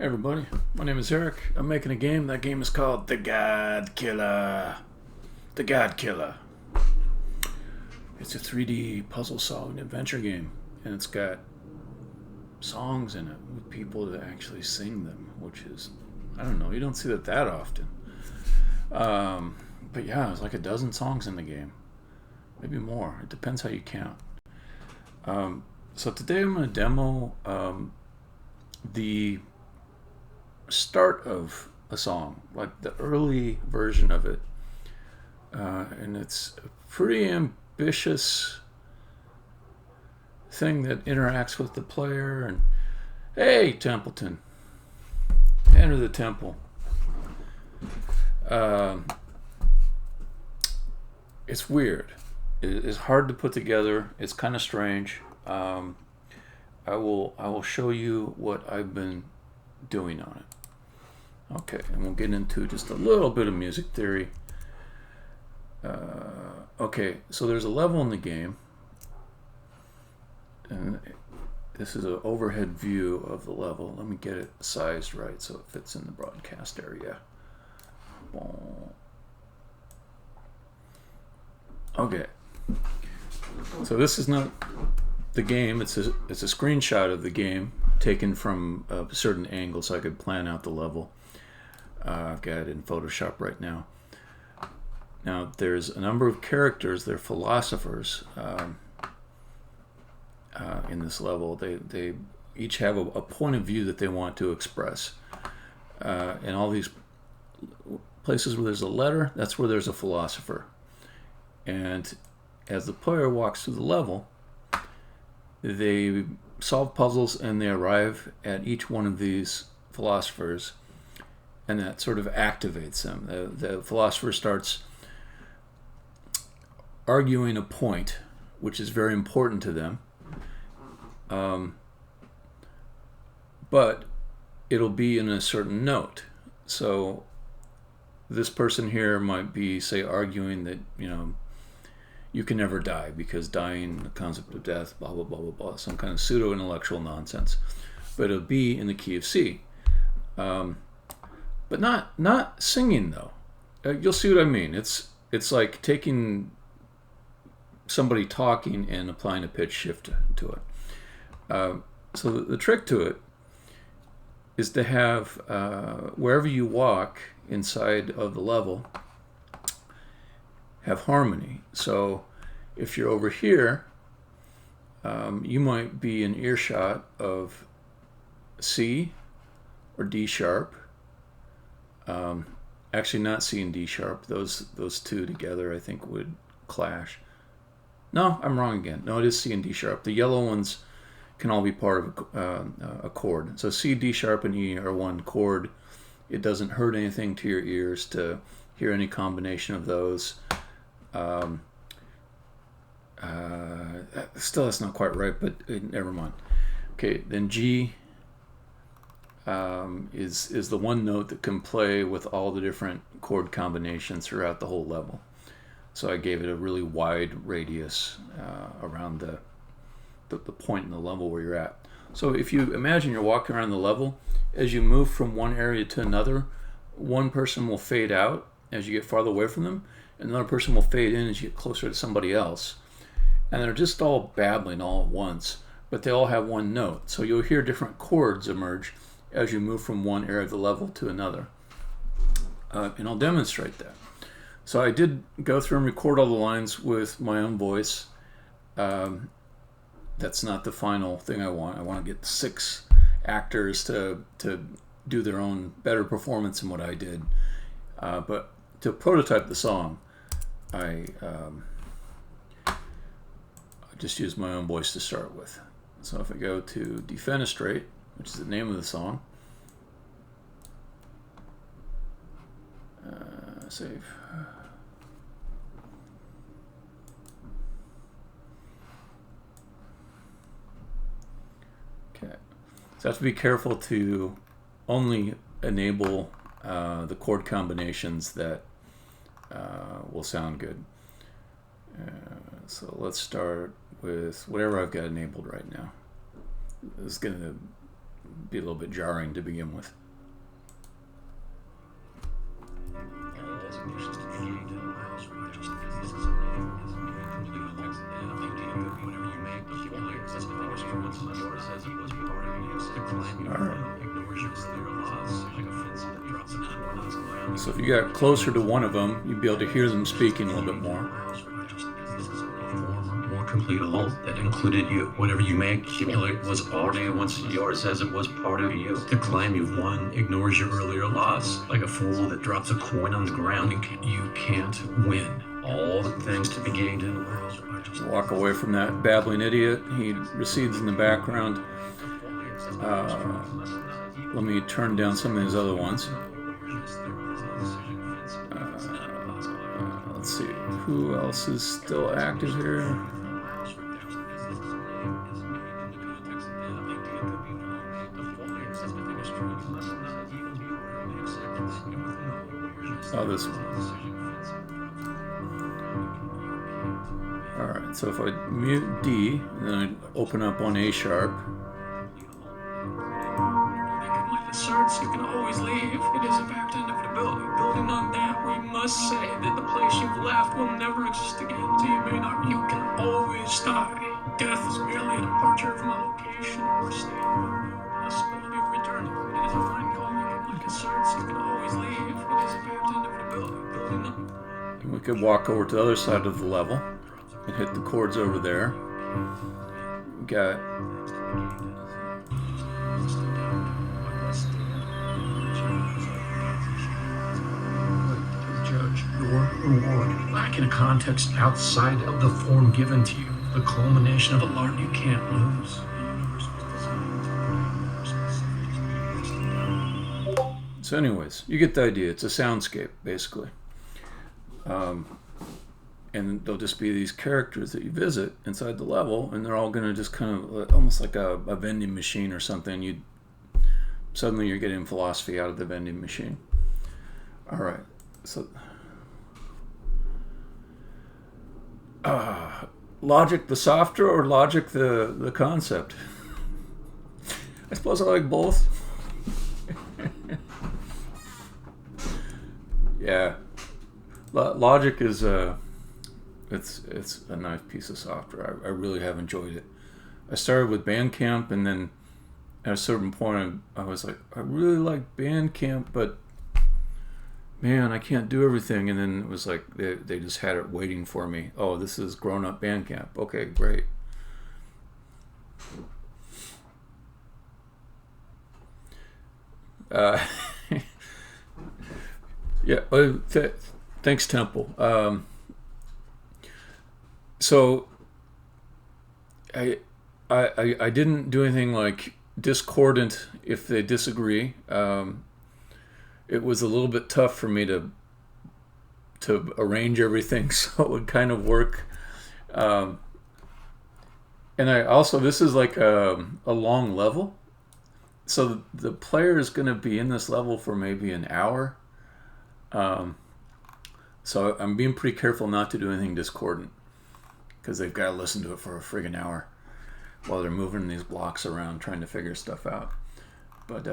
Hey everybody, my name is Eric. I'm making a game. That game is called The Godkiller. The Godkiller. It's a 3D puzzle solving adventure game, and it's got songs in it with people that actually sing them, which is, I don't know, you don't see that often. But yeah, there's like a dozen songs in the game, maybe more. It depends how you count. So today I'm going to demo the start of a song, like the early version of it, and it's a pretty ambitious thing that interacts with the player. And hey, Templeton, enter the temple. It's weird. It's hard to put together. It's kind of strange. I will show you what I've been doing on it. Okay, and we'll get into just a little bit of music theory. Okay, so there's a level in the game, and this is an overhead view of the level. Let me get it sized right so it fits in the broadcast area. Okay, so this is not the game. It's a screenshot of the game taken from a certain angle so I could plan out the level. I've got it in Photoshop right now. Now there's a number of characters. They're philosophers in this level. They each have a point of view that they want to express. In all these places where there's a letter, that's where there's a philosopher. And as the player walks through the level, they solve puzzles and they arrive at each one of these philosophers, and that sort of activates them. The philosopher starts arguing a point, which is very important to them, but it'll be in a certain note. So this person here might be, say, arguing that, you can never die because dying, the concept of death, blah, blah, blah, blah, blah, some kind of pseudo-intellectual nonsense. But it'll be in the key of C. But not singing, though. You'll see what I mean. It's like taking somebody talking and applying a pitch shift to it. So the trick to it is to have, wherever you walk inside of the level, have harmony. So if you're over here, you might be in earshot of C or D sharp. Actually, not C and D sharp. Those two together, I think, would clash. No, I'm wrong again. No, it is C and D sharp. The yellow ones can all be part of a chord. So C, D sharp, and E are one chord. It doesn't hurt anything to your ears to hear any combination of those. Still, that's not quite right, but never mind. Okay, then G is the one note that can play with all the different chord combinations throughout the whole level. So I gave it a really wide radius around the point in the level where you're at. So if you imagine you're walking around the level, as you move from one area to another, one person will fade out as you get farther away from them, and another person will fade in as you get closer to somebody else. And they're just all babbling all at once, but they all have one note. So you'll hear different chords emerge as you move from one area of the level to another. And I'll demonstrate that. So I did go through and record all the lines with my own voice. That's not the final thing I want. I want to get 6 actors to do their own better performance than what I did. But to prototype the song, I just used my own voice to start with. So if I go to Defenestrate, which is the name of the song, save. Okay, so I have to be careful to only enable the chord combinations that will sound good. So let's start with whatever I've got enabled right now. This is going to be a little bit jarring to begin with. So if you got closer to one of them, you'd be able to hear them speaking a little bit more. More complete whole that included you. Whatever you may accumulate was already once yours, as it was part of you. To claim you've won ignores your earlier loss. Like a fool that drops a coin on the ground, you can't win. All the things to be gained in the world. Walk away from that babbling idiot. He recedes in the background. Let me turn down some of these other ones. Let's see, who else is still active here? Oh, this one. Alright, so if I mute D, and then I open up on A sharp. You can always leave. It is a fact of inevitability. Building on that, we must say that the place you've left will never exist again. So you may not, you can always die. Death is merely a departure from a location or state of possibility of returning. It is a fine calling. Like asserts, you can always leave. It is a fact of inevitability. Building on. And we could walk over to the other side of the level and hit the chords over there. We got reward, lacking a context outside of the form given to you, the culmination of a art you can't lose. So anyways, you get the idea. It's a soundscape, basically. And there'll just be these characters that you visit inside the level, and they're all going to just kind of, almost like a vending machine or something. Suddenly you're getting philosophy out of the vending machine. All right, so... Logic the software or Logic the concept? I suppose I like both. Yeah, Logic is it's a nice piece of software. I really have enjoyed it. I started with Bandcamp, and then at a certain point I was like, I really like Bandcamp, but man, I can't do everything. And then it was like they just had it waiting for me. Oh, this is grown-up Bandcamp. Okay, great. Yeah, thanks, Temple. So I didn't do anything like discordant if they disagree. It was a little bit tough for me to arrange everything so it would kind of work. And I also, this is like a long level. So the player is going to be in this level for maybe an hour. So I'm being pretty careful not to do anything discordant, because they've got to listen to it for a friggin' hour while they're moving these blocks around trying to figure stuff out. But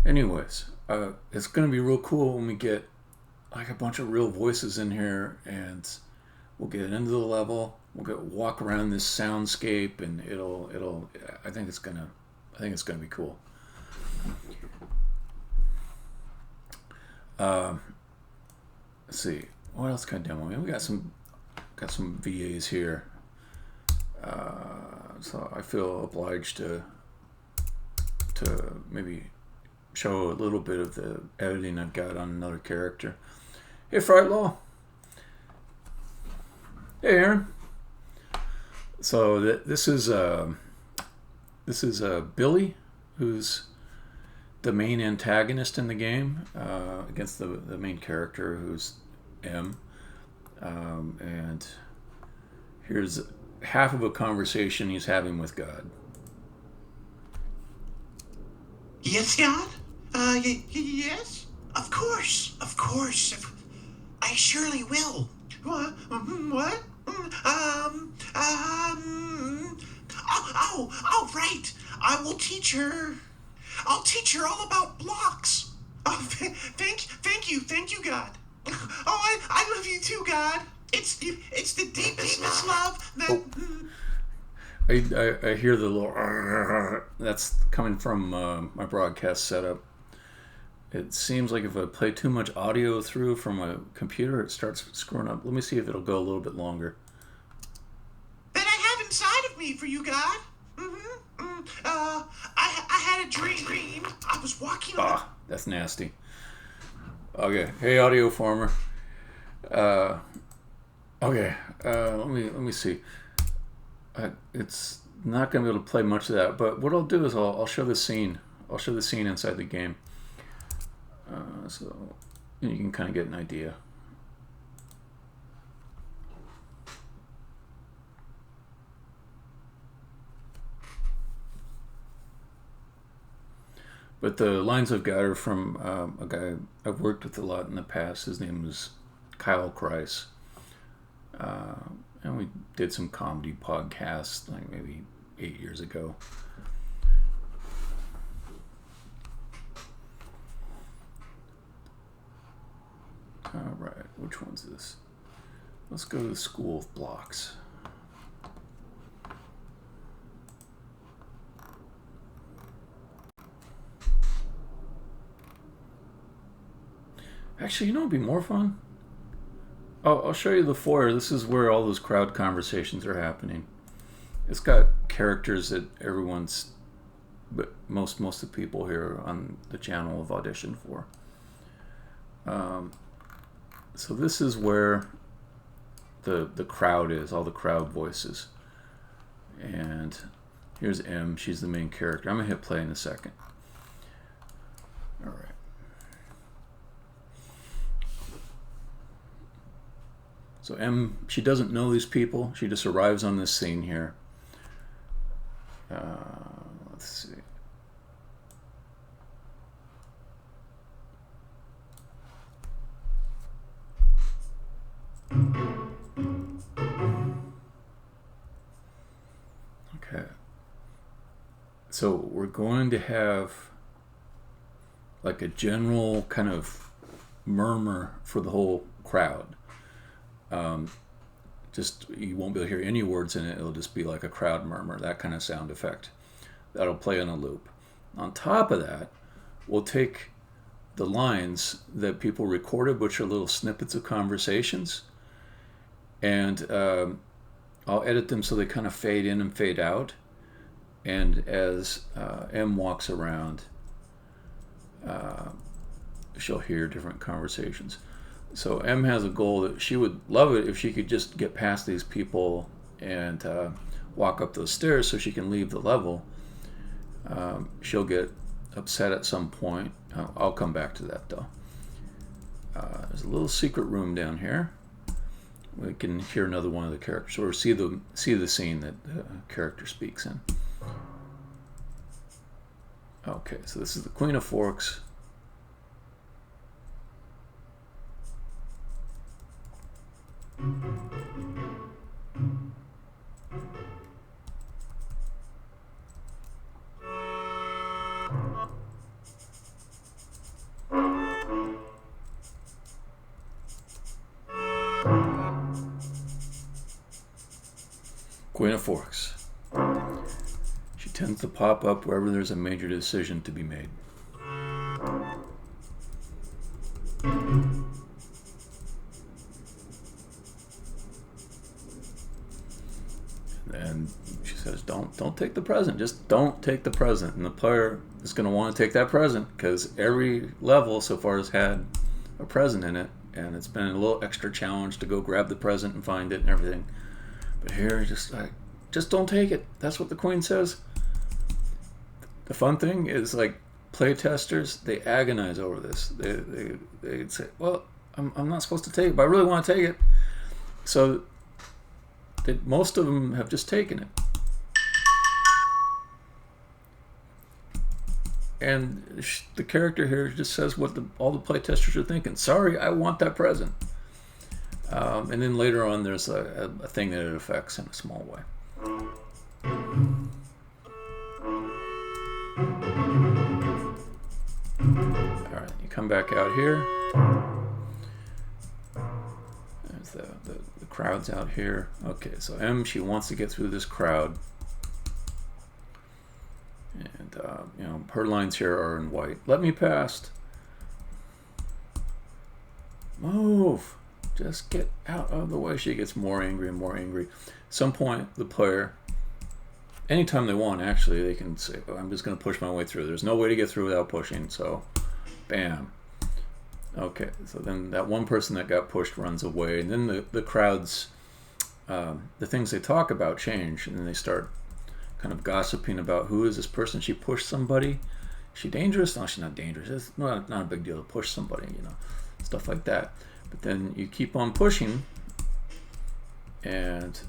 anyways, it's going to be real cool when we get like a bunch of real voices in here, and we'll get into the level. We'll walk around this soundscape, and it'll. I think it's gonna be cool. Let's see, what else can I demo? We got some VAs here, so I feel obliged to maybe show a little bit of the editing I've got on another character. Hey, Frightlaw. Hey, Aaron. So this is Billy, who's the main antagonist in the game, against the main character, who's M. And here's half of a conversation he's having with God. Yes, God? Yes? Of course. I surely will. What? Oh, right. I will teach her. I'll teach her all about blocks. Oh, thank you, God. Oh, I love you too, God. It's the deepest love that. I hear the little. That's coming from my broadcast setup. It seems like if I play too much audio through from a computer, it starts screwing up. Let me see if it'll go a little bit longer. That I have inside of me for you, God. I had a dream. I was walking on. That's nasty. Okay, hey audio farmer. Okay, let me see. It's not going to be able to play much of that, but what I'll do is I'll show the scene. I'll show the scene inside the game, so you can kind of get an idea. But the lines I've got are from a guy I've worked with a lot in the past. His name was Kyle Kreis. And we did some comedy podcasts like maybe 8 years ago. All right, which one's this? Let's go to the School of Blocks. Actually, you know what would be more fun? I'll show you the foyer. This is where all those crowd conversations are happening. It's got characters that but most of the people here on the channel have auditioned for. So this is where the crowd is, all the crowd voices. And here's M. She's the main character. I'm gonna hit play in a second. All right. So M, she doesn't know these people. She just arrives on this scene here. Let's see. Okay. So we're going to have like a general kind of murmur for the whole crowd. Just you won't be able to hear any words in it. It'll just be like a crowd murmur, that kind of sound effect. That'll play on a loop. On top of that, we'll take the lines that people recorded, which are little snippets of conversations, and I'll edit them so they kind of fade in and fade out. And as M walks around, she'll hear different conversations. So M has a goal that she would love it if she could just get past these people and walk up those stairs so she can leave the level. She'll get upset at some point. I'll come back to that though. There's a little secret room down here. We can hear another one of the characters or see the scene that the character speaks in. Okay, so this is the Queen of Forks. Queen of Forks. She tends to pop up wherever there's a major decision to be made. And she says, don't take the present. Just don't take the present. And the player is going to want to take that present because every level so far has had a present in it. And it's been a little extra challenge to go grab the present and find it and everything. But here, just don't take it. That's what the Queen says. The fun thing is, like, playtesters, they agonize over this. They say, well, I'm not supposed to take it, but I really want to take it. So most of them have just taken it. And the character here just says what all the playtesters are thinking. Sorry, I want that present. And then later on, there's a thing that it affects in a small way. come back out here. There's the crowd's out here. Okay, so M, she wants to get through this crowd. And, you know, her lines here are in white. Let me past. Move. Just get out of the way. She gets more angry and more angry. At some point, the player, anytime they want, actually, they can say, oh, I'm just going to push my way through. There's no way to get through without pushing, so bam. Okay, so then that one person that got pushed runs away, and then the crowds, the things they talk about change, and then they start kind of gossiping about who is this person. She pushed somebody. Is she dangerous? No, she's not dangerous. It's not a big deal to push somebody, you know, stuff like that. But then you keep on pushing, and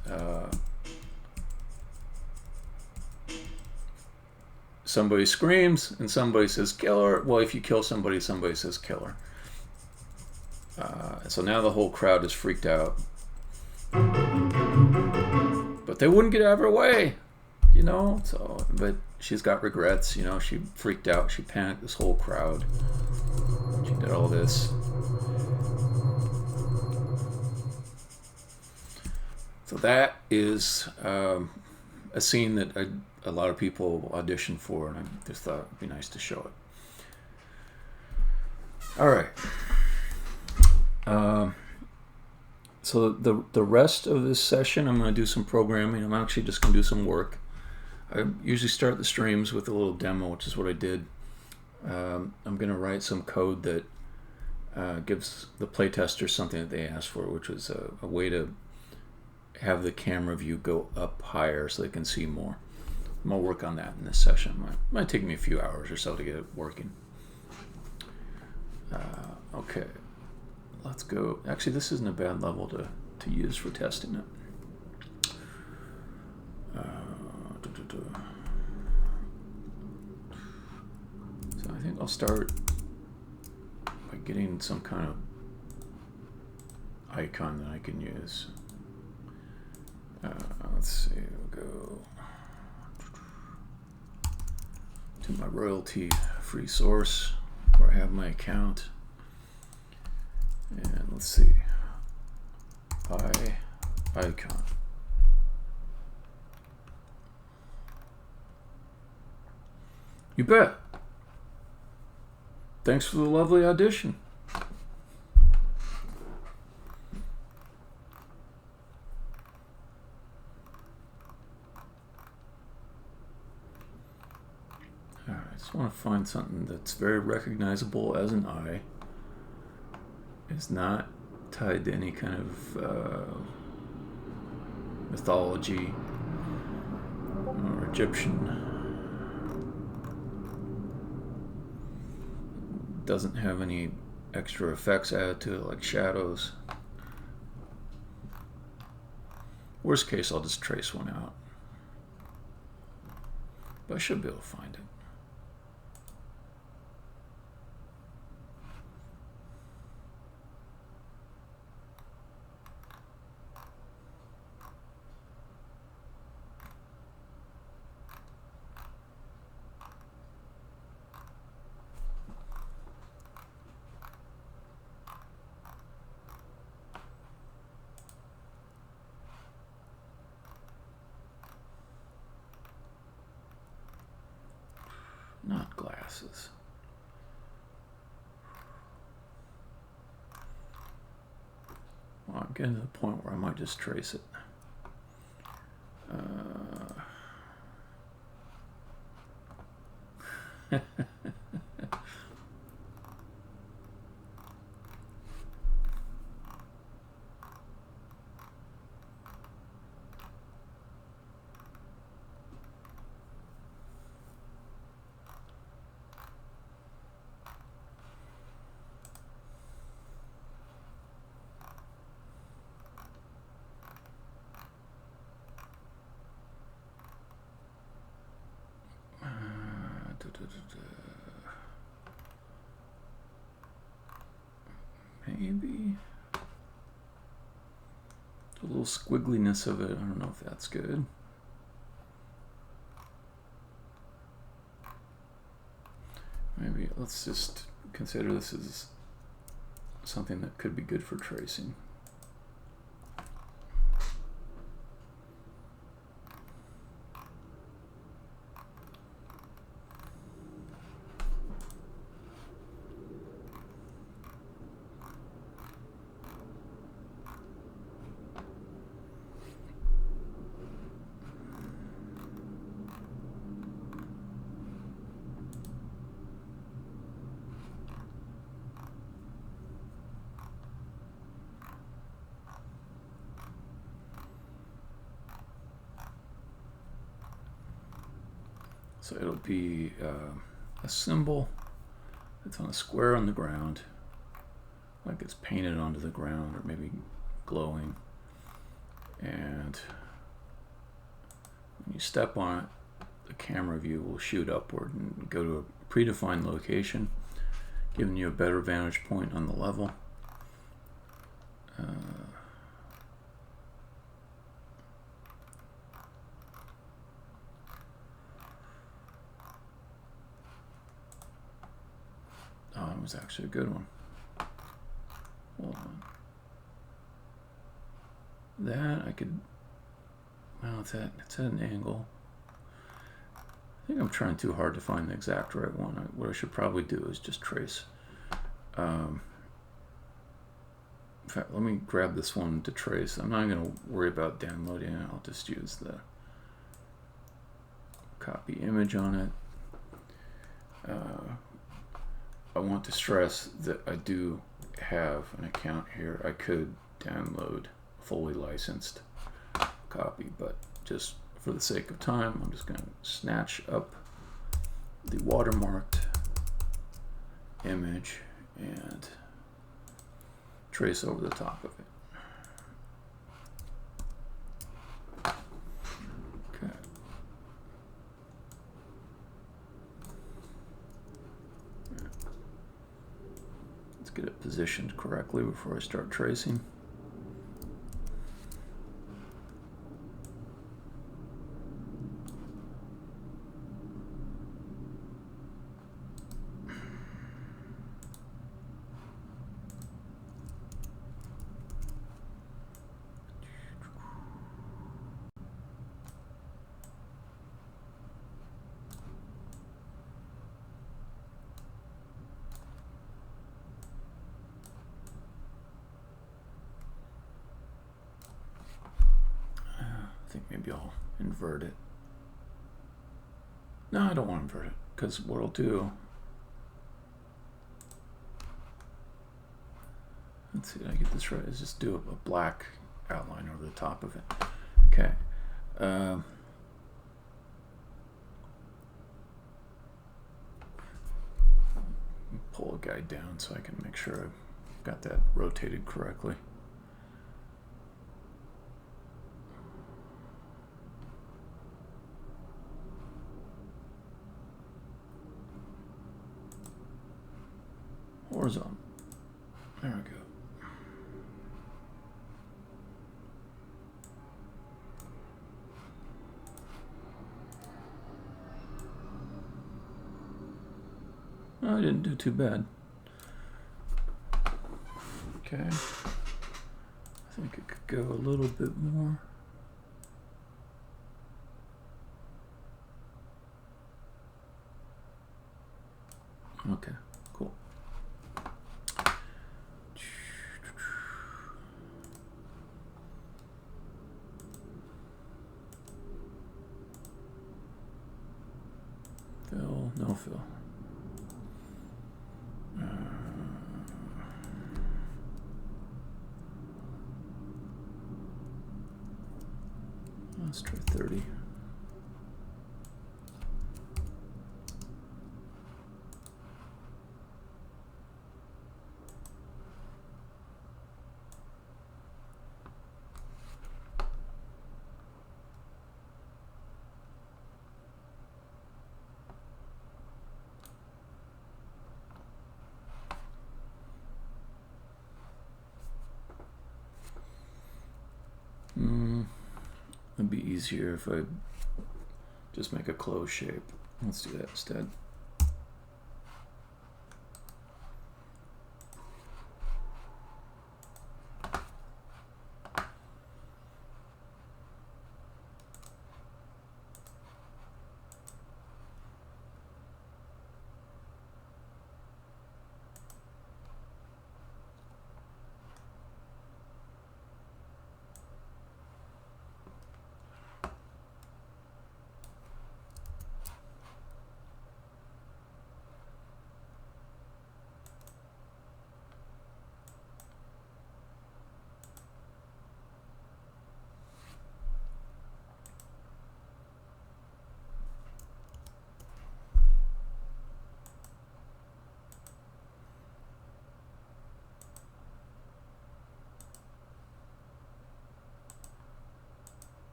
somebody screams, and somebody says kill her. Well, if you kill somebody, somebody says kill her. So now the whole crowd is freaked out. But they wouldn't get out of her way, you know. So, but she's got regrets, you know. She freaked out. She panicked this whole crowd. She did all this. So that is a scene that a lot of people auditioned for, and I just thought it'd be nice to show it. All right. So the rest of this session, I'm going to do some programming. I'm actually just going to do some work. I usually start the streams with a little demo, which is what I did. I'm going to write some code that gives the playtester something that they asked for, which was a way to have the camera view go up higher so they can see more. I'm going to work on that in this session. It might take me a few hours or so to get it working. Okay. Let's go. Actually, this isn't a bad level to use for testing it. So I think I'll start by getting some kind of icon that I can use. Let's see, we'll go to my royalty-free source where I have my account. And let's see, icon. You bet. Thanks for the lovely audition. All right, I just want to find something that's very recognizable as an eye. It's not tied to any kind of mythology or Egyptian. Doesn't have any extra effects added to it like shadows. Worst case, I'll just trace one out. But I should be able to find it. Not glasses. Well, I'm getting to the point where I might just trace it. Maybe the little squiggliness of it, I don't know if that's good. Maybe let's just consider this as something that could be good for tracing. So it'll be a symbol that's on a square on the ground, like it's painted onto the ground or maybe glowing. And when you step on it, the camera view will shoot upward and go to a predefined location, giving you a better vantage point on the level. Oh, it was actually a good one. Hold on. That I could. Well, it's at an angle. I think I'm trying too hard to find the exact right one. What I should probably do is just trace. In fact, let me grab this one to trace. I'm not going to worry about downloading it. I'll just use the copy image on it. I want to stress that I do have an account here. I could download a fully licensed copy, but just for the sake of time, I'm just going to snatch up the watermarked image and trace over the top of it. Okay. Let's get it positioned correctly before I start tracing. Maybe I'll invert it. No, I don't want to invert it, because what I'll do, let's see, did I get this right? Is just do a black outline over the top of it. Okay. Pull a guy down so I can make sure I've got that rotated correctly. Horizontal. There we go. I didn't do too bad. Okay. I think it could go a little bit more. Okay. Fill, no fill. Let's try 30. It'd be easier if I just make a closed shape. Let's do that instead.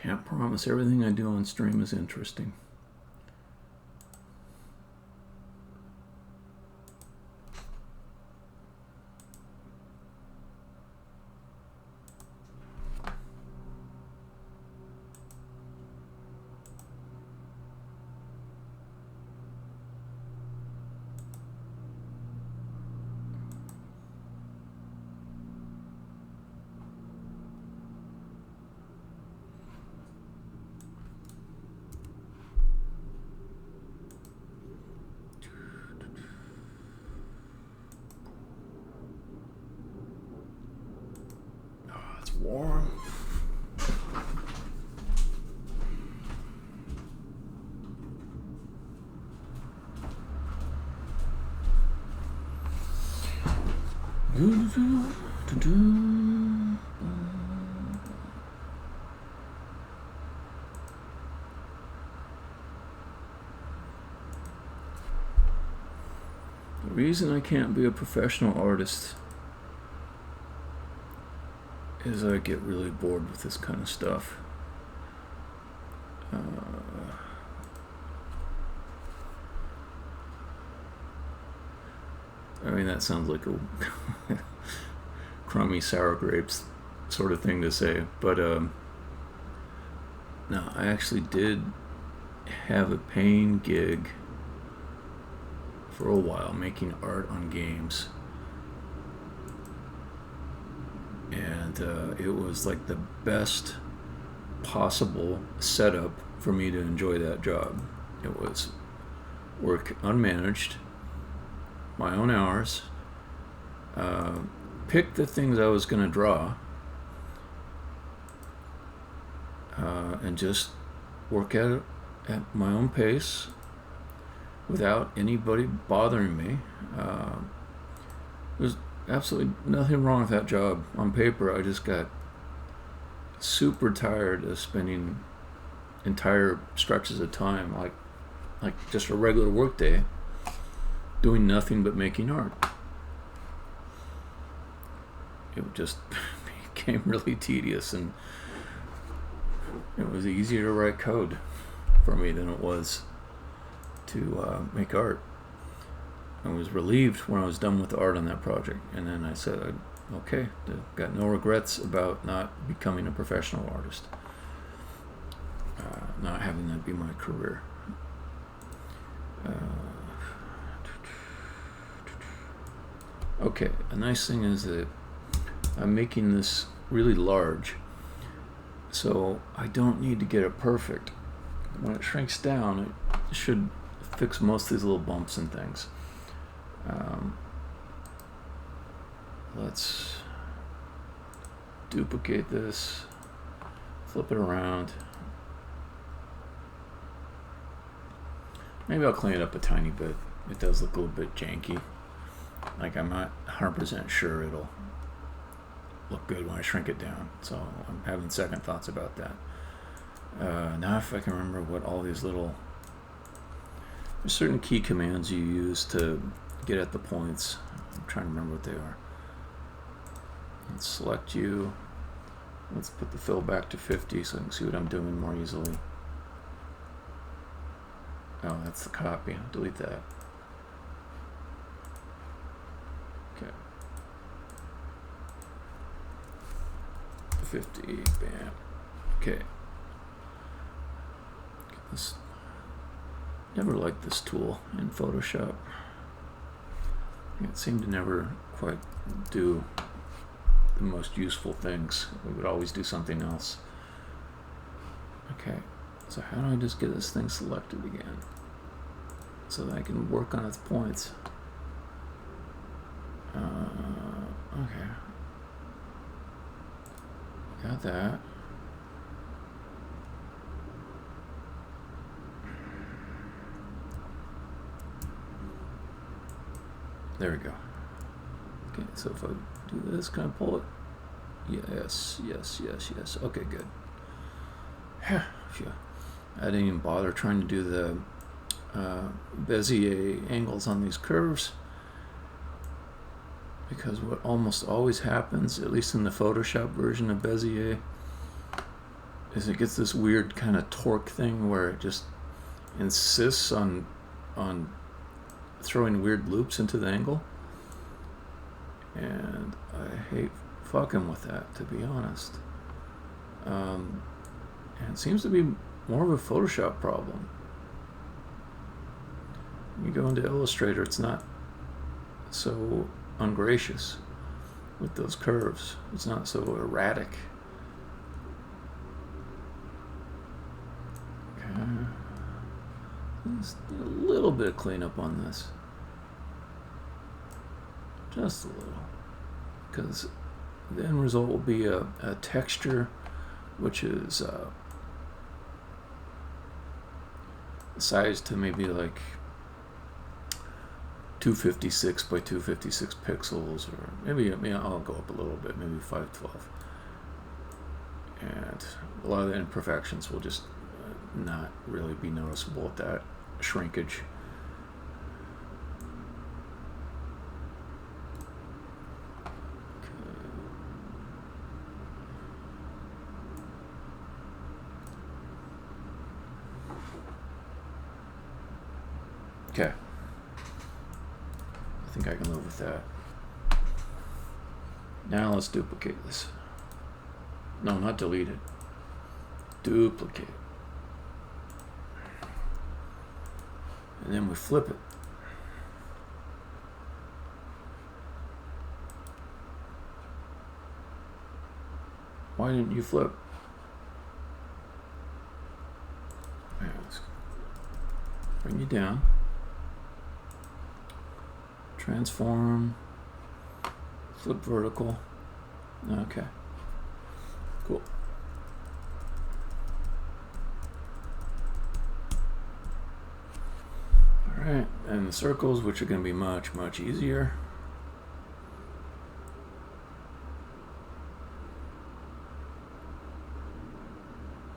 Can't promise everything I do on stream is interesting. Warm. The reason I can't be a professional artist is I get really bored with this kind of stuff. I mean, that sounds like a crummy sour grapes sort of thing to say, but no, I actually did have a paying gig for a while making art on games. And it was like the best possible setup for me to enjoy that job. It was work unmanaged, my own hours, pick the things I was going to draw, and just work at it at my own pace without anybody bothering me. There's absolutely nothing wrong with that job. On paper, I just got super tired of spending entire stretches of time, like just a regular work day, doing nothing but making art. It just became really tedious, and it was easier to write code for me than it was to make art. I was relieved when I was done with the art on that project, and then I said, okay, I've got no regrets about not becoming a professional artist, not having that be my career. Okay, a nice thing is that I'm making this really large, so I don't need to get it perfect. When it shrinks down, it should fix most of these little bumps and things. Let's duplicate this, flip it around. Maybe I'll clean it up a tiny bit. It does look a little bit janky. Like, I'm not 100% sure it'll look good when I shrink it down. So I'm having second thoughts about that. Now if I can remember what all these little... There's certain key commands you use to get at the points. I'm trying to remember what they are. Let's select you. Let's put the fill back to 50 so I can see what I'm doing more easily. Oh, that's the copy. I'll delete that. Okay. 50, bam. Okay. Get this. Never liked this tool in Photoshop. It seemed to never quite do the most useful things. We would always do something else. Okay, so how do I just get this thing selected again so that I can work on its points? Okay. Got that. There we go. Okay, so if I do this, can I pull it? Yes, yes, yes, yes. Okay, good. Phew. I didn't even bother trying to do the Bezier angles on these curves, because what almost always happens, at least in the Photoshop version of Bezier, is it gets this weird kind of torque thing where it just insists on throwing weird loops into the angle, and I hate fucking with that, to be honest. And it seems to be more of a Photoshop problem. You go into Illustrator, it's not so ungracious with those curves. It's not so erratic. Okay. Let's do a little bit of cleanup on this. Just a little. Because the end result will be a texture which is sized to maybe like 256 by 256 pixels, or maybe I'll go up a little bit, maybe 512. And a lot of the imperfections will just not really be noticeable at that shrinkage. Okay. I think I can live with that. Now let's duplicate this. No, not delete it. Duplicate. And then we flip it. Why didn't you flip? Right, let's bring you down. Transform. Flip vertical. Okay. Cool. Alright, and the circles, which are going to be much, much easier.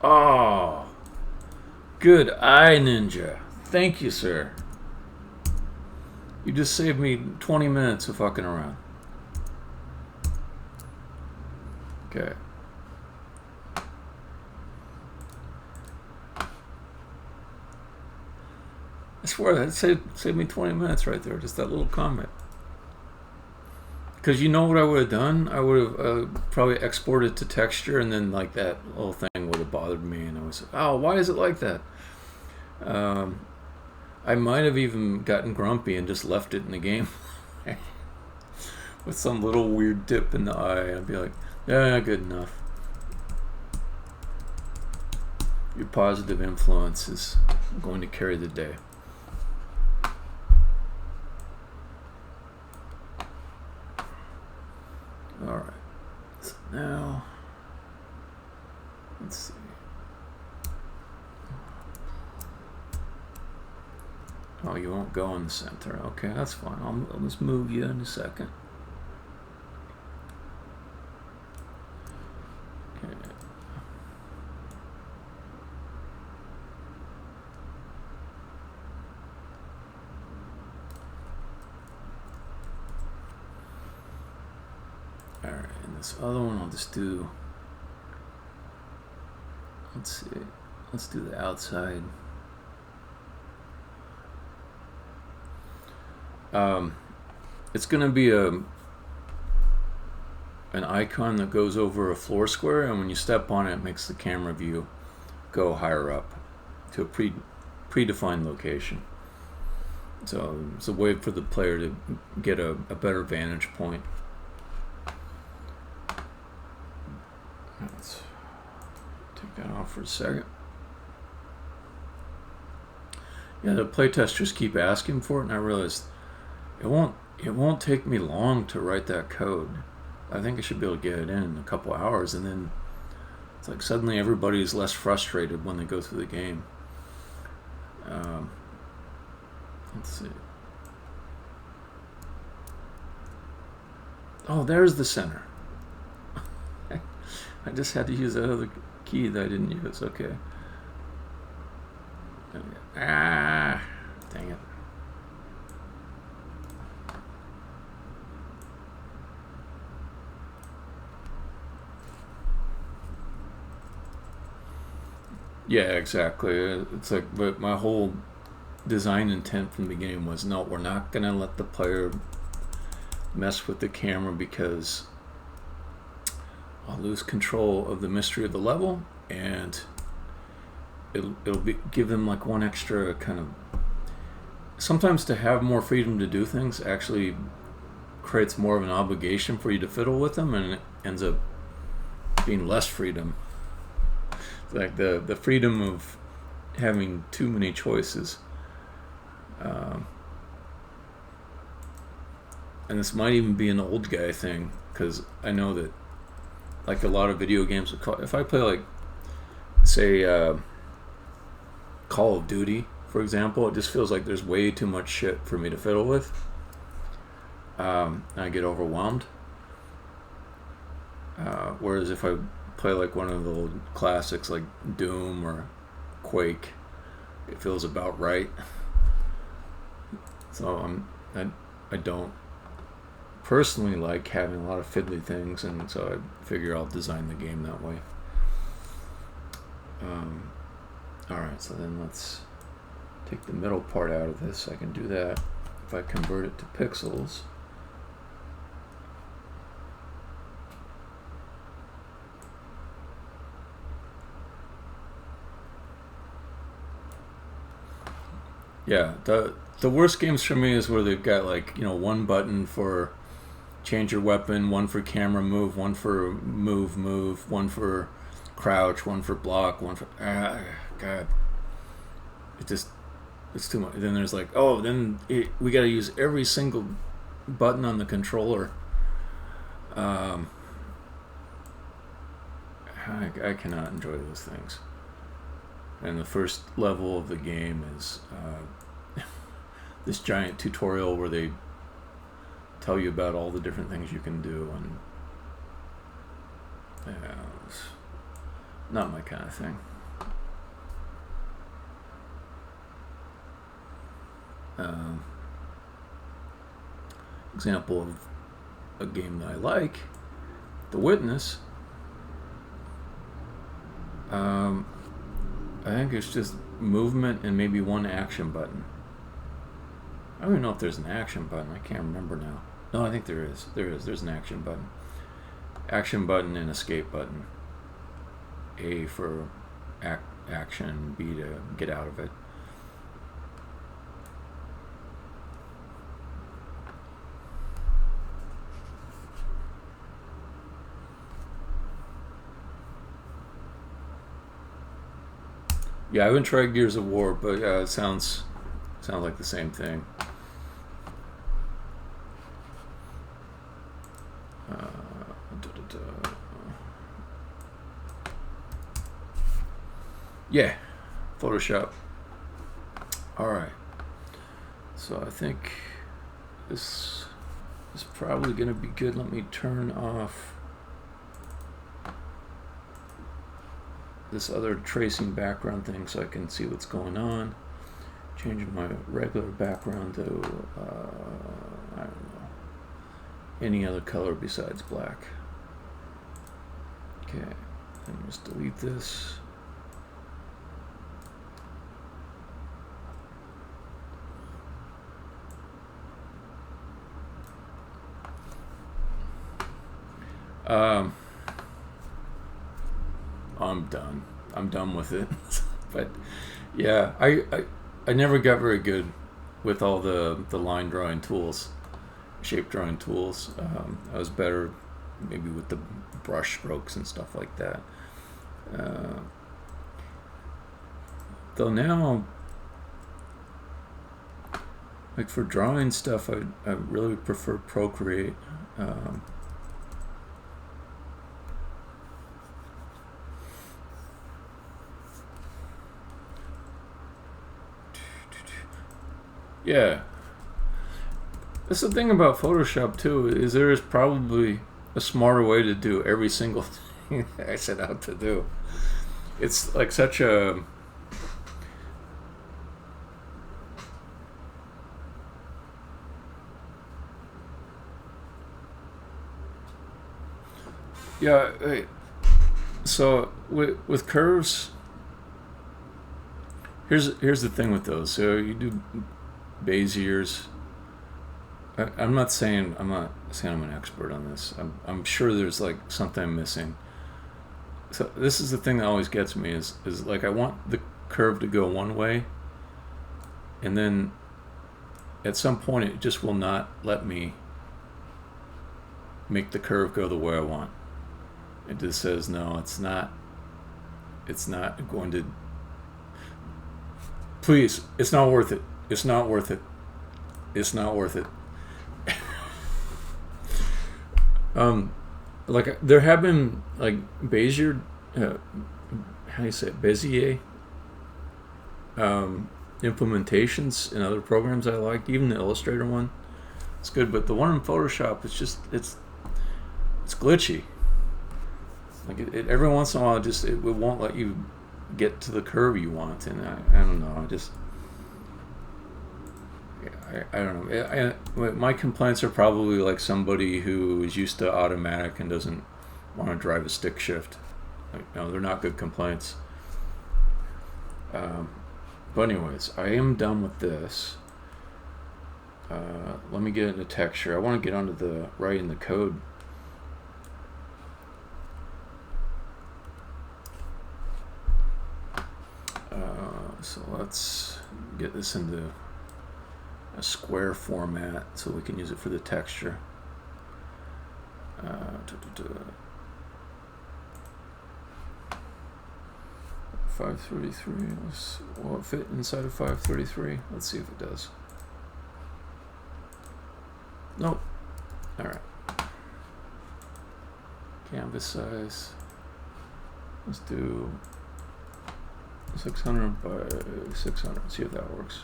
Oh, good eye, Ninja. Thank you, sir. You just saved me 20 minutes of fucking around. Okay. I swear that saved me 20 minutes right there, just that little comment. Because you know what I would have done? I would have probably exported to texture, and then like that little thing would have bothered me, and I was, oh, why is it like that? I might have even gotten grumpy and just left it in the game with some little weird dip in the eye. I'd be like, yeah, good enough. Your positive influence is going to carry the day. Alright, so now, let's see. Oh, you won't go in the center. Okay, that's fine. I'll just move you in a second. Okay. Alright, and this other one I'll just do, let's see, let's do the outside. It's going to be an icon that goes over a floor square, and when you step on it, it makes the camera view go higher up to a predefined location. So it's a way for the player to get a better vantage point. Let's take that off for a second. Yeah, the playtesters keep asking for it, and I realized it won't take me long to write that code. I think I should be able to get it in a couple hours, and then it's like suddenly everybody's less frustrated when they go through the game. Let's see. Oh, there's the center. I just had to use that other key that I didn't use. Okay. Ah, dang it. Yeah, exactly. It's like, but my whole design intent from the beginning was, no, we're not going to let the player mess with the camera because I'll lose control of the mystery of the level, and it'll give them like one extra kind of. Sometimes to have more freedom to do things actually creates more of an obligation for you to fiddle with them, and it ends up being less freedom. It's like the freedom of having too many choices. And this might even be an old guy thing, because I know that, like a lot of video games, if I play, like, say, Call of Duty, for example, it just feels like there's way too much shit for me to fiddle with. I get overwhelmed. Whereas if I play like one of the old classics like Doom or Quake, it feels about right. So I don't personally like having a lot of fiddly things, and so I figure I'll design the game that way. Alright, so then let's take the middle part out of this. I can do that if I convert it to pixels. Yeah, the worst games for me is where they've got, like, you know, one button for change your weapon, one for camera move, one for move, one for crouch, one for block, one for God. It's too much. Then there's like, oh, we got to use every single button on the controller. I cannot enjoy those things. And the first level of the game is this giant tutorial where they tell you about all the different things you can do, and yeah, it's not my kind of thing. Example of a game that I like, The Witness. I think it's just movement and maybe one action button. I don't even know if there's an action button. I can't remember now. No, I think there is. There's an action button. Action button and escape button. A for action, B to get out of it. Yeah, I haven't tried Gears of War, but it sounds like the same thing. Yeah, Photoshop. Alright. So I think this is probably going to be good. Let me turn off this other tracing background thing so I can see what's going on. Changing my regular background to, I don't know, any other color besides black. Okay, and just delete this. I'm done. I'm done with it. But yeah, I never got very good with all the line drawing tools, shape drawing tools. I was better maybe with the brush strokes and stuff like that. Though now, like for drawing stuff, I really prefer Procreate. Yeah. That's the thing about Photoshop too, is there is probably a smarter way to do every single thing I set out to do. It's like such a yeah. So with curves, here's the thing with those. So you do Beziers. I'm not saying I'm an expert on this. I'm sure there's like something I'm missing. So this is the thing that always gets me is like I want the curve to go one way, and then at some point it just will not let me make the curve go the way I want. It just says no, it's not going to. Please, it's not worth it. It's not worth it. It's not worth it. Like there have been like Bezier, how do you say it? Bezier implementations in other programs I like. Even the Illustrator one, it's good. But the one in Photoshop, it's glitchy. Like it every once in a while, it won't let you get to the curve you want, and I don't know. I don't know. My complaints are probably like somebody who is used to automatic and doesn't want to drive a stick shift. Like, no, they're not good complaints. But anyways, I am done with this. Let me get into texture. I want to get onto the writing the code. So let's get this into a square format so we can use it for the texture. 533. Will it fit inside of 533? Let's see if it does. Nope. All right. Canvas size. Let's do 600 by 600. See if that works.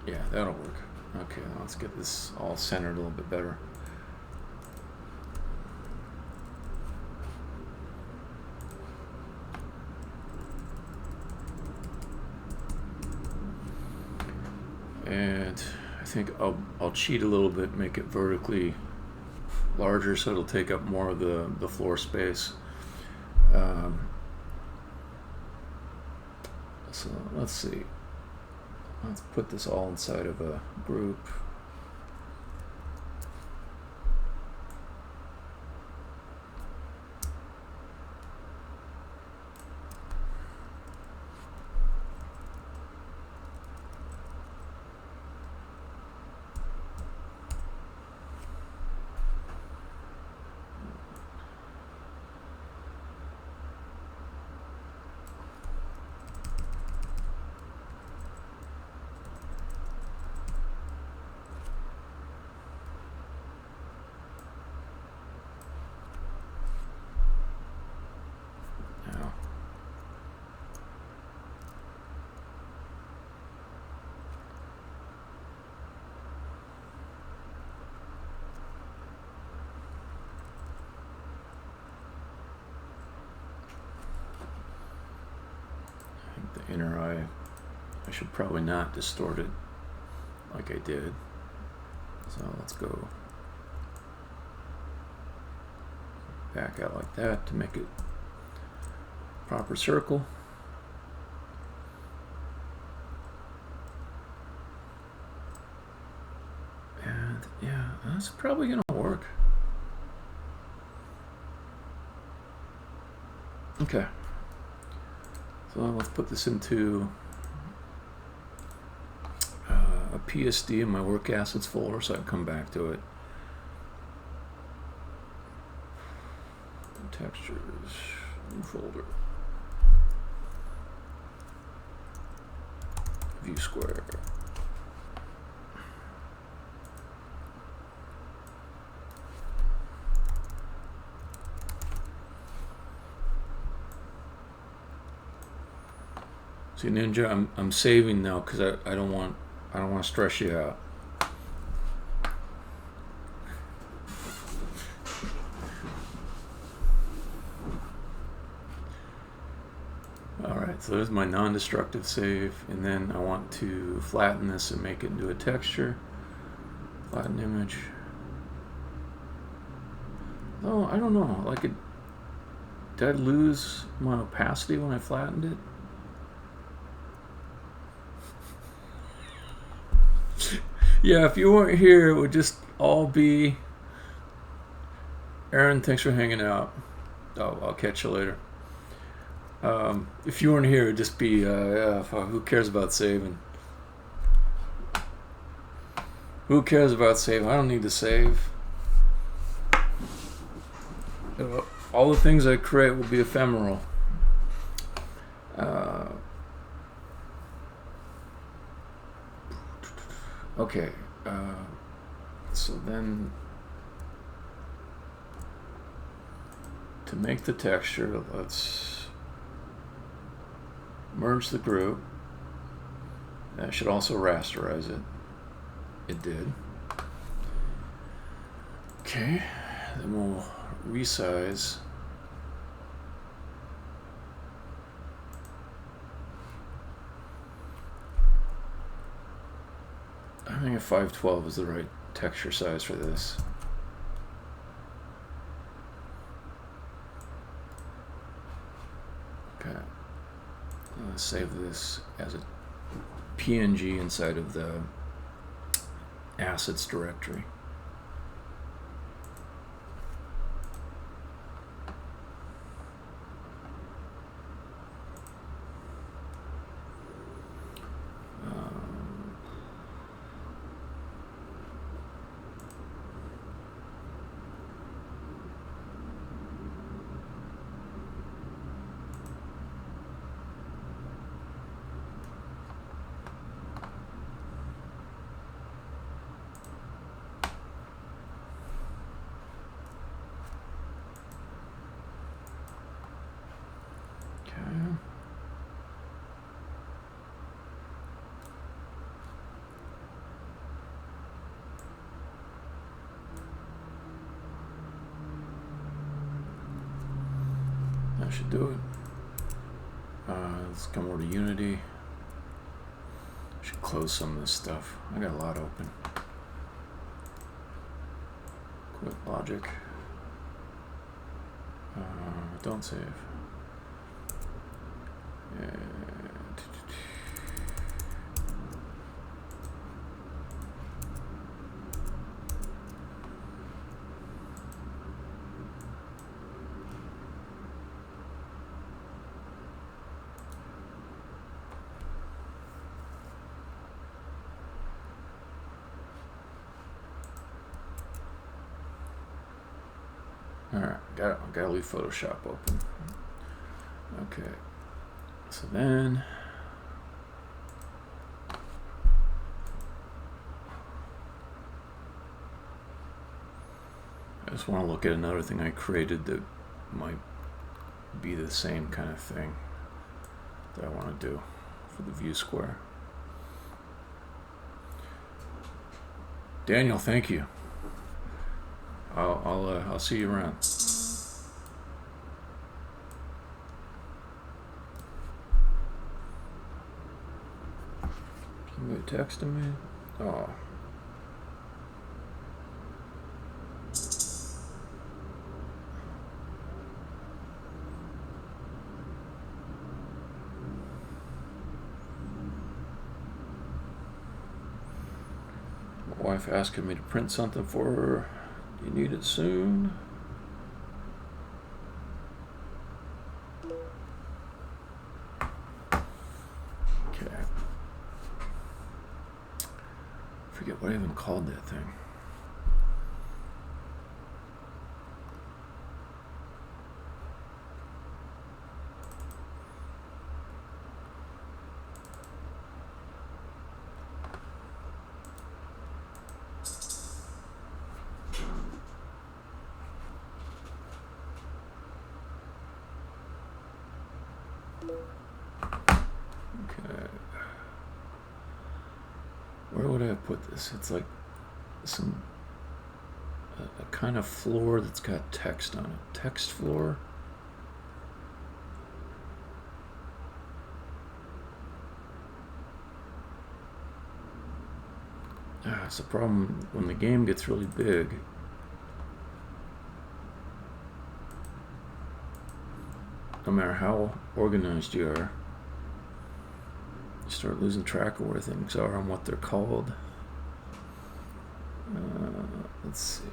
Yeah, that'll work. Okay, let's get this all centered a little bit better. And I think I'll cheat a little bit, make it vertically larger so it'll take up more of the floor space. So let's see. Let's put this all inside of a group. The inner eye, I should probably not distort it like I did. So let's go back out like that to make it proper circle. And yeah, that's probably gonna work. Okay. So let's put this into a PSD in my work assets folder so I can come back to it. Textures, new folder. View square. See, Ninja, I'm saving now because I don't want to stress you out. All right, so there's my non-destructive save, and then I want to flatten this and make it into a texture. Flatten image. Oh, I don't know. I like it. Did I lose my opacity when I flattened it? Yeah, if you weren't here, it would just all be... Aaron, thanks for hanging out. Oh, I'll catch you later. If you weren't here, it would just be, who cares about saving? Who cares about saving? I don't need to save. All the things I create will be ephemeral. Okay. So then, to make the texture, let's merge the group. That should also rasterize it. It did. Okay, then we'll resize. I think a 512 is the right texture size for this. Okay, let's save this as a PNG inside of the assets directory. That should do it. Let's come over to Unity. Should close some of this stuff. I got a lot open. Quit Logic. Don't save. Alright, gotta leave Photoshop open. Okay, so then I just want to look at another thing I created that might be the same kind of thing that I want to do for the view square. Daniel, thank you. I'll see you around. Somebody texting me? Oh. My wife asking me to print something for her. You need it soon. Okay. Forget what I even called that thing. Where would I put this? It's like a kind of floor that's got text on it. Text floor. It's a problem when the game gets really big. no matter how organized you are, you start losing track of where things are and what they're called. Let's see.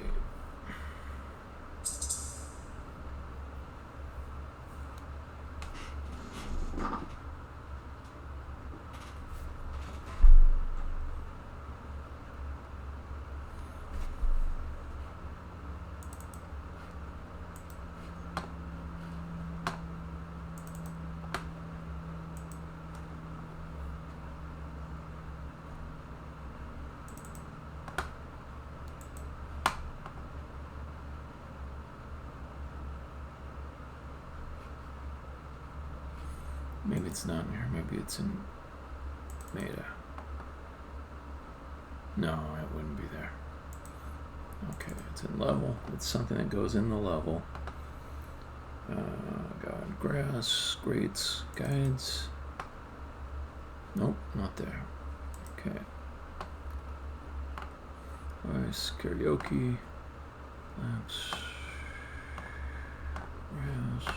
Maybe it's not in here. Maybe it's in Meta. No, it wouldn't be there. Okay, it's in level. It's something that goes in the level. Got grass, grades, guides. Nope, not there. Okay. Nice, karaoke. Laps. Grass.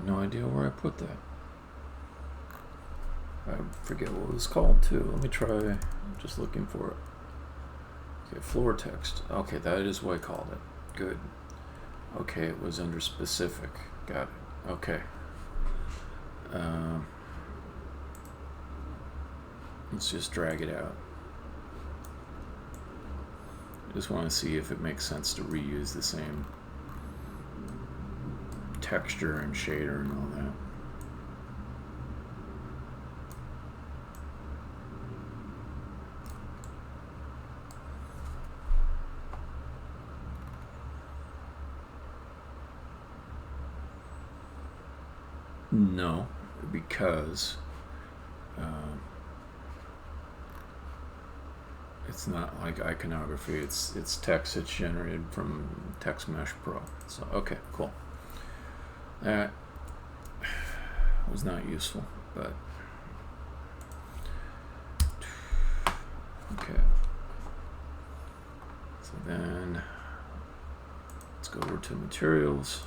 No idea where I put that. I forget what it was called too. Let me try just looking for it. Okay, floor text. Okay, that is what I called it. Good. Okay, it was under specific. Got it. Okay. Let's just drag it out. I just want to see if it makes sense to reuse the same texture and shader and all that. No, because it's not like iconography. It's text that's generated from Text Mesh Pro. So okay, cool. That was not useful, but okay. So then let's go over to materials.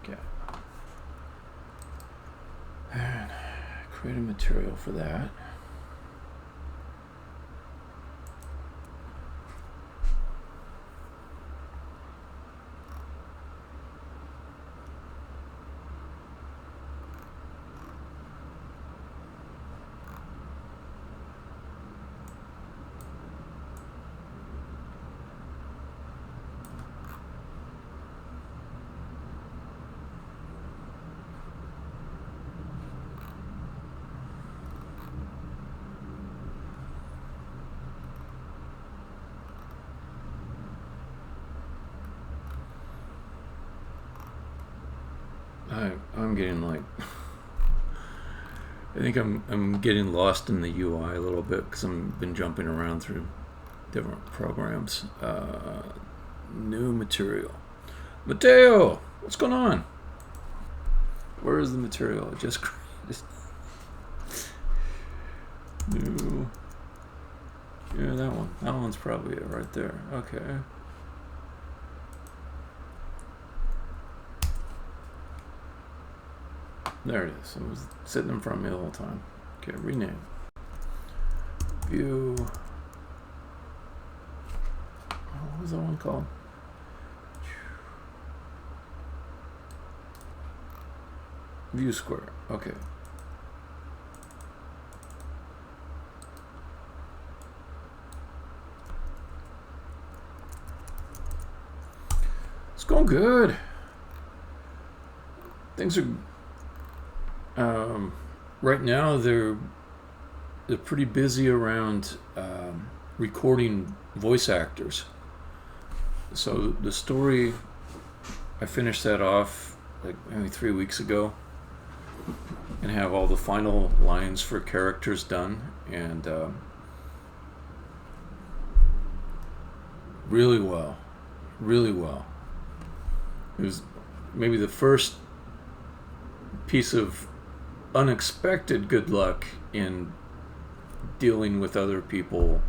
Okay. And create a material for that. I'm getting like I think I'm getting lost in the UI a little bit because I've been jumping around through different programs. New material. Mateo, what's going on? Where is the material I just created? New. Yeah, that one. That one's probably it right there. Okay. There it is. It was sitting in front of me the whole time. Okay, rename. View. What was that one called? View square. Okay. It's going good. Things are right now they're pretty busy around recording voice actors. So the story, I finished that off like maybe 3 weeks ago, and have all the final lines for characters done, and really well. It was maybe the first piece of unexpected good luck in dealing with other people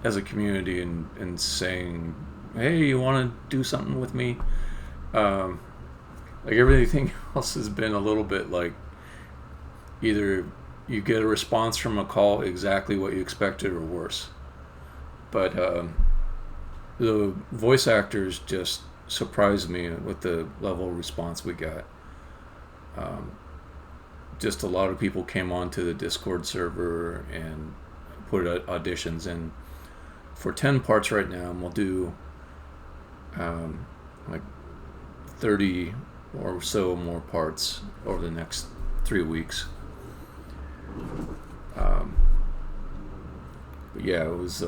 as a community and saying, hey, you want to do something with me? Like everything else has been a little bit like either you get a response from a call exactly what you expected or worse. But the voice actors just surprised me with the level of response we got. Just a lot of people came onto the Discord server and put auditions in for 10 parts right now, and we'll do like 30 or so more parts over the next 3 weeks. But yeah, it was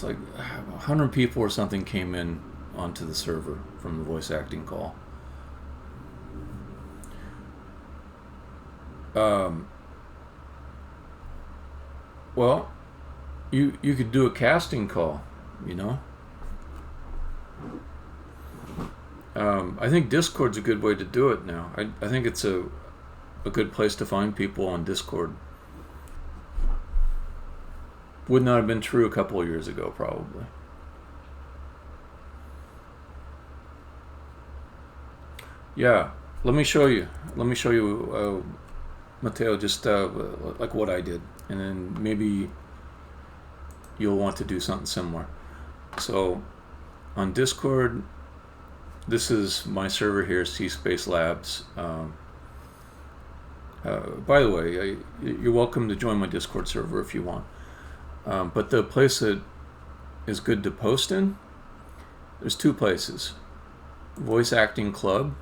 like 100 people or something came in onto the server from the voice acting call. Well, you could do a casting call, you know. I think Discord's a good way to do it now. I think it's a good place to find people on Discord. Would not have been true a couple of years ago, probably. Yeah, let me show you, Matteo, just like what I did, and then maybe you'll want to do something similar. So on Discord, this is my server here, C-Space Labs. By the way, you're welcome to join my Discord server if you want. But the place that is good to post in, there's 2 places. Voice Acting Club,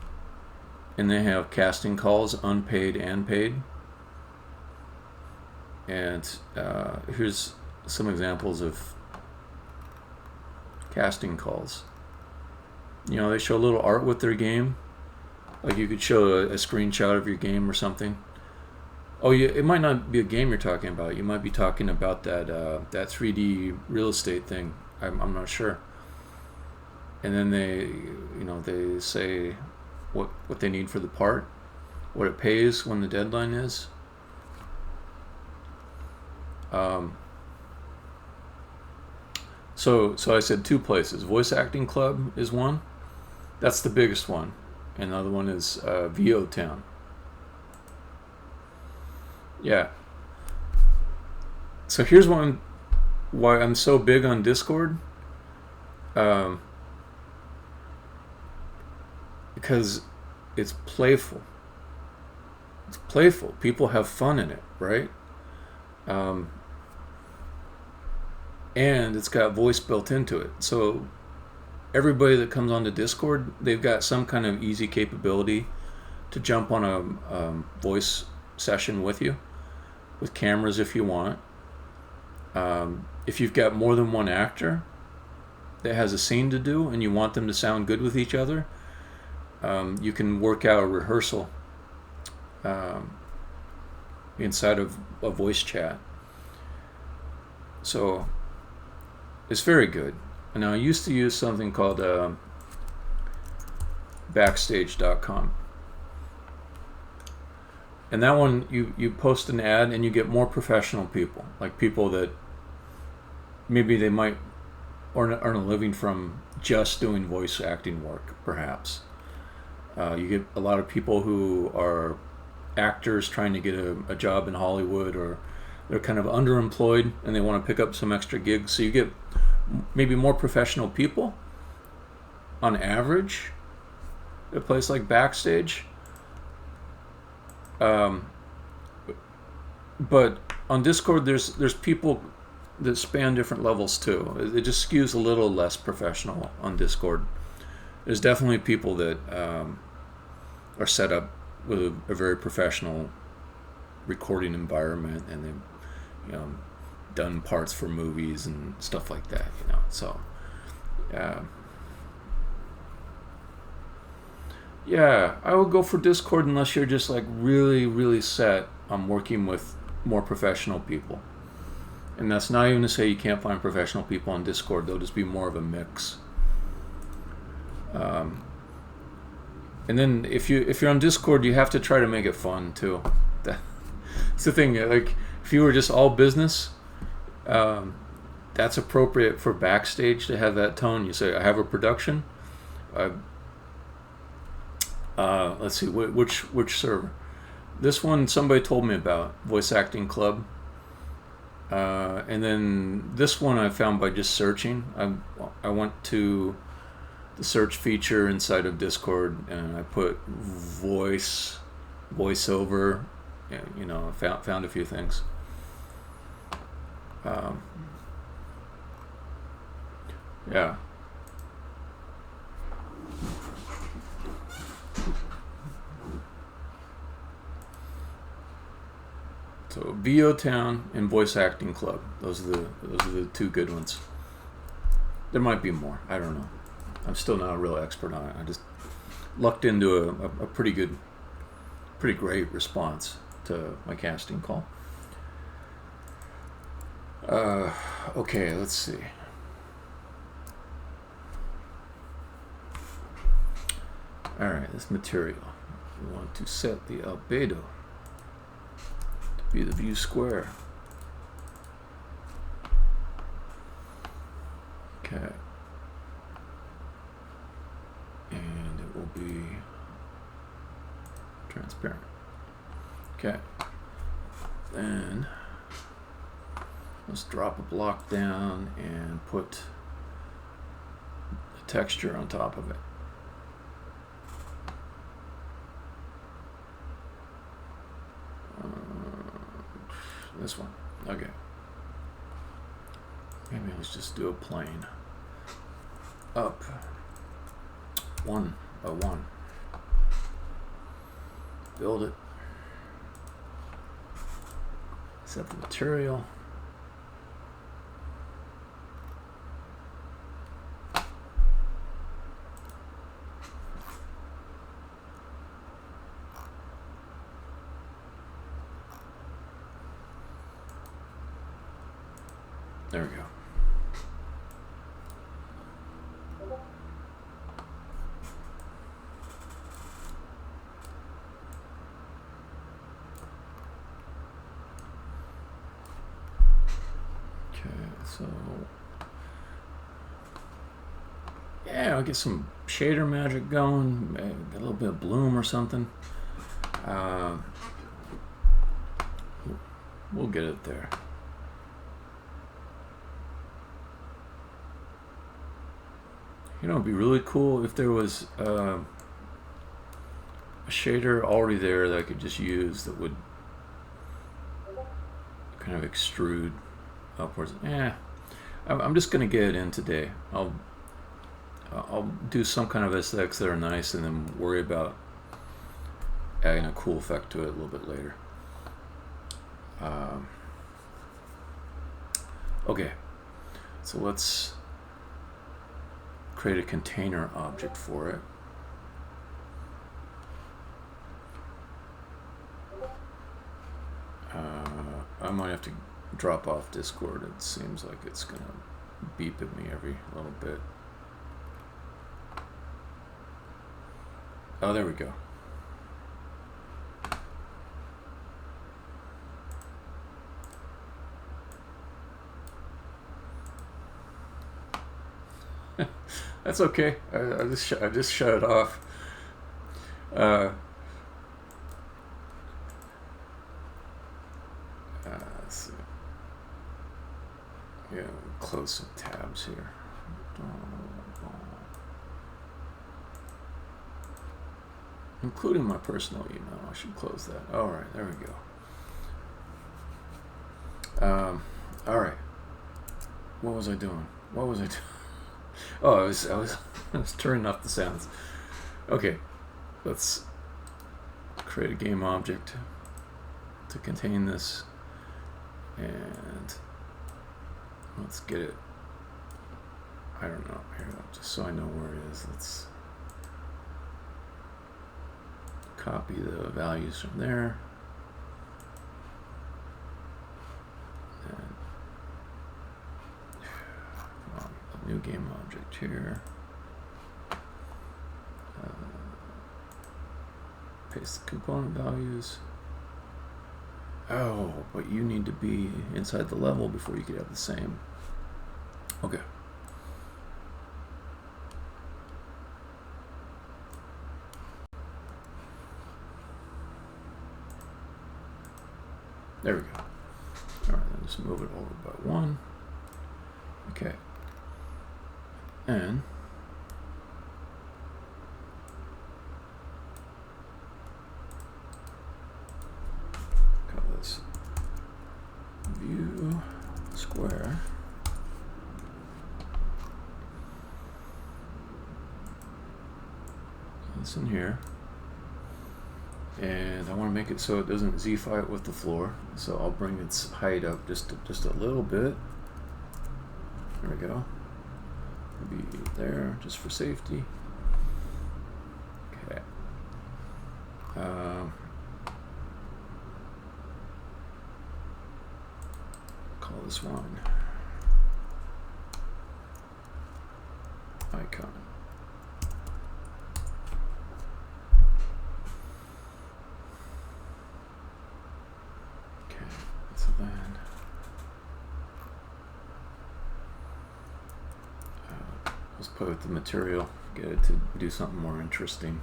and they have casting calls, unpaid and paid. And here's some examples of casting calls. You know, they show a little art with their game. Like you could show a screenshot of your game or something. Oh, yeah, it might not be a game you're talking about. You might be talking about that 3D real estate thing. I'm not sure. And then they say what they need for the part, what it pays when the deadline is. So I said 2 places. Voice Acting Club is one. That's the biggest one. And the other one is VO Town. Yeah. So here's why I'm so big on Discord. Because it's playful. It's playful. People have fun in it, right? And it's got voice built into it. So everybody that comes onto Discord, they've got some kind of easy capability to jump on a voice session with you, with cameras if you want. If you've got more than one actor that has a scene to do and you want them to sound good with each other, you can work out a rehearsal inside of a voice chat. So it's very good. Now, I used to use something called backstage.com. And that one, you post an ad and you get more professional people, like people that maybe they might earn a living from just doing voice acting work, perhaps. You get a lot of people who are actors trying to get a job in Hollywood, or they're kind of underemployed and they want to pick up some extra gigs. So you get maybe more professional people on average at a place like Backstage. But on Discord, there's people that span different levels too. It just skews a little less professional on Discord. There's definitely people that are set up with a very professional recording environment, and they've done parts for movies and stuff like that. So yeah, I would go for Discord unless you're just like really, really set on working with more professional people. And that's not even to say you can't find professional people on Discord. They'll just be more of a mix. And then if you're on Discord, you have to try to make it fun too. That's the thing. Like if you were just all business, that's appropriate for Backstage to have that tone. You say, I have a production. Let's see, which server? This one somebody told me about, Voice Acting Club. And then this one I found by just searching. I went to the search feature inside of Discord and I put voiceover. I found a few things. Yeah. So VO Town and Voice Acting Club. Those are the two good ones. There might be more. I don't know. I'm still not a real expert on it. I just lucked into a pretty great response to my casting call. Okay, let's see. All right, this material. We want to set the albedo to be the view square. Okay. And it will be transparent. Okay. Then let's drop a block down and put a texture on top of it. This one. Okay. Maybe let's just do a plane. Up. 1 by 1. Build it. Set the material. There we go. Okay, so yeah, I'll get some shader magic going, maybe a little bit of bloom or something. We'll get it there. It'd be really cool if there was a shader already there that I could just use that would kind of extrude upwards. I'm just gonna get it in today. I'll do some kind of aesthetics that are nice and then worry about adding a cool effect to it a little bit later. Okay, so let's create a container object for it. I might have to drop off Discord. It seems like it's gonna beep at me every little bit. Oh, there we go. That's okay. I just shut it off. Let's see. Yeah, close some tabs here. Including my personal email. I should close that. All right, there we go. All right. What was I doing? Oh, I was turning off the sounds. Okay, let's create a game object to contain this, and let's get it. I don't know here, just so I know where it is. Let's copy the values from there. New game object here. Paste the component values. Oh, but you need to be inside the level before you could have the same. Okay. There we go. All right, then just move it over by 1. Okay. And call this view square. This in here. And I want to make it so it doesn't z-fi it with the floor. So I'll bring its height up just a little bit. There we go. Maybe there, just for safety. Okay. Call this one icon. Okay, so then let's play with the material, get it to do something more interesting.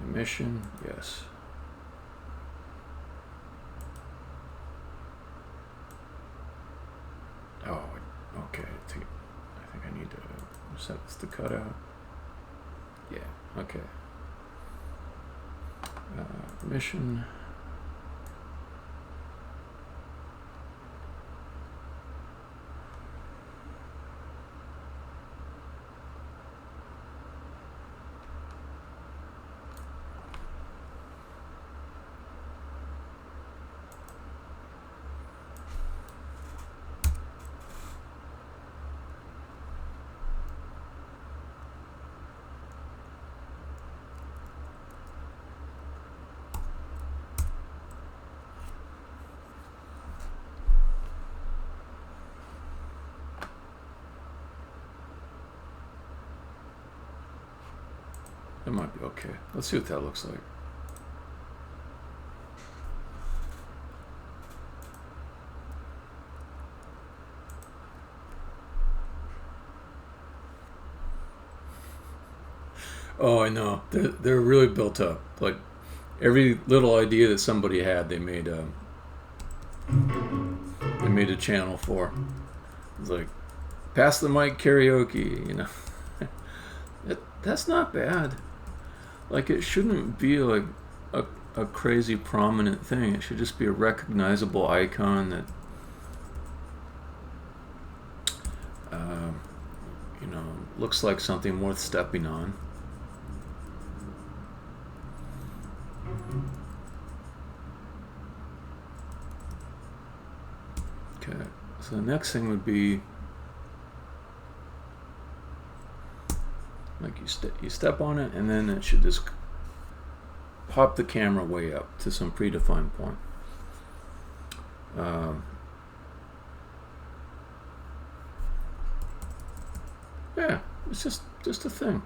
Emission, yes. Oh, okay. I think I need to set this to cutout. Yeah, okay. Emission. It might be okay. Let's see what that looks like. Oh, I know. They're really built up. Like every little idea that somebody had, they made a channel for. It's like pass the mic karaoke, you know. That's not bad. Like it shouldn't be like a crazy prominent thing. It should just be a recognizable icon that you know, looks like something worth stepping on. Okay, so the next thing would be like you step on it, and then it should just pop the camera way up to some predefined point. Yeah, it's just a thing.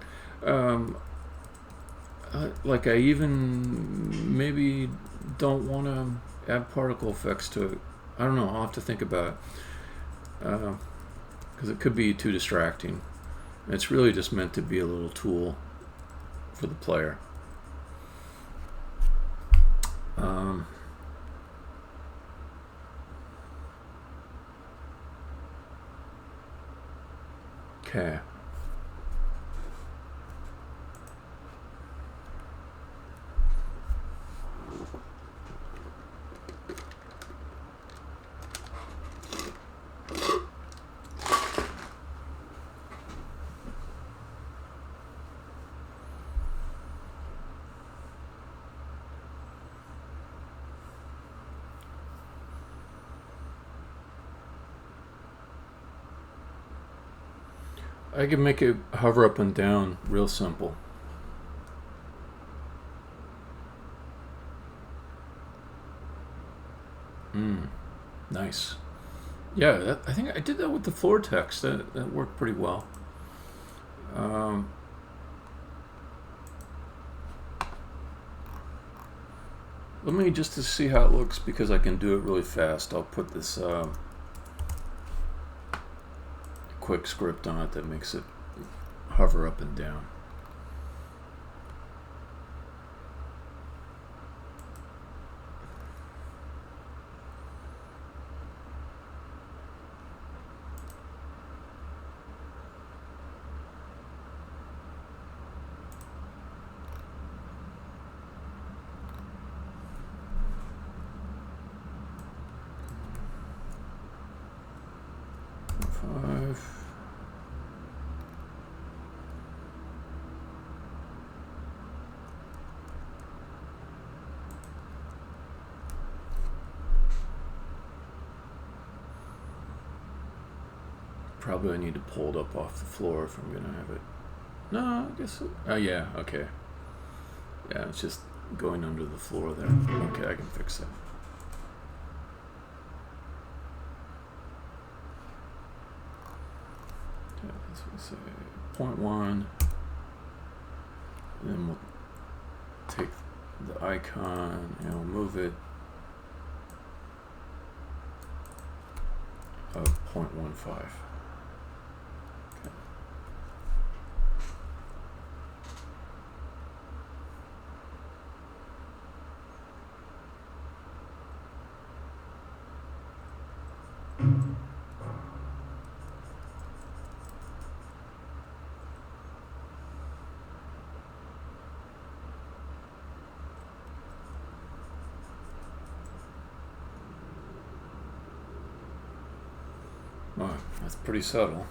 Like I even maybe don't want to add particle effects to it. I don't know. I'll have to think about it. because it could be too distracting. It's really just meant to be a little tool for the player. Okay. I can make it hover up and down real simple. Nice. Yeah, I think I did that with the floor text. That worked pretty well. Let me, just to see how it looks, because I can do it really fast, I'll put this quick script on it that makes it hover up and down. Probably I need to pull it up off the floor if I'm going to have it. No, I guess... yeah, okay. Yeah, it's just going under the floor there. Okay, I can fix that. Okay, let's say 0.1. And then we'll take the icon and we'll move it of 0.15. Wow, that's pretty subtle.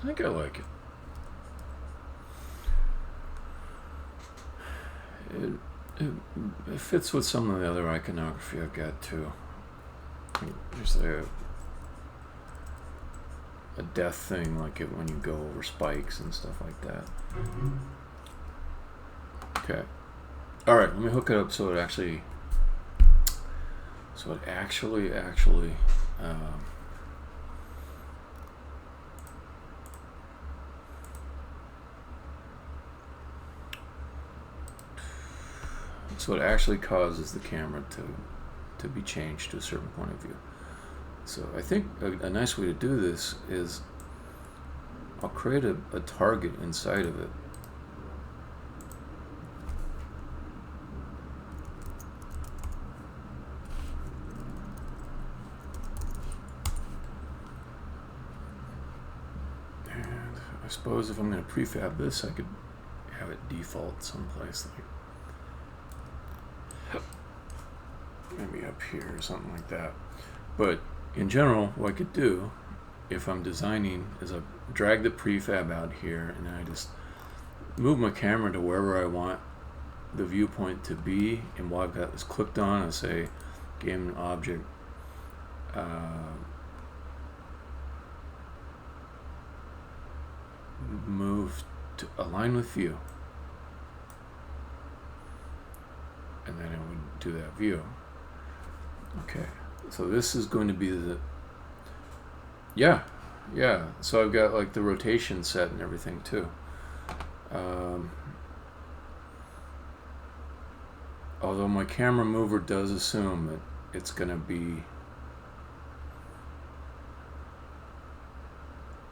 I think I like it. It fits with some of the other iconography I've got too. There's a death thing, like it when you go over spikes and stuff like that. Okay. All right. Let me hook it up so it actually. So it actually causes the camera to be changed to a certain point of view. So I think a nice way to do this is I'll create a target inside of it. And I suppose if I'm going to prefab this, I could have it default someplace like maybe up here or something like that. But in general, what I could do if I'm designing is I drag the prefab out here and then I just move my camera to wherever I want the viewpoint to be, and while I've got this clicked on, I say game object move to align with view. And then it would do that view. Okay, so this is going to be the, yeah, so I've got like the rotation set and everything too. Although my camera mover does assume that it's going to be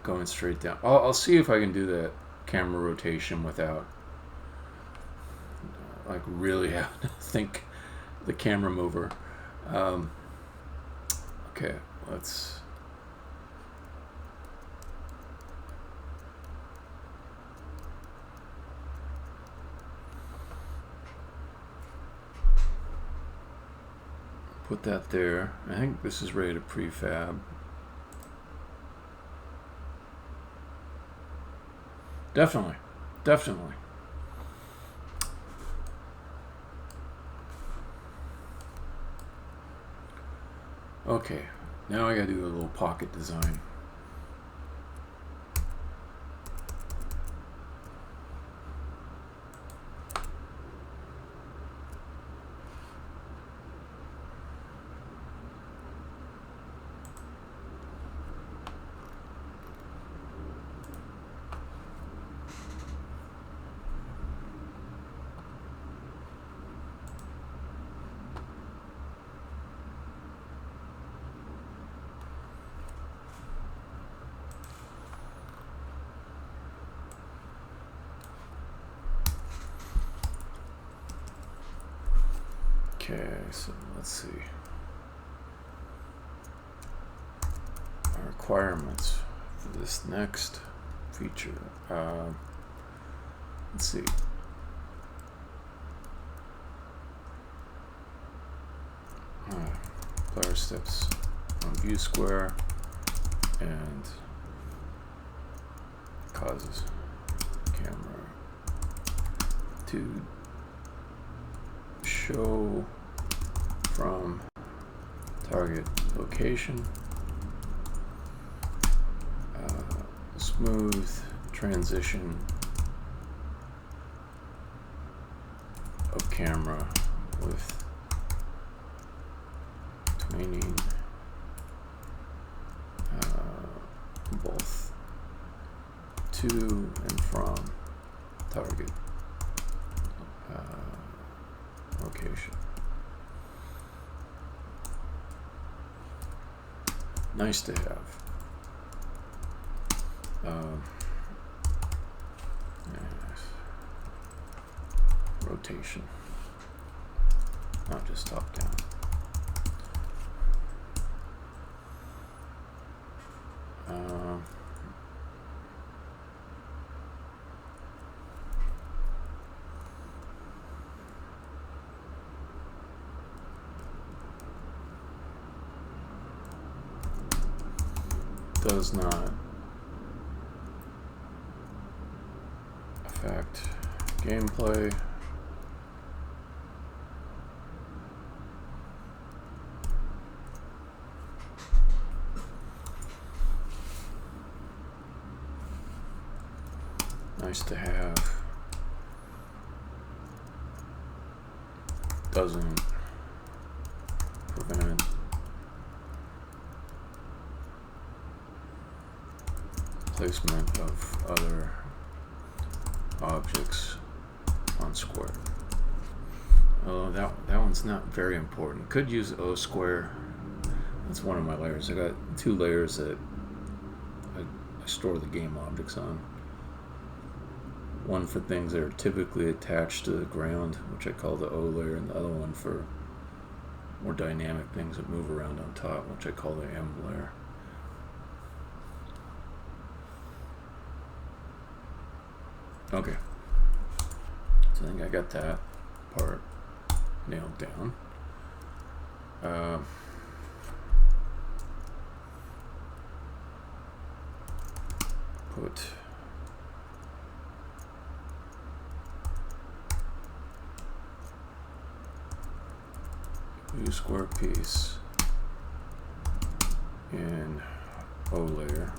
going straight down. I'll see if I can do that camera rotation without like really having to think the camera mover. Okay, let's put that there. I think this is ready to prefab. Definitely. Okay, now I gotta do a little pocket design. Okay, so let's see. Our requirements for this next feature. Let's see. Player steps on view square and causes camera to show from target location, smooth transition of camera with tweening both to and from target location. Nice to have. Yes. Rotation, not just top down. Does not affect gameplay. Nice to have. Doesn't prevent placement of other objects on square. Oh, that one's not very important. Could use O square. That's one of my layers. I got two layers that I store the game objects on. One for things that are typically attached to the ground, which I call the O layer, and the other one for more dynamic things that move around on top, which I call the M layer. Okay, so I think I got that part nailed down. Put view square piece in O layer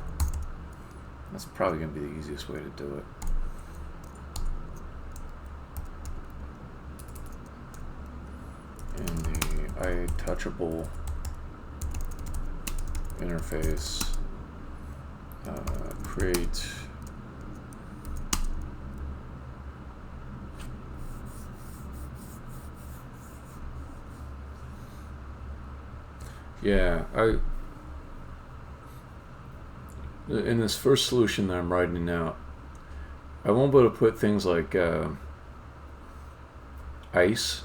That's probably going to be the easiest way to do it. In the iTouchable interface, create in this first solution that I'm writing out, I won't be able to put things like ice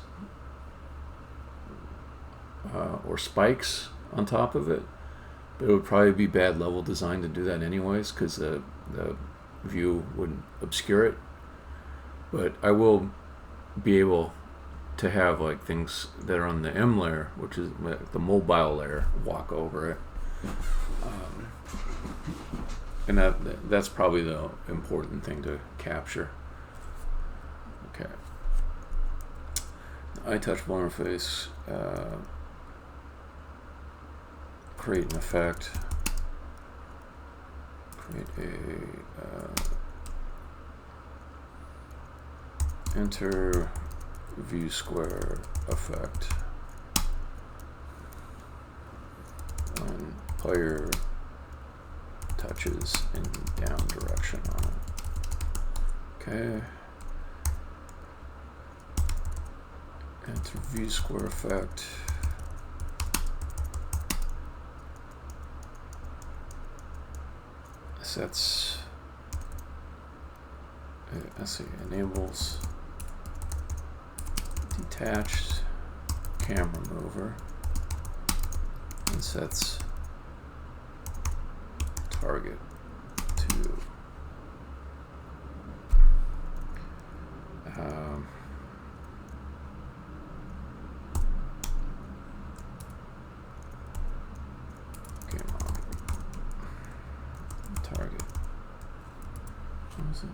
or spikes on top of it, but it would probably be bad level design to do that anyways, because the view would obscure it. But I will be able to have like things that are on the M layer, which is the mobile layer, walk over it. And that's probably the important thing to capture. Okay. iTouchable interface. Create an effect. Create a enter view square effect when player touches in down direction on it. Okay. Enter view square effect. Sets. Let's see. Enables detached camera mover and sets target to target. What is it?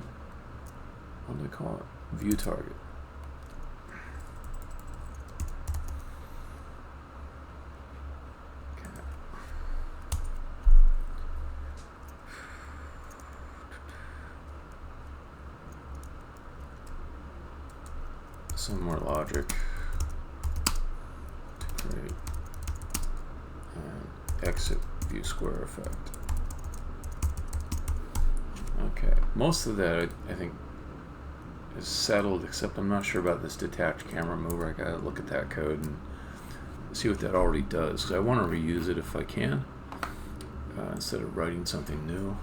What do they call it? View target. Some more logic to create an exit view square effect. Okay, most of that I think is settled, except I'm not sure about this detached camera mover. I gotta look at that code and see what that already does, because I want to reuse it if I can, instead of writing something new.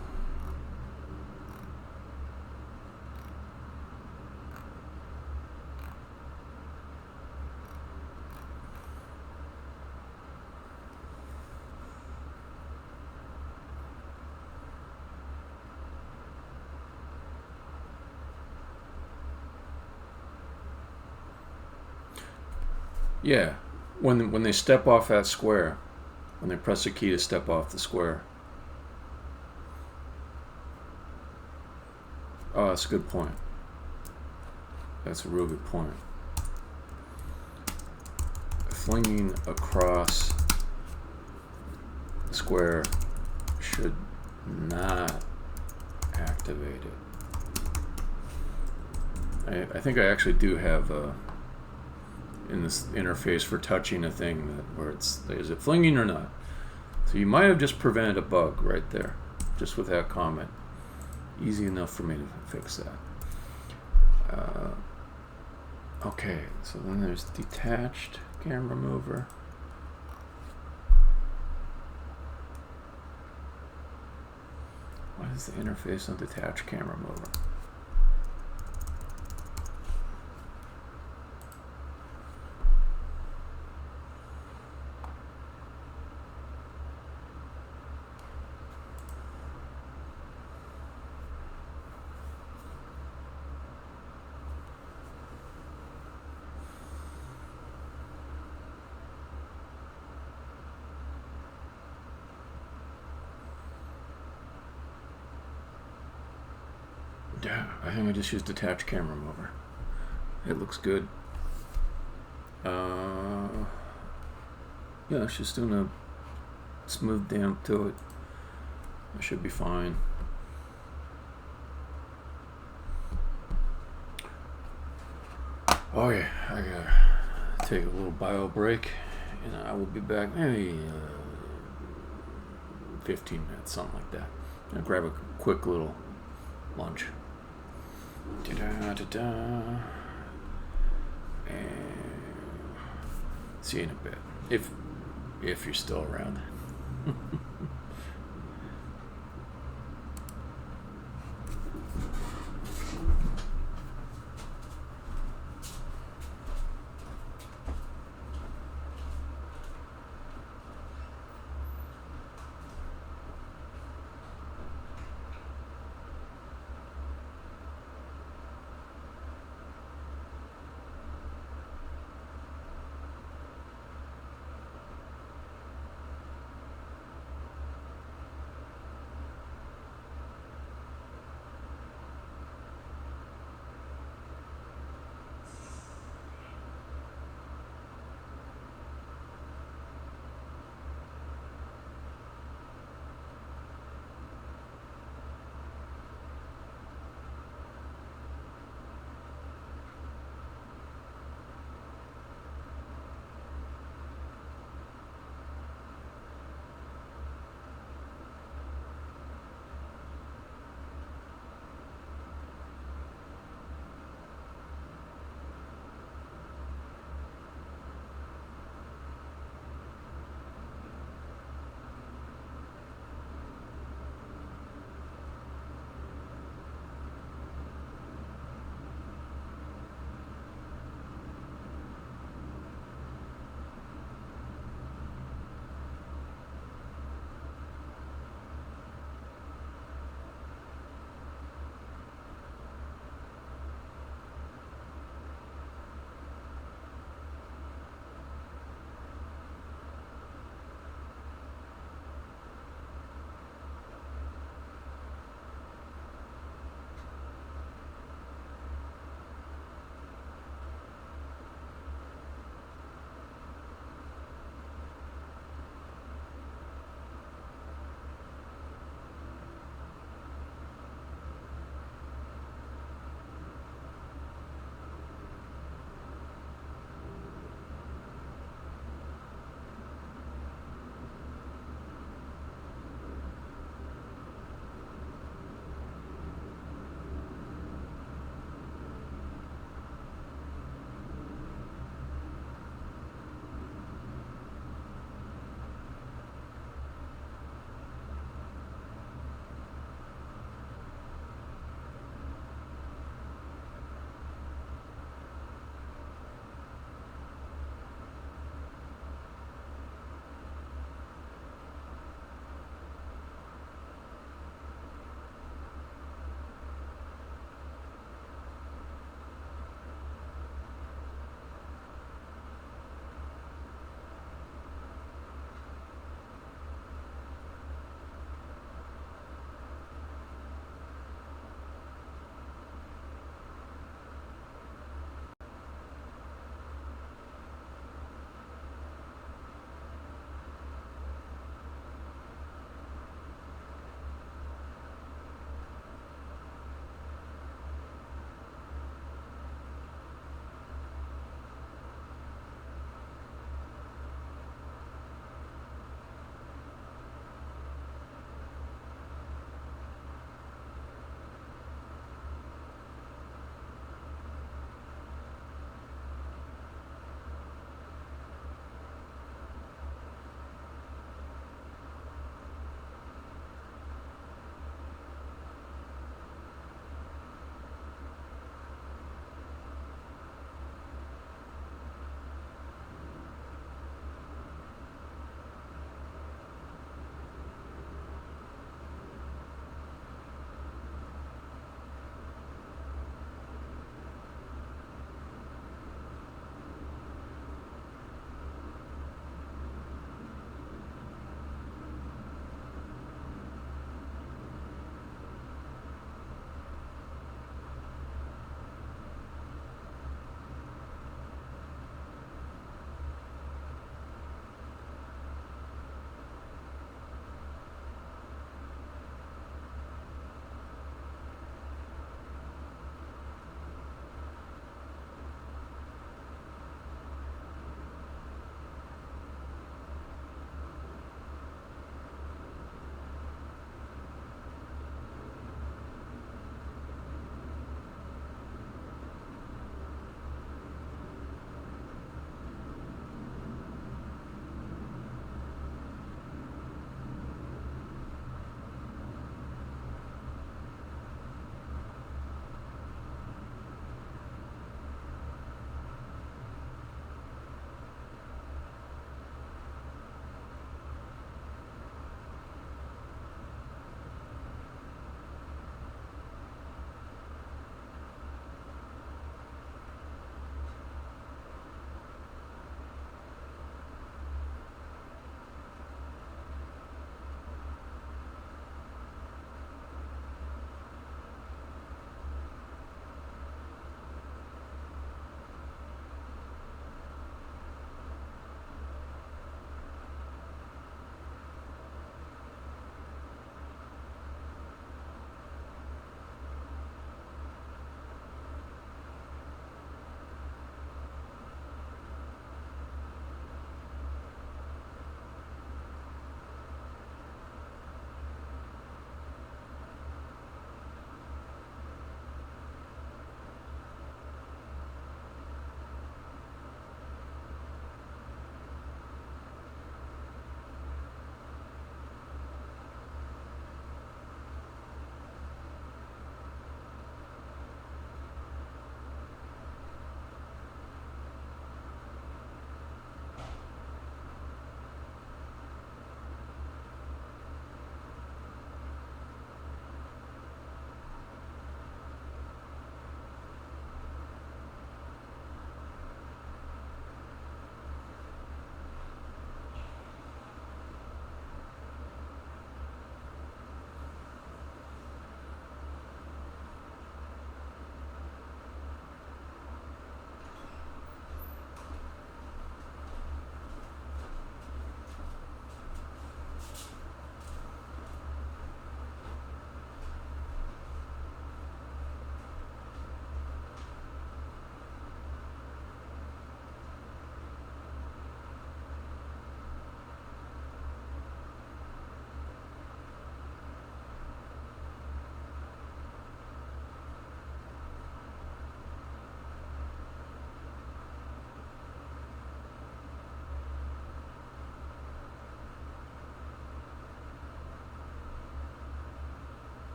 Yeah, when they step off that square, when they press a key to step off the square. Oh, that's a good point. That's a real good point. Flinging across the square should not activate it. I think I actually do have in this interface for touching a thing where it's, is it flinging or not? So you might have just prevented a bug right there, just with that comment. Easy enough for me to fix that. Okay, so then there's detached camera mover. What is the interface on detached camera mover? Yeah, I think I just used detached camera mover. It looks good. Yeah, it's just doing a smooth damp to it. It should be fine. Oh yeah, I gotta take a little bio break, and I will be back maybe 15 minutes, something like that. I'll grab a quick little lunch. Da-da-da-da. And see you in a bit, if you're still around.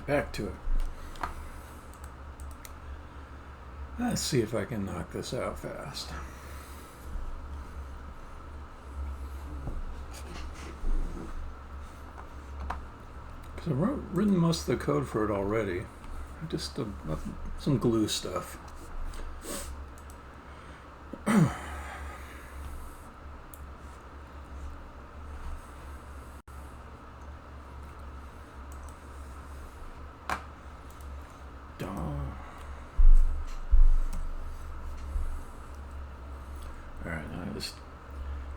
back to it. Let's see if I can knock this out fast. Because I've written most of the code for it already. Just some glue stuff. Alright, now I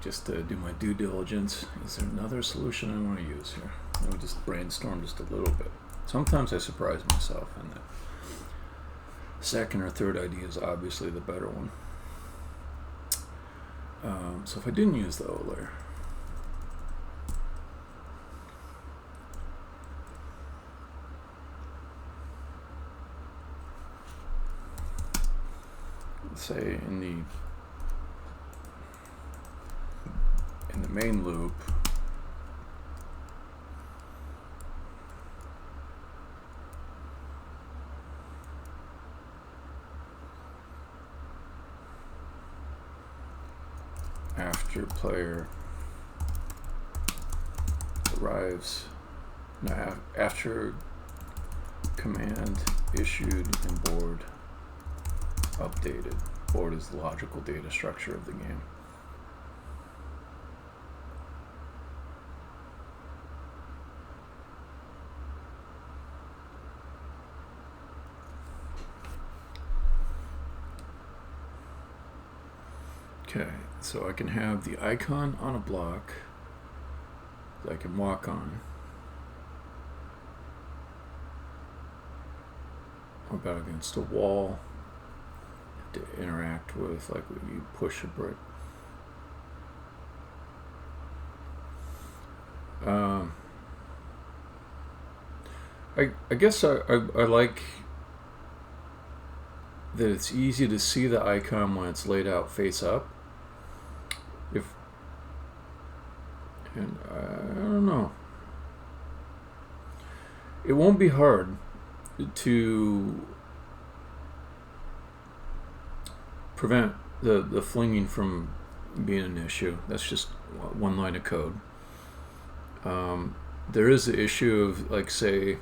just to do my due diligence. Is there another solution I want to use here? Let me just brainstorm just a little bit. Sometimes I surprise myself, and the second or third idea is obviously the better one. So if I didn't use the O layer, let's say in the main loop, after player arrives, no, after command issued and board updated. Board is the logical data structure of the game. Okay, so I can have the icon on a block that I can walk on. Or about against a wall to interact with, like when you push a brick. I guess I like that it's easy to see the icon when it's laid out face up. And I don't know. It won't be hard to prevent the flinging from being an issue. That's just one line of code. There is the issue of, like, say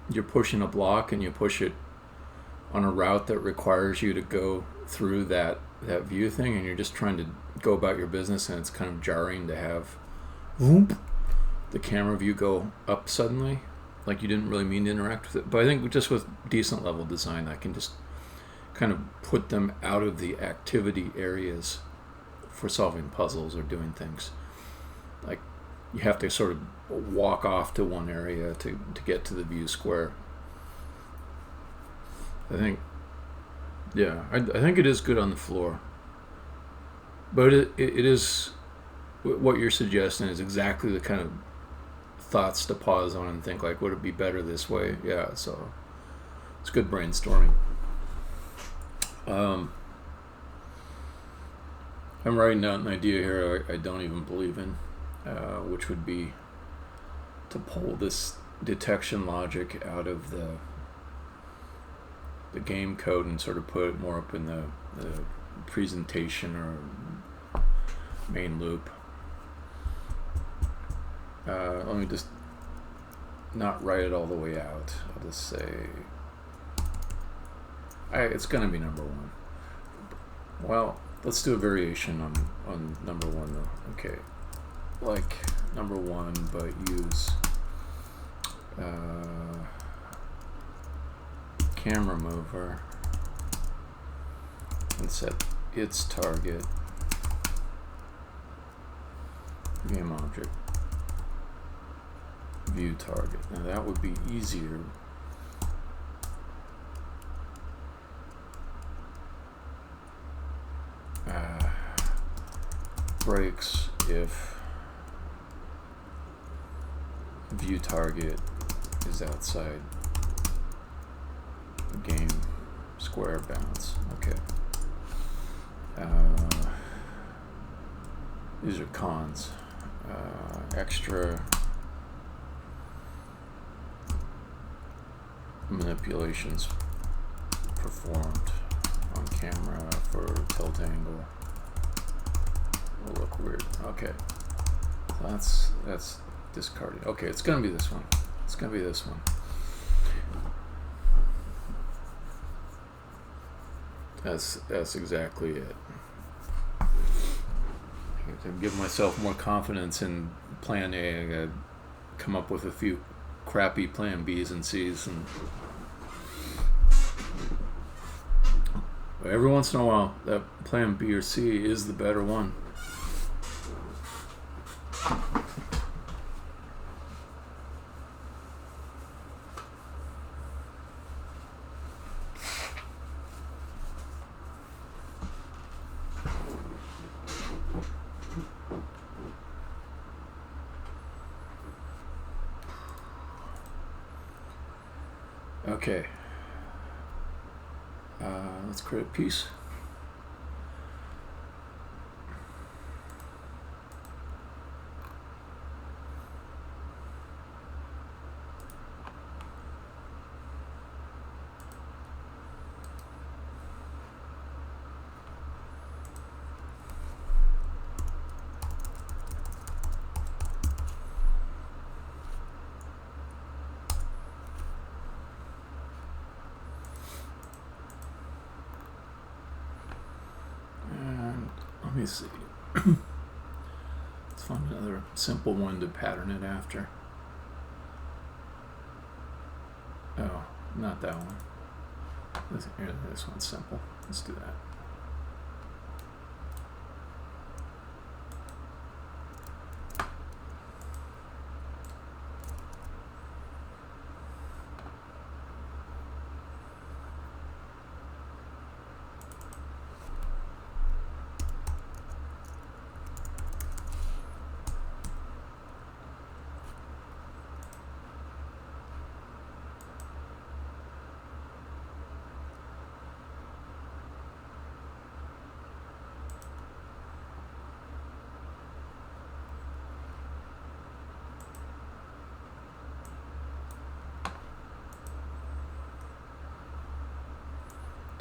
you're pushing a block and you push it on a route that requires you to go through that view thing, and you're just trying to go about your business, and it's kind of jarring to have whoop, the camera view go up suddenly, like you didn't really mean to interact with it. But I think just with decent level design, I can just kind of put them out of the activity areas for solving puzzles or doing things. Like, you have to sort of walk off to one area to get to the view square. I think, yeah, I think it is good on the floor. But it is, what you're suggesting is exactly the kind of thoughts to pause on and think, like, would it be better this way? Yeah, so it's good brainstorming. I'm writing out an idea here I don't even believe in, which would be to pull this detection logic out of the game code and sort of put it more up in the presentation or main loop. Let me just not write it all the way out. I'll just say it's going to be number one. Well, let's do a variation on number one though. Okay, like number one, but use camera mover and set its target game object view target. Now that would be easier. Breaks if view target is outside game square bounds. Okay. These are cons. extra manipulations performed on camera for tilt angle will look weird. Okay, so that's discarded. Okay, it's gonna be this one. It's gonna be this one. That's exactly it. To give myself more confidence in plan A, I gotta come up with a few crappy plan B's and C's, and every once in a while that plan B or C is the better one. Okay, let's create a piece. Let me see. Let's find another simple one to pattern it after. Oh, not that one. This one's simple. Let's do that.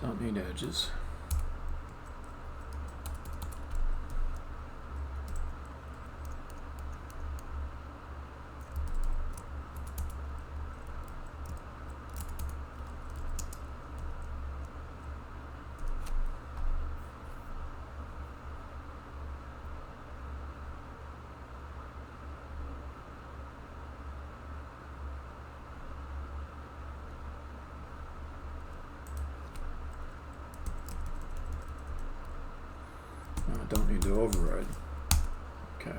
Don't need edges. Don't need to override. Okay.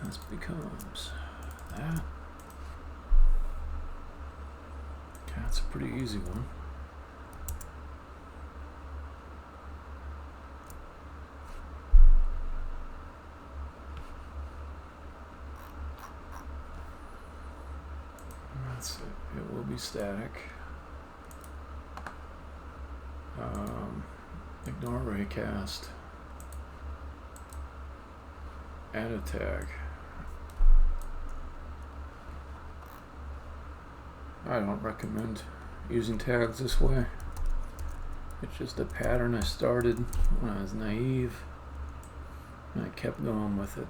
This becomes that. Okay, that's a pretty easy one. That's it. It will be static. Ignore raycast. Add a tag. I don't recommend using tags this way. It's just a pattern I started when I was naive, and I kept going with it.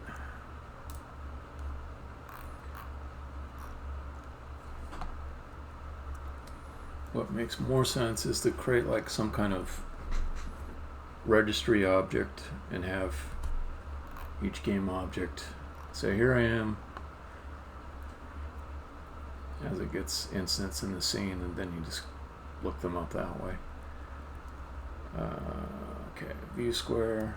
What makes more sense is to create like some kind of registry object and have each game object say, here I am, as it gets instanced in the scene, and then you just look them up that way. Okay, view square,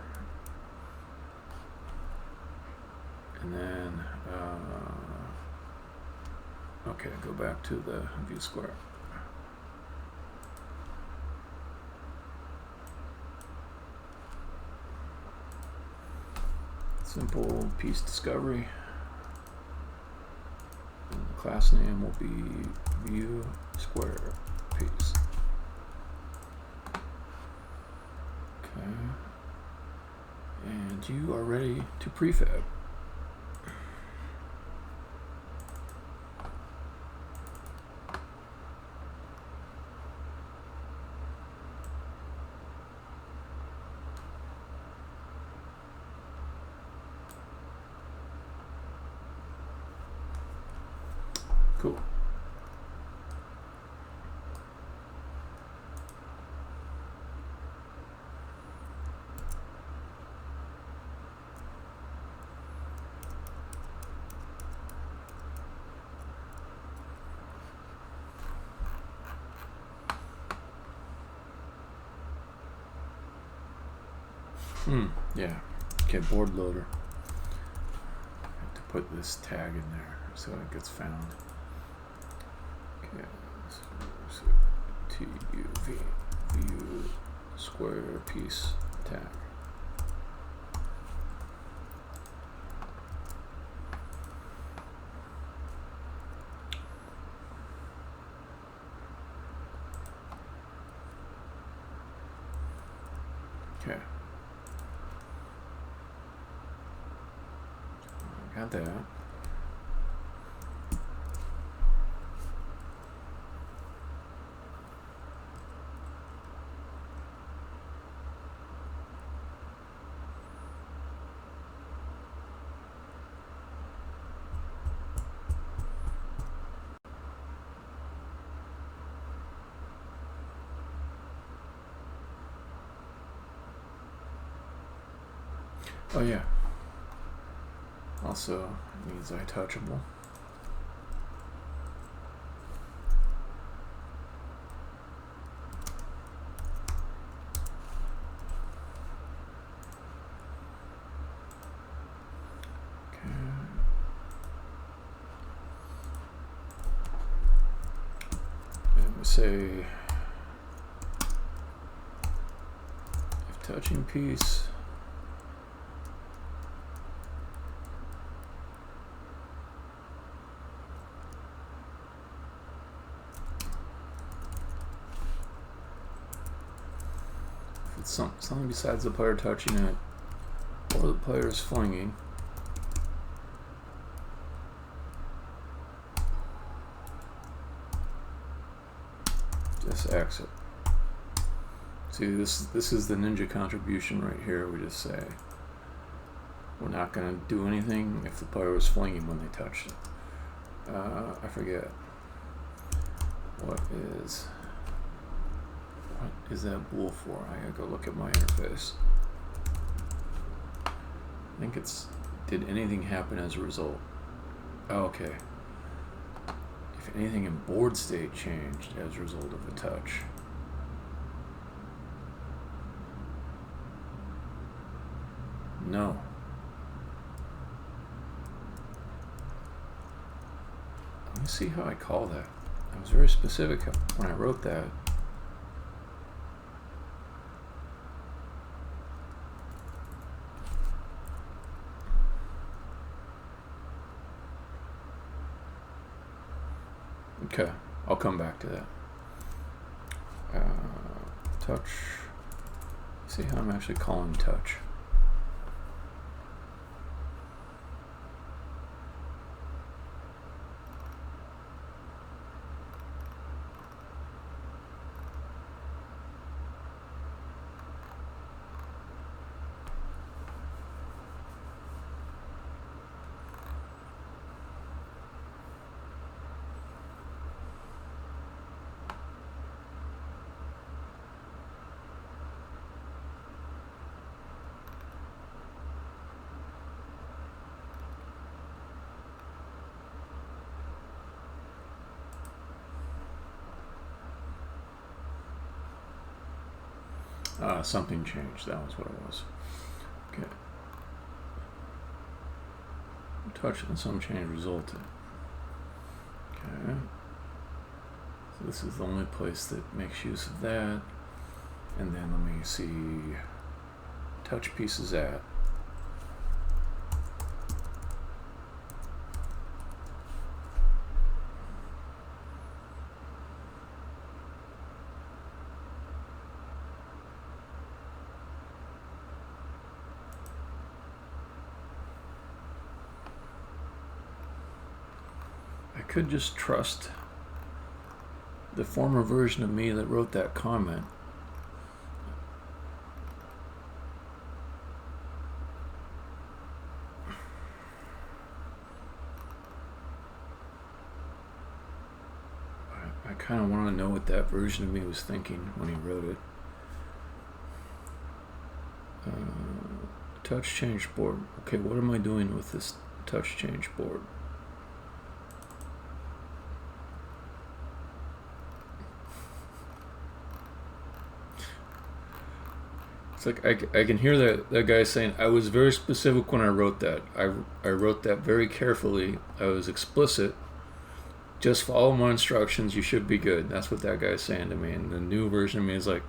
and then okay, go back to the view square. Simple piece discovery. And the class name will be view square piece. Okay. And you are ready to prefab. Cool. Yeah. Okay, board loader. I have to put this tag in there so it gets found. Okay, so TUV view square piece tag. Okay. Got that. Oh yeah. Also, it needs iTouchable. Say if touching piece if it's something besides the player touching it or the player is flinging, just exit. See, this is the ninja contribution right here. We just say we're not going to do anything if the player was flinging when they touched it. I forget. What is that bool for? I gotta go look at my interface. I think it's, did anything happen as a result? Oh, okay. If anything in board state changed as a result of the touch. No. Let me see how I call that. I was very specific when I wrote that. Okay, I'll come back to that. Touch. See how I'm actually calling touch. Something changed. That was what it was. Okay. Touch and some change resulted. Okay. So this is the only place that makes use of that. And then let me see. Touch pieces at. could just trust the former version of me that wrote that comment. I kind of want to know what that version of me was thinking when he wrote it. Touch change board. Okay, what am I doing with this touch change board? It's like I can hear that guy saying, I was very specific when I wrote that. I wrote that very carefully. I was explicit. Just follow my instructions, you should be good. That's what that guy's saying to me. And the new version of me is like,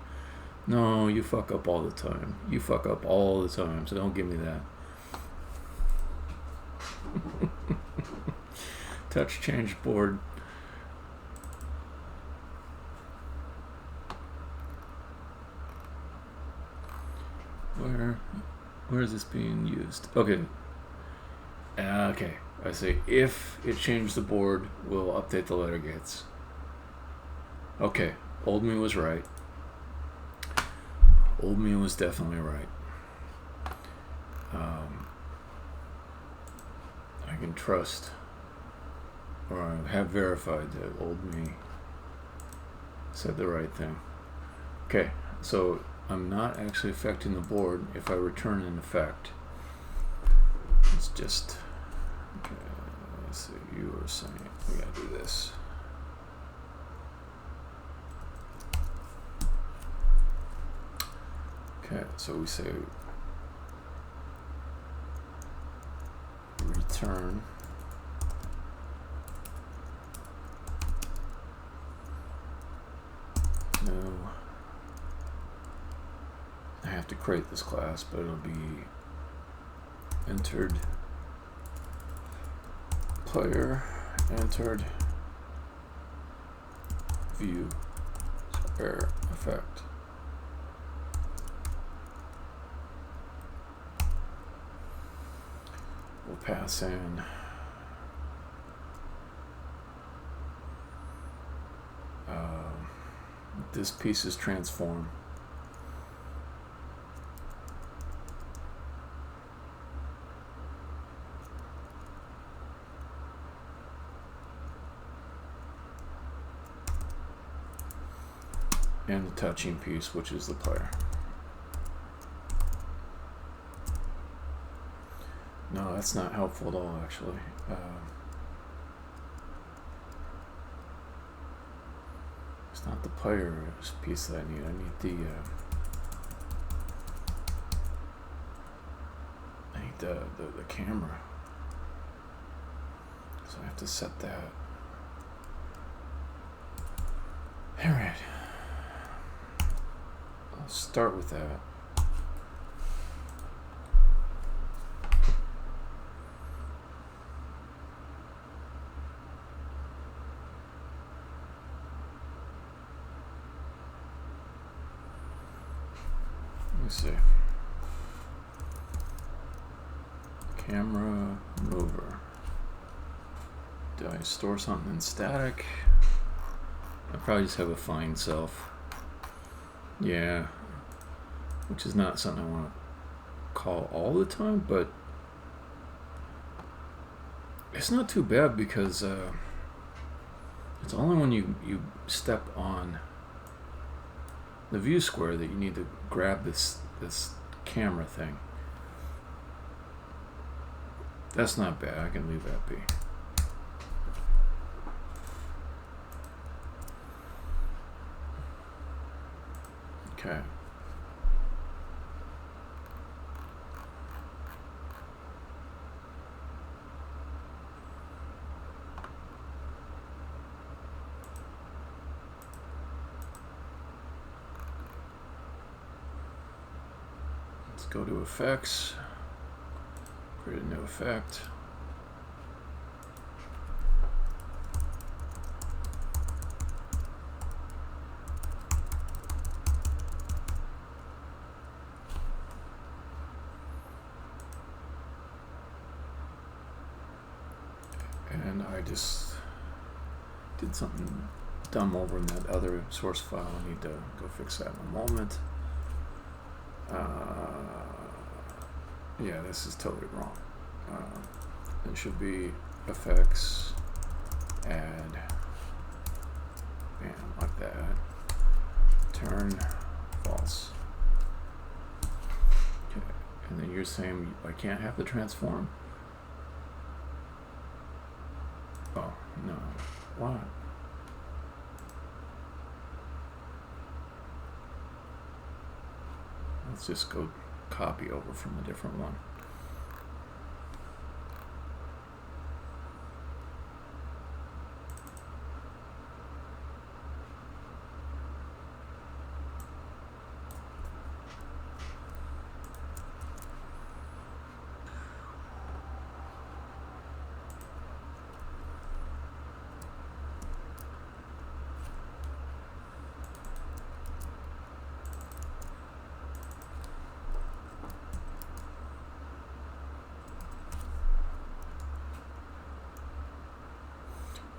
no, you fuck up all the time. You fuck up all the time, so don't give me that. Touch change board. Where is this being used? Okay. Okay. I say if it changed the board, we'll update the letter gates. Okay. Old me was right. Old me was definitely right. I can trust, or I have verified that old me said the right thing. Okay, so I'm not actually affecting the board if I return an effect. It's just, okay, let's see, you were saying we gotta do this. Okay, so we say return no. I have to create this class, but it'll be entered player, entered view square effect. We'll pass in this piece is transform. And the touching piece, which is the player. No, that's not helpful at all, actually. It's not the player piece that I need. I need the camera. So I have to set that. All right. I'll start with that. Let me see. Camera mover. Do I store something in static? I probably just have a find self. Yeah, which is not something I want to call all the time, but it's not too bad because it's only when you step on the view square that you need to grab this camera thing. That's not bad. I can leave that be. Okay. Let's go to effects. Create a new effect. And I just did something dumb over in that other source file. I need to go fix that in a moment. Yeah, this is totally wrong. It should be effects, add, bam, like that. Turn false. Okay, and then you're saying I can't have the transform? Oh, no. What? Let's just go copy over from a different one.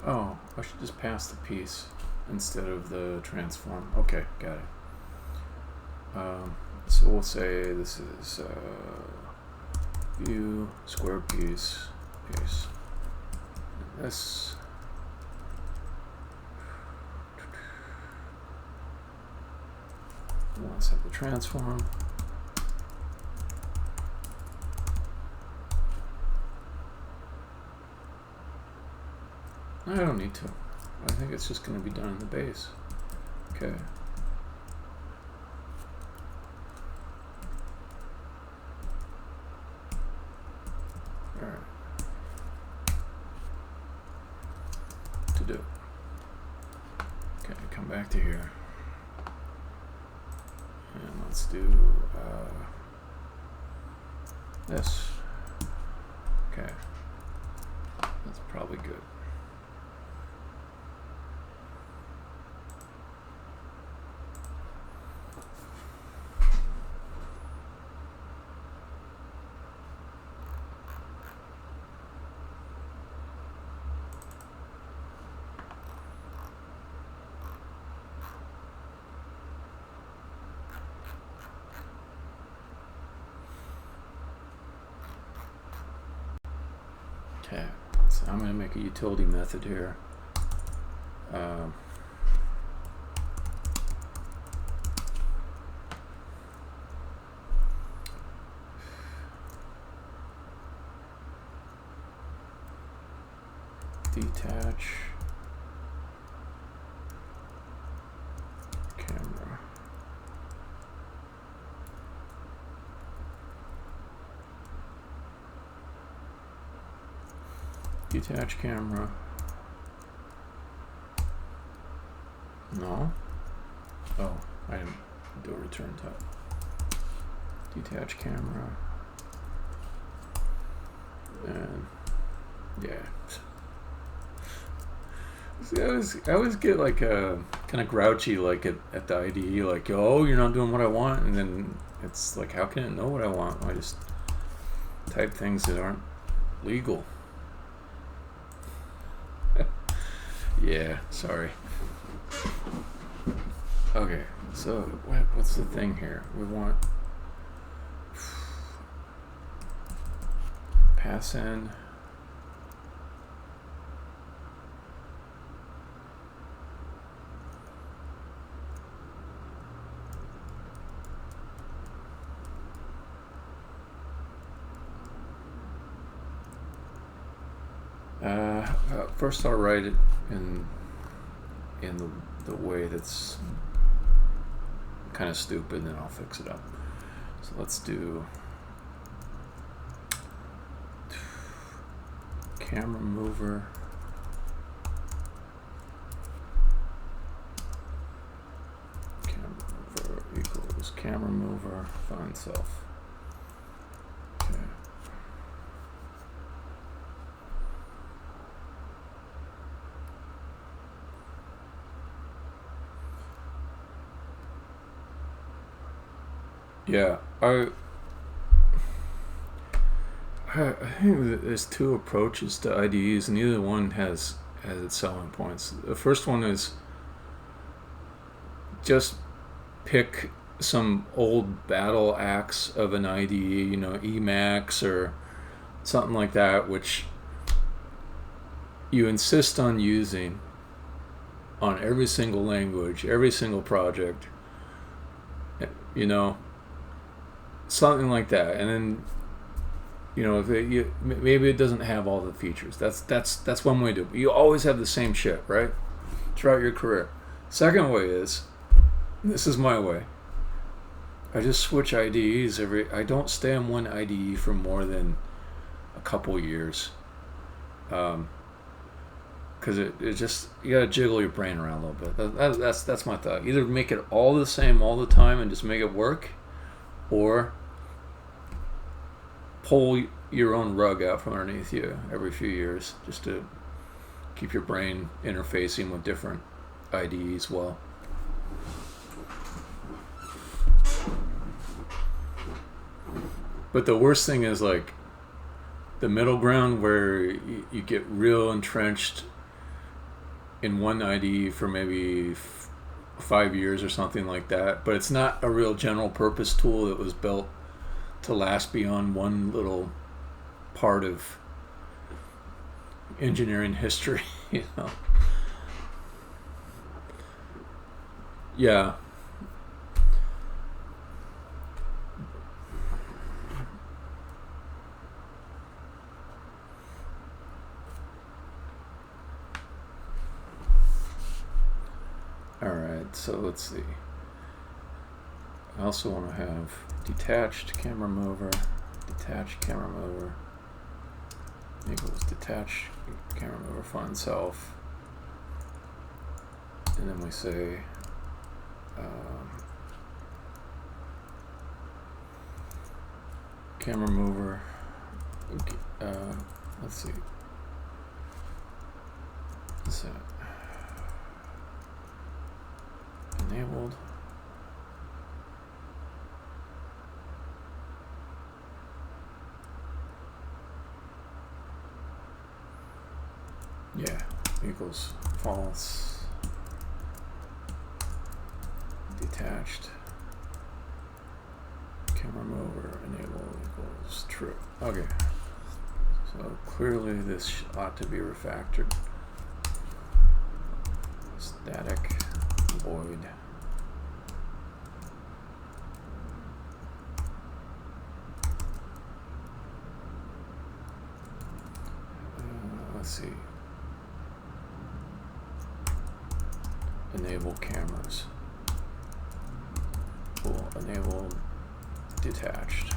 Oh, I should just pass the piece instead of the transform. Okay, got it. So we'll say this is view, square piece, piece. And this. Let's have the transform. I don't need to. I think it's just going to be done in the base. Okay. Alright. To do. Okay, come back to here. And let's do this. Okay. That's probably good. Okay, so I'm going to make a utility method here. Detach camera. Detach camera. No. Oh, I didn't do a return type. Detach camera. And yeah. See, I always get like a kind of grouchy, like at the IDE, like, oh, you're not doing what I want, and then it's like, how can it know what I want? I just type things that aren't legal. Yeah, sorry. Okay, so what's the thing here? We want pass in. First I'll write it in the way that's kind of stupid, then I'll fix it up. So let's do camera mover. Camera mover equals camera mover find self. Okay. Yeah, I think there's two approaches to IDEs, and neither one has as its selling points. The first one is just pick some old battle axe of an IDE, you know, Emacs or something like that, which you insist on using on every single language, every single project, you know, something like that. And then, you know, if maybe it doesn't have all the features. That's one way to do it. You always have the same shit, right, throughout your career. Second way is, this is my way, I just switch IDEs I don't stay on one IDE for more than a couple years. Because it just, you gotta jiggle your brain around a little bit. That's my thought. Either make it all the same all the time and just make it work, or pull your own rug out from underneath you every few years just to keep your brain interfacing with different IDEs well. But the worst thing is like the middle ground where you get real entrenched in one IDE for maybe 5 years or something like that, but it's not a real general purpose tool that was built to last beyond one little part of engineering history, you know. Yeah. Alright, so let's see. I also want to have detached camera mover, detached camera mover equals detached camera mover find self. And then we say camera mover, let's see. What's that? Enabled. Yeah, equals false. Detached. Camera mover enable equals true. Okay. So clearly this ought to be refactored. Static void. Let's see. Enable cameras. Cool. Enable detached.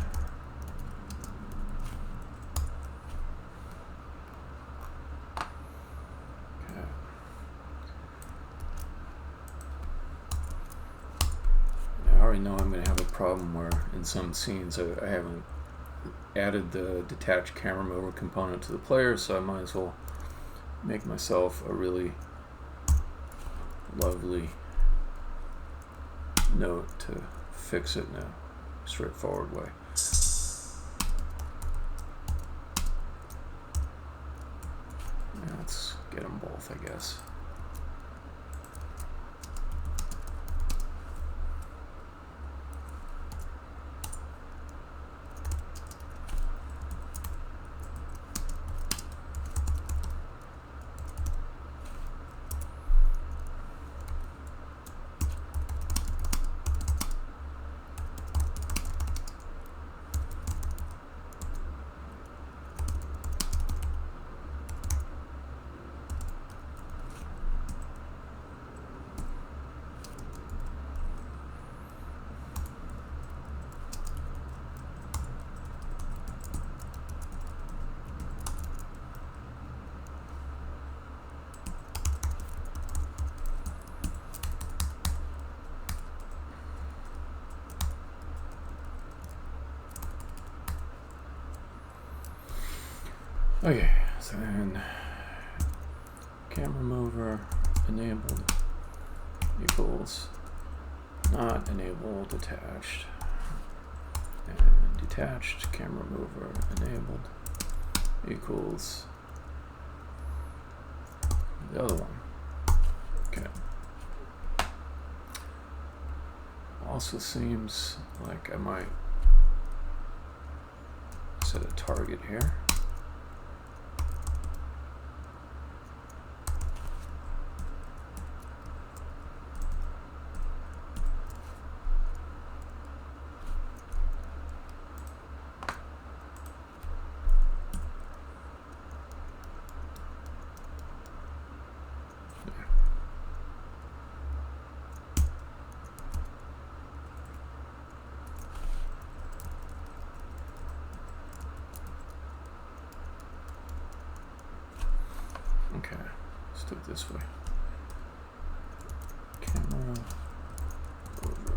Okay. I already know I'm going to have a problem where in some scenes I haven't added the detached camera mover component to the player, so I might as well make myself a really lovely note to fix it in a straightforward way. Yeah, let's get them both, I guess. Okay, so then camera mover enabled equals not enabled detached, and detached camera mover enabled equals the other one. Okay. Also seems like I might set a target here. Okay, let's do it this way. Camera over.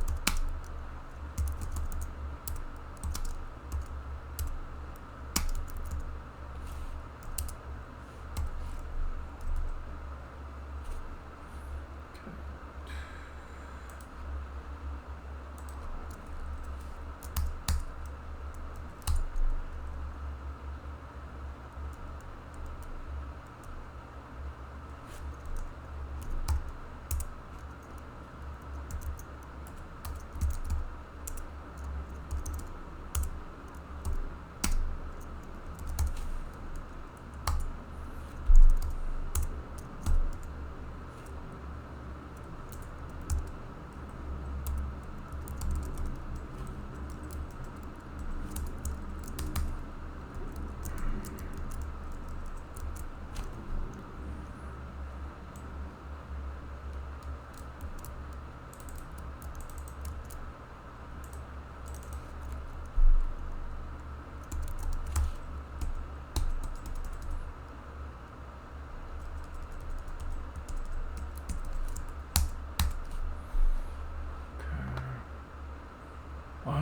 What?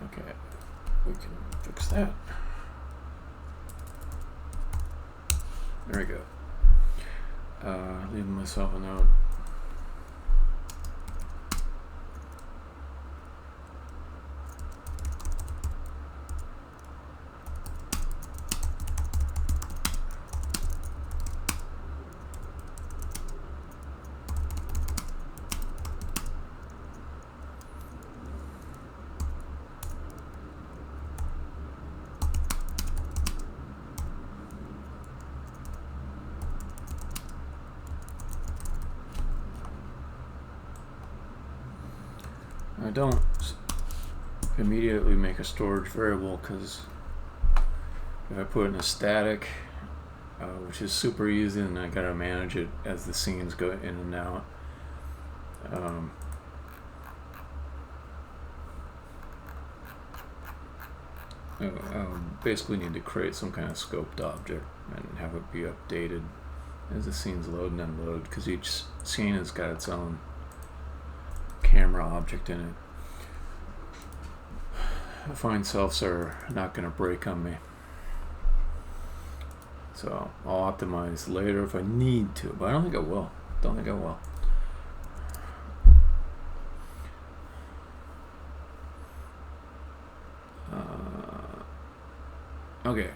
Okay, we can fix that. There we go. Leaving myself a note. I don't immediately make a storage variable because if I put in a static, which is super easy, and I gotta manage it as the scenes go in and out. Basically need to create some kind of scoped object and have it be updated as the scenes load and unload, because each scene has got its own camera object in it. Fine selves are not going to break on me, so I'll optimize later if I need to, but I don't think I will. Okay.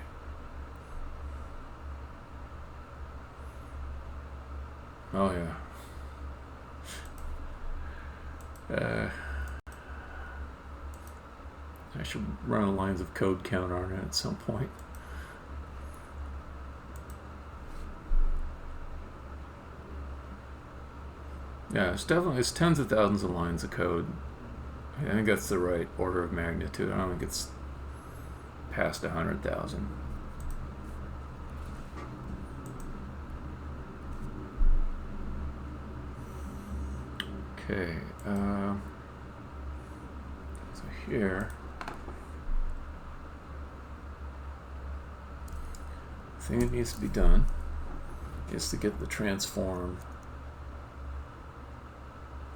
Oh yeah. I should run a lines of code counter on it at some point. Yeah, it's tens of thousands of lines of code. I think that's the right order of magnitude. I don't think it's past 100,000. Okay, so here, the thing that needs to be done is to get the transform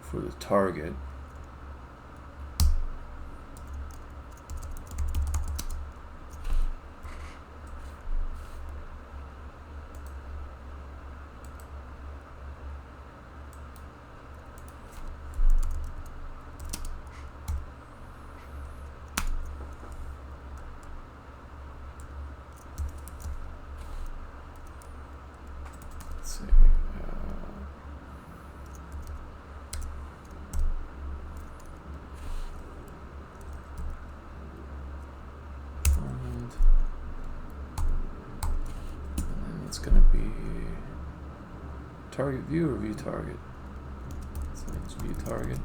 for the target. going to be target view or view target. So it's view target.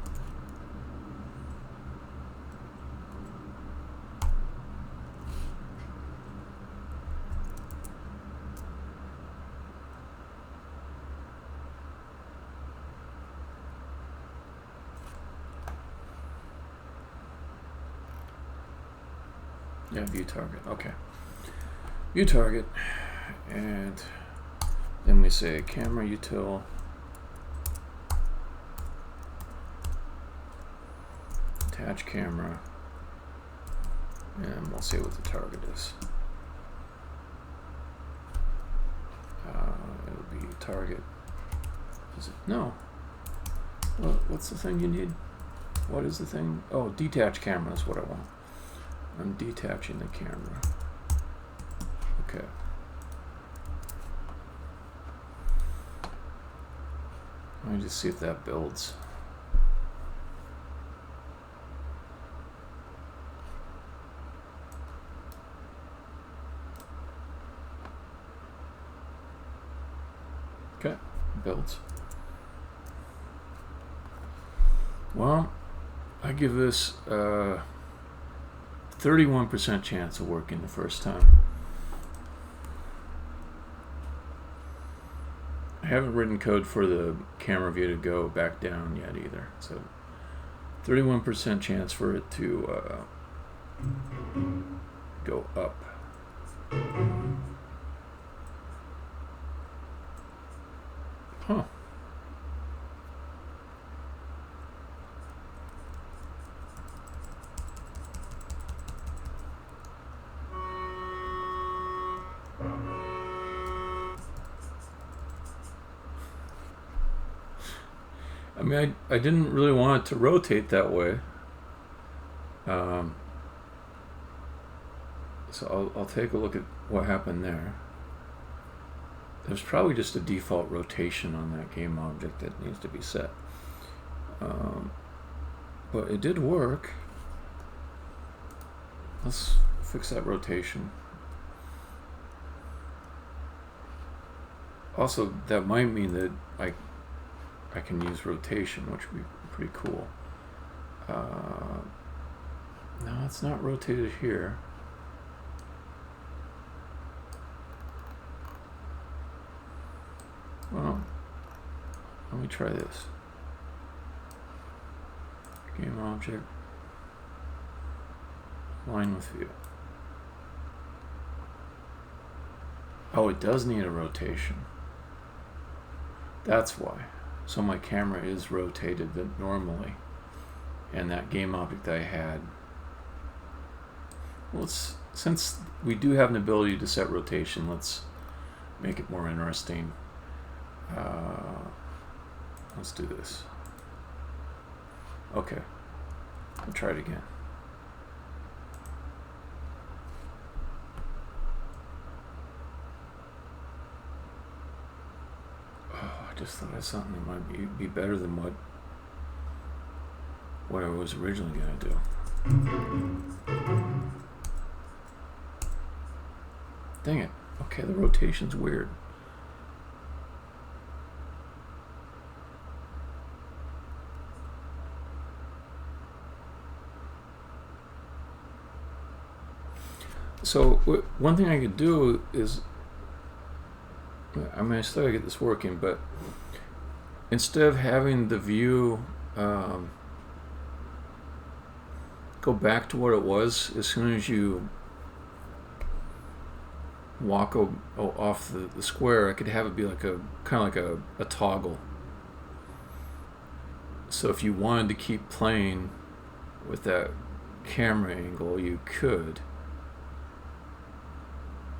Yeah, view target. Okay. View target. And then we say camera util. Attach camera. And we'll say what the target is. It'll be target. Is it? No. Well, what's the thing you need? What is the thing? Oh, detached camera is what I want. I'm detaching the camera. Okay. Let me just see if that builds. Okay, builds. Well, I give this 31% chance of working the first time. I haven't written code for the camera view to go back down yet either. So 31% chance for it to go up. Huh. I mean, I didn't really want it to rotate that way. So I'll take a look at what happened there. There's probably just a default rotation on that game object that needs to be set. But it did work. Let's fix that rotation. Also, that might mean that I can use rotation, which would be pretty cool. No, it's not rotated here. Well, let me try this. Game object, line with view. Oh, it does need a rotation. That's why. So my camera is rotated normally, and that game object I had. Well, since we do have an ability to set rotation, let's make it more interesting. Let's do this. Okay, I'll try it again. I just thought of something that might be better than what I was originally going to do. Dang it. Okay, the rotation's weird. So one thing I could do is, I mean, I still gotta get this working, but instead of having the view go back to what it was as soon as you walk off the square, I could have it be like a kind of like a toggle. So if you wanted to keep playing with that camera angle, you could.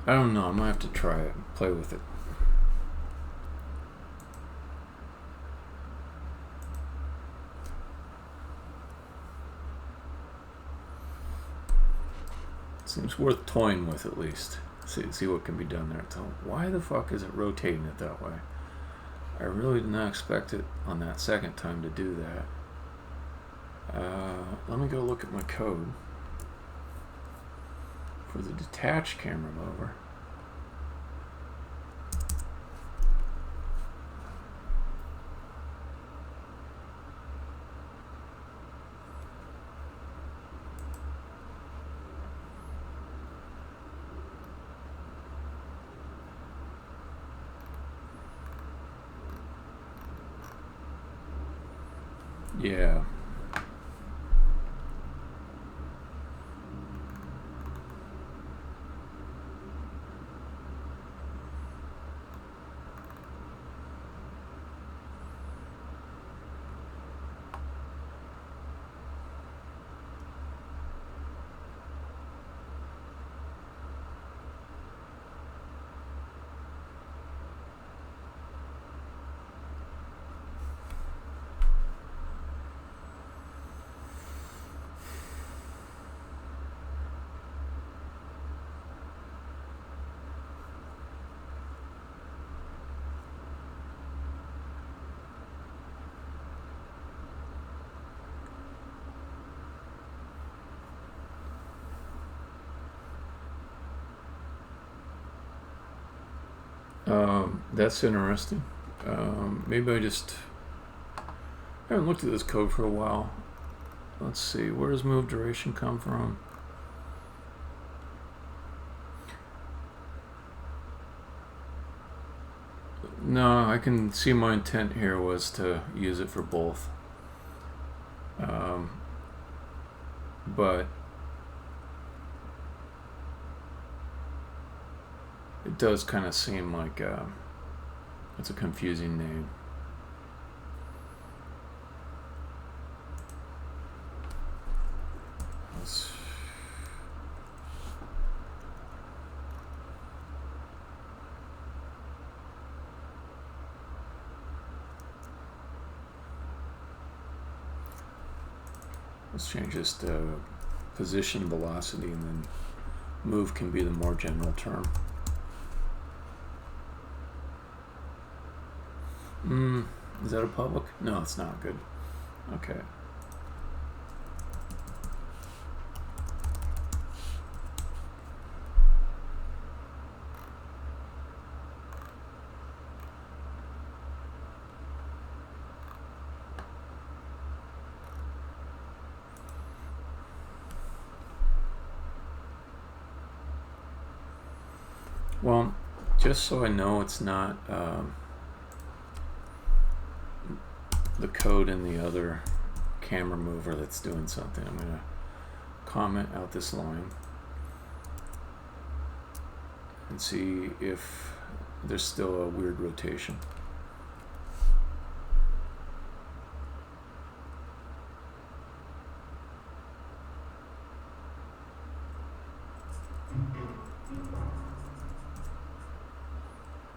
I don't know, I'm gonna have to try it and play with it. Seems worth toying with at least. See what can be done there. So why the fuck is it rotating it that way? I really did not expect it on that second time to do that. Let me go look at my code for the detached camera mover. Yeah. That's interesting. Maybe I haven't looked at this code for a while. Let's see, where does move duration come from? No, I can see my intent here was to use it for both. But it does kind of seem like it's a confusing name. Let's change this to position velocity, and then move can be the more general term. Is that a public? No, it's not. Good. Okay. Well, just so I know it's not the code in the other camera mover that's doing something, I'm going to comment out this line and see if there's still a weird rotation.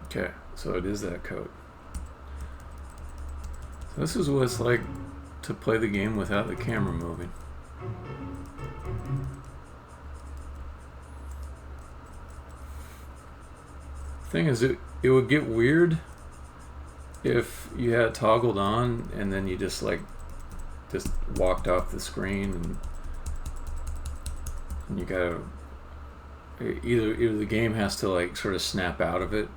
Okay, so it is that code. So this is what it's like to play the game without the camera moving. Thing is, it would get weird if you had it toggled on and then you just walked off the screen, and you gotta either the game has to like sort of snap out of it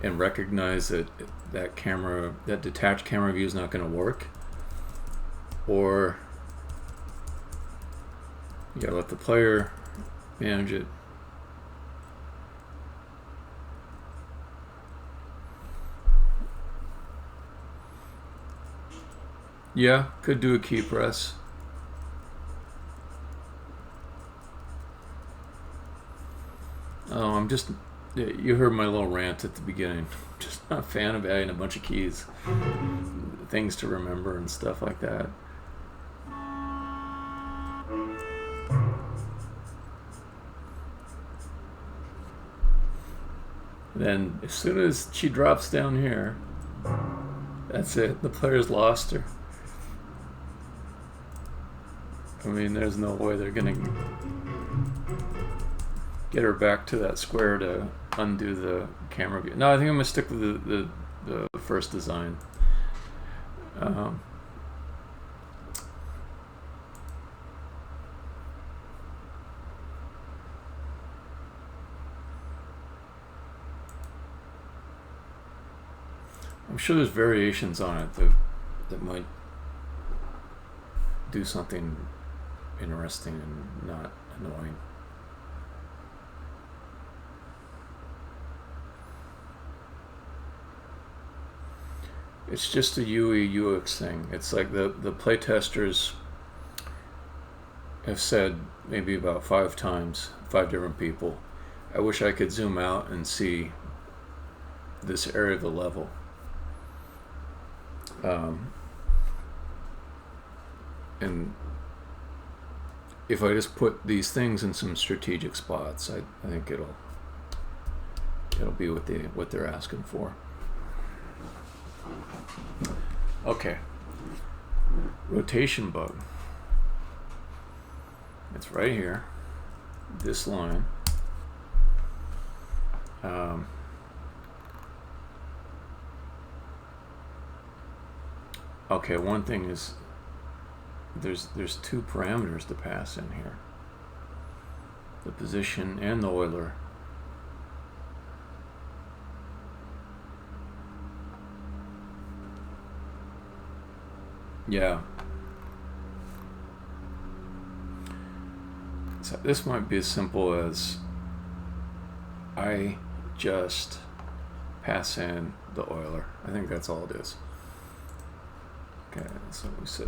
and recognize that that detached camera view is not going to work, or you gotta let the player manage it. Yeah, could do a key press. Oh, you heard my little rant at the beginning. Just not a fan of adding a bunch of keys, things to remember and stuff like that. Then as soon as she drops down here, that's it. The player's lost her. I mean, there's no way they're gonna get her back to that square to undo the camera view. No, I think I'm gonna stick with the first design. I'm sure there's variations on it that might do something interesting and not annoying. It's just a UI UX thing. It's like the playtesters have said maybe about 5 times, 5 different people, I wish I could zoom out and see this area of the level. And if I just put these things in some strategic spots, I think it'll be what they're asking for. Okay. Rotation bug. It's right here. This line. Okay, one thing is there's 2 parameters to pass in here. The position and the Euler. Yeah. So this might be as simple as I just pass in the Euler. I think that's all it is. Okay, so we say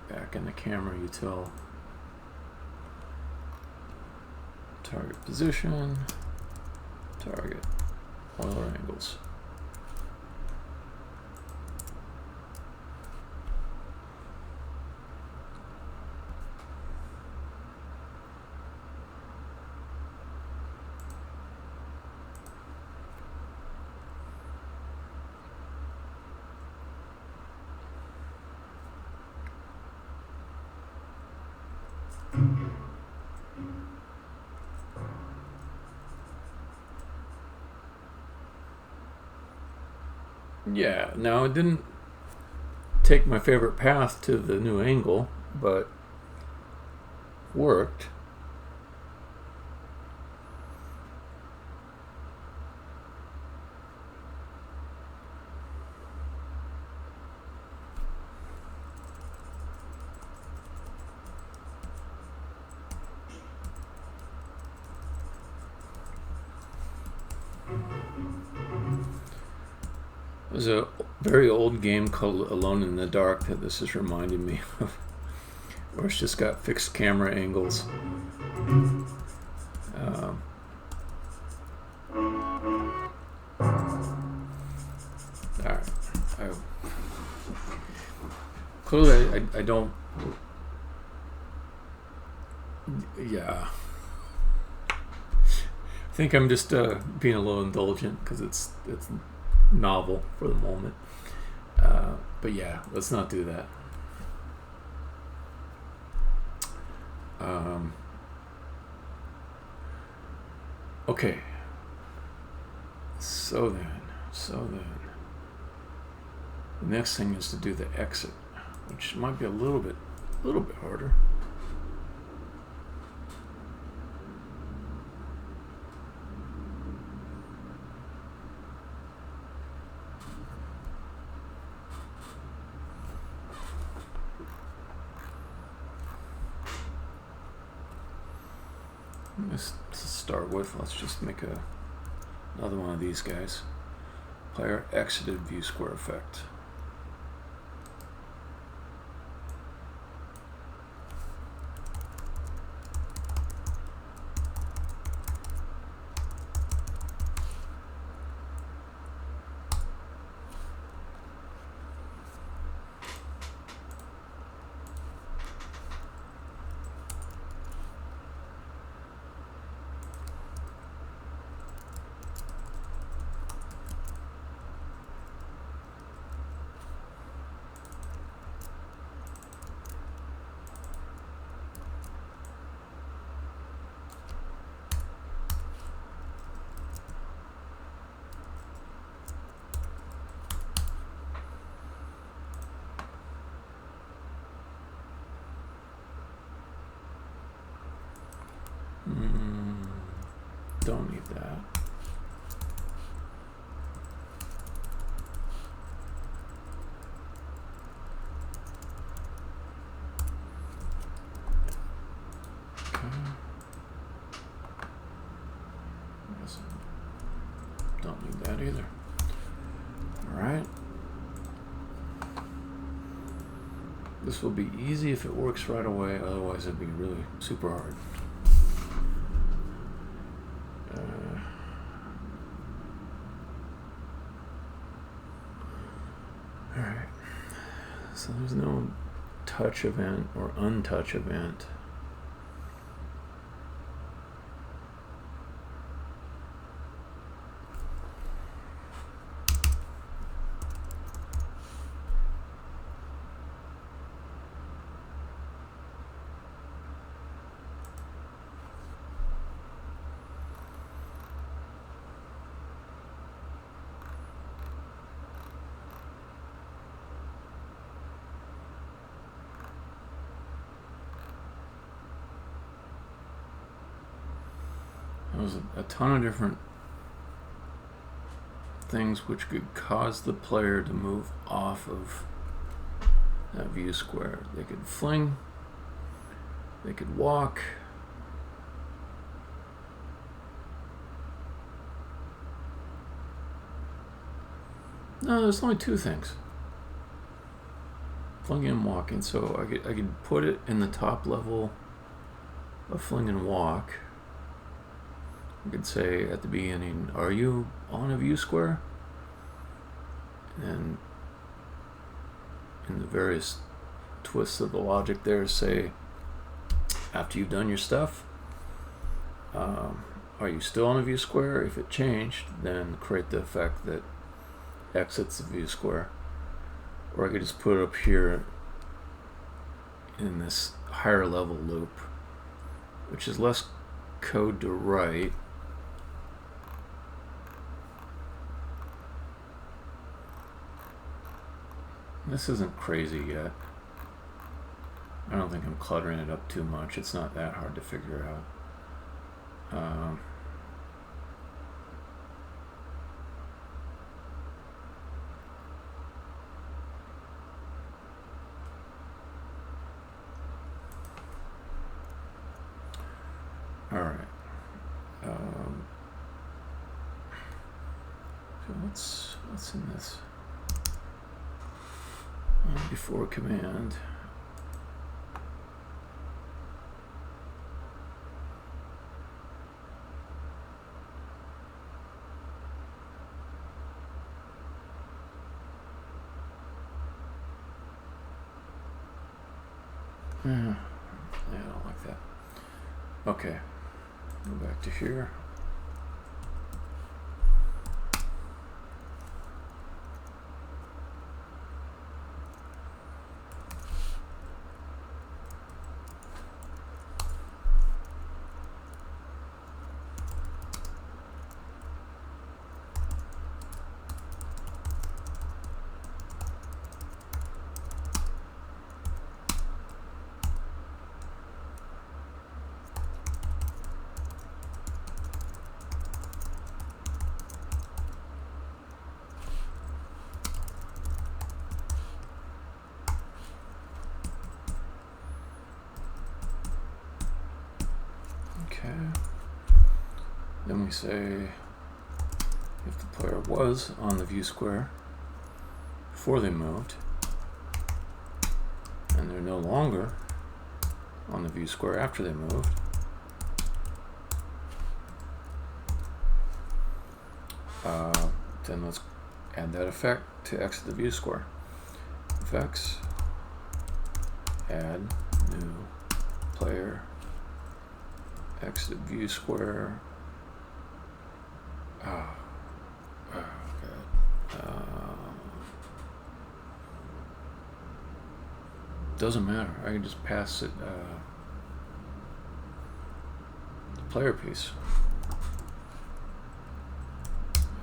back in the camera util, target position, target Euler angles. Yeah, now it didn't take my favorite path to the new angle, but worked. There's a very old game called Alone in the Dark that this is reminding me of, where it's just got fixed camera angles. Alright. Clearly, I don't. Yeah. I think I'm just being a little indulgent because it's novel for the moment. But yeah, let's not do that. Okay. So then, the next thing is to do the exit, which might be a little bit harder. To start with, let's just make another one of these guys. Player exited view square effect. Don't need that. This will be easy if it works right away, otherwise it'd be really super hard. Alright, so there's no touch event or untouch event. There's a ton of different things which could cause the player to move off of that view square. They could fling, they could walk, no, there's only two things, flinging and walking. So I could put it in the top level of fling and walk. I could say at the beginning, are you on a view square? And in the various twists of the logic there, say, after you've done your stuff, are you still on a view square? If it changed, then create the effect that exits the view square. Or I could just put it up here in this higher level loop, which is less code to write. This isn't crazy yet. I don't think I'm cluttering it up too much. It's not that hard to figure out. All right. So what's in this? Before command. Yeah, I don't like that. Okay, go back to here. Then we say if the player was on the view square before they moved, and they're no longer on the view square after they moved, then let's add that effect to exit the view square. Effects, add new player, exit view square. Doesn't matter. I can just pass it the player piece.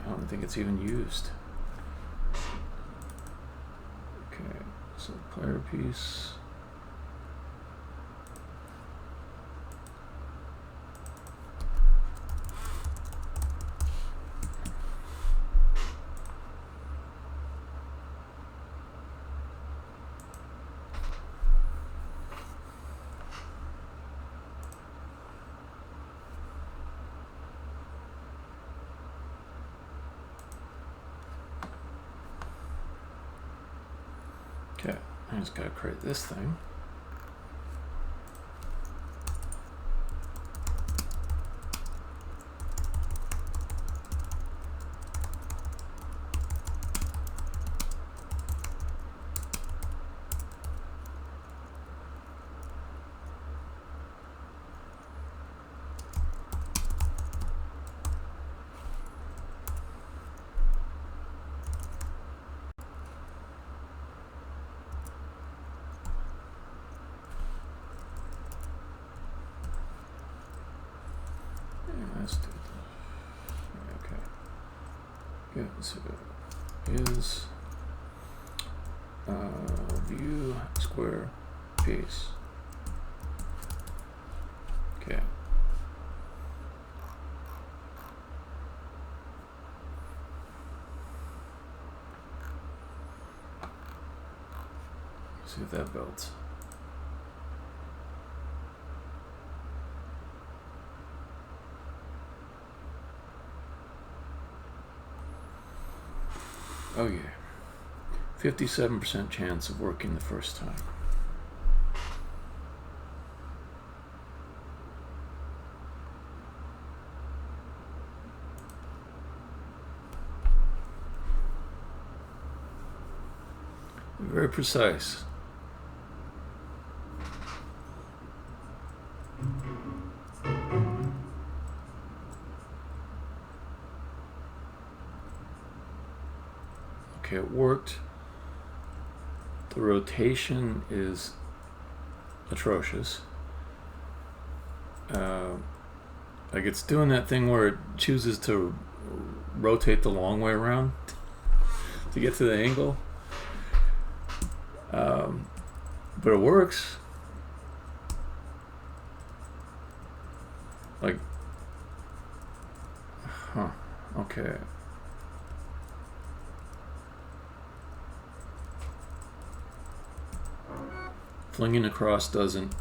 I don't think it's even used. Okay, so player piece. I just gotta create this thing. Let's do that. Okay. Yeah, so is view square piece. Okay. See if that builds. Oh yeah, 57% chance of working the first time. Very precise. Okay, it worked. The rotation is atrocious. Like it's doing that thing where it chooses to rotate the long way around to get to the angle. But it works. Like, huh, okay. Flinging across doesn't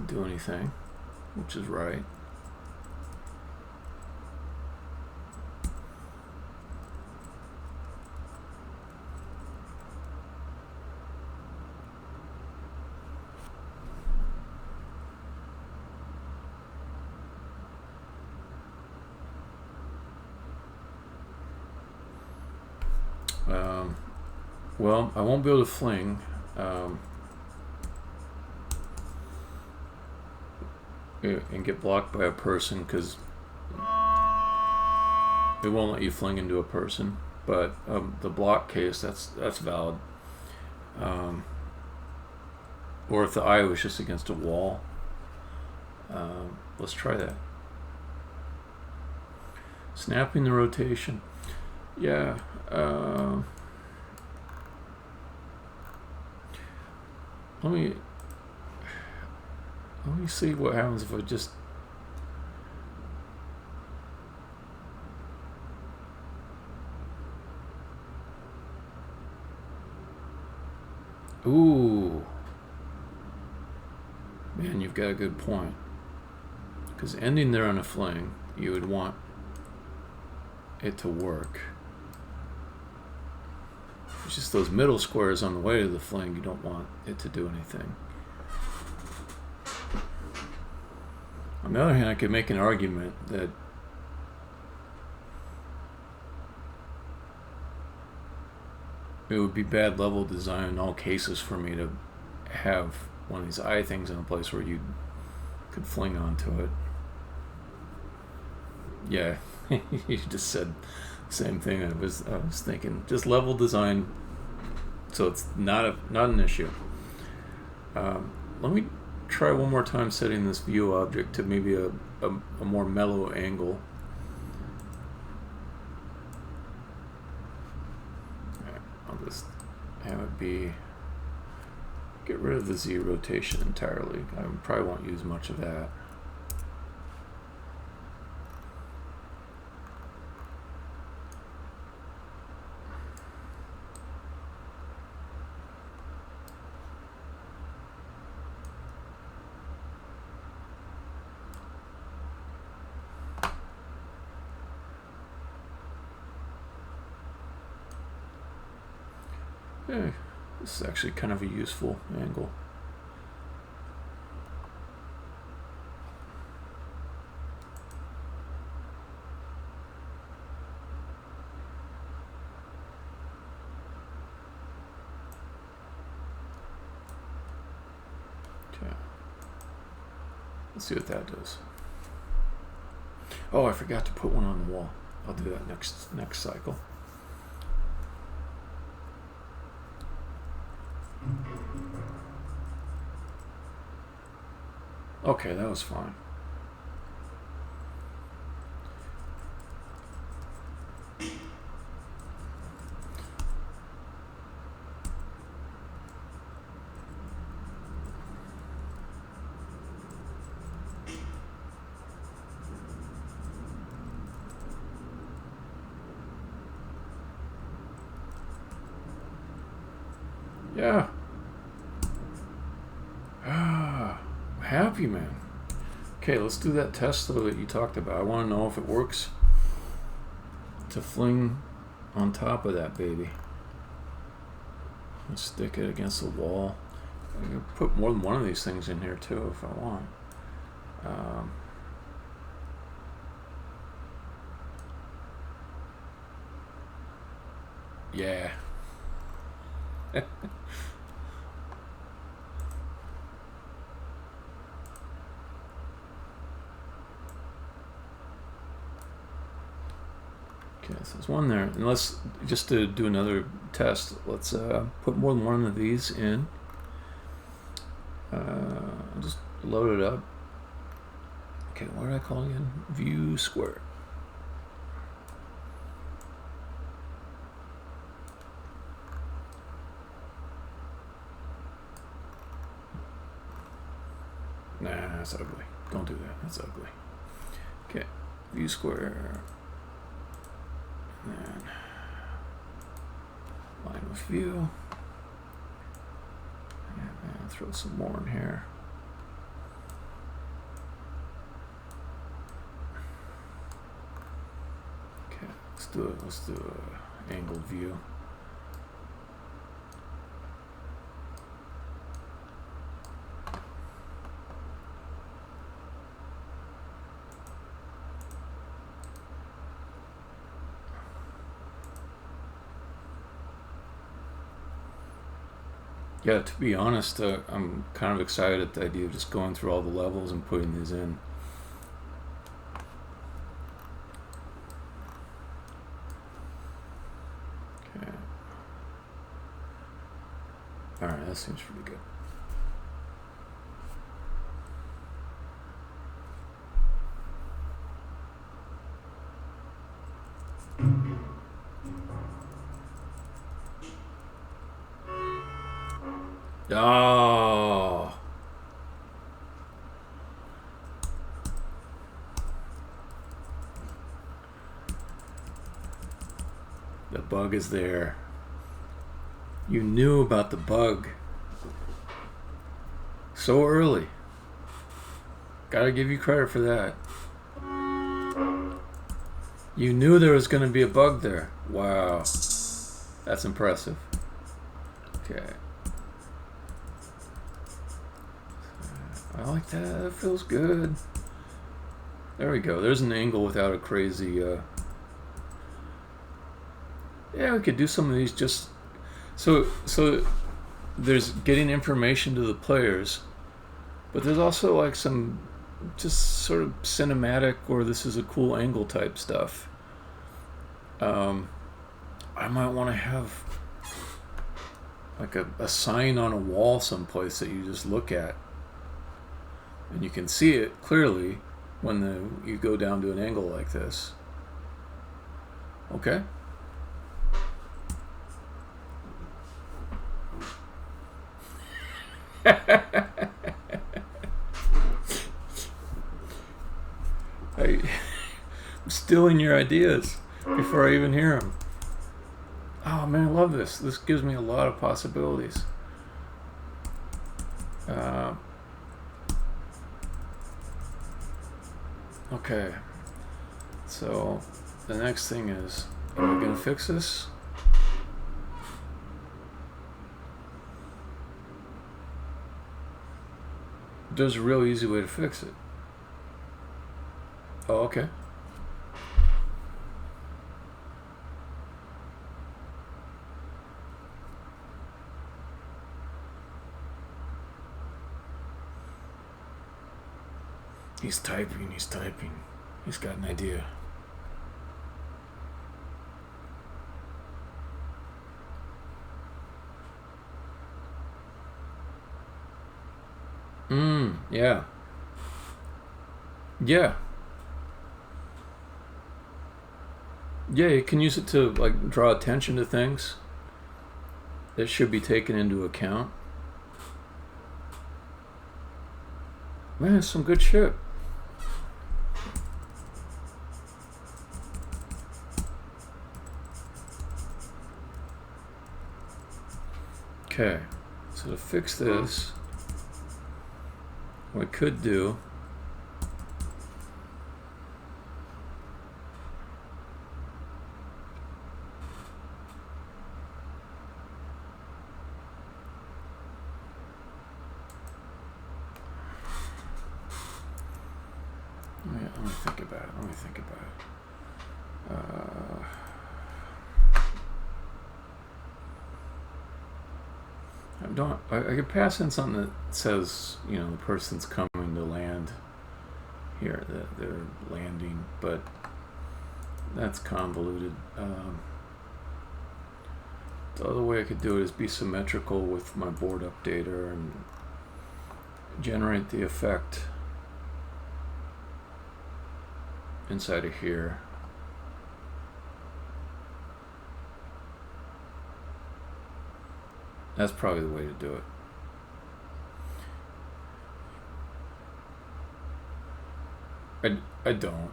do anything, which is right. Well, I won't be able to fling. And get blocked by a person because it won't let you fling into a person. But the block case, that's valid. Or if the eye was just against a wall. Let's try that. Snapping the rotation. Yeah. Let me see what happens if I just... Ooh. Man, you've got a good point. Because ending there on a fling, you would want it to work. It's just those middle squares on the way to the fling, you don't want it to do anything. On the other hand, I could make an argument that it would be bad level design in all cases for me to have one of these eye things in a place where you could fling onto it. Yeah, you just said the same thing. I was thinking just level design, so it's not an issue. Let me try one more time setting this view object to maybe a more mellow angle. I'll just have it be, get rid of the Z rotation entirely. I probably won't use much of that. Hey, this is actually kind of a useful angle. Let's see what that does. Oh, I forgot to put one on the wall. I'll do that next cycle. Okay, that was fine. Yeah. Happy, man. Okay, let's do that test though that you talked about. I want to know if it works to fling on top of that baby. Let's stick it against the wall. I can put more than one of these things in here too if I want. Yeah. Okay, so there's one there. And let's, just to do another test, let's put more than one of these in. I'll just load it up. Okay, what did I call it again? View square. Nah, that's ugly. Don't do that. That's ugly. Okay, view square. And then line with view. And throw some more in here. Okay, let's do it. Let's do a angled view. Yeah, to be honest, I'm kind of excited at the idea of just going through all the levels and putting these in. Okay. Alright, that seems pretty good. Oh. The bug is there. You knew about the bug so early. Gotta give you credit for that. You knew there was going to be a bug there. Wow. That's impressive. Okay. I like that. That feels good. There we go. There's an angle without a crazy... Yeah, we could do some of these just... So there's getting information to the players, but there's also like some just sort of cinematic or this is a cool angle type stuff. I might want to have like a sign on a wall someplace that you just look at and you can see it clearly when you go down to an angle like this. Okay? I'm stealing your ideas before I even hear them. Oh man, I love this. This gives me a lot of possibilities. Okay, so the next thing is, am I gonna fix this? There's a real easy way to fix it. Oh, okay. He's typing. He's got an idea. Yeah. Yeah. Yeah, you can use it to like draw attention to things that should be taken into account. Man, some good shit. Okay, so to fix this, what I could do let me think about it. I could pass in something that says, you know, the person's coming to land here, that they're landing, but that's convoluted. The other way I could do it is be symmetrical with my board updater and generate the effect inside of here. That's probably the way to do it. I don't.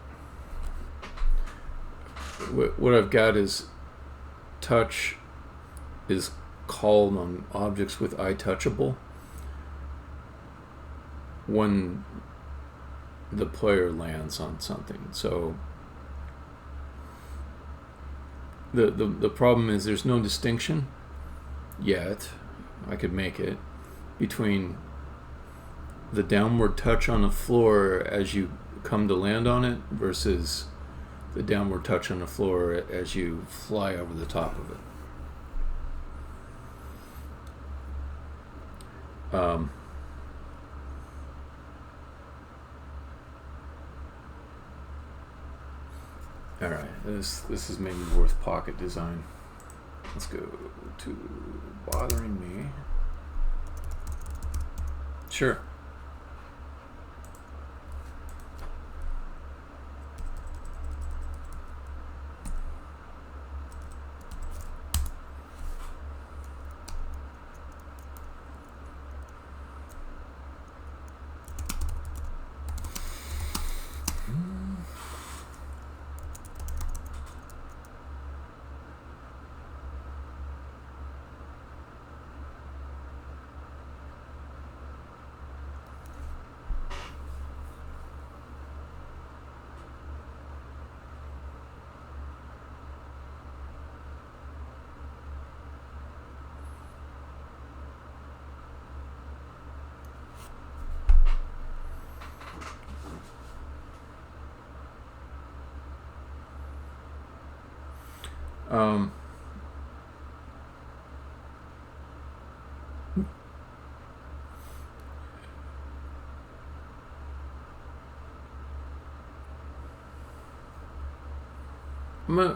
What I've got is touch is called on objects with iTouchable when the player lands on something. So the problem is there's no distinction yet, I could make it, between the downward touch on the floor as you come to land on it versus the downward touch on the floor as you fly over the top of it. Alright, this is maybe worth pocket design. Let's go to bothering me. Sure.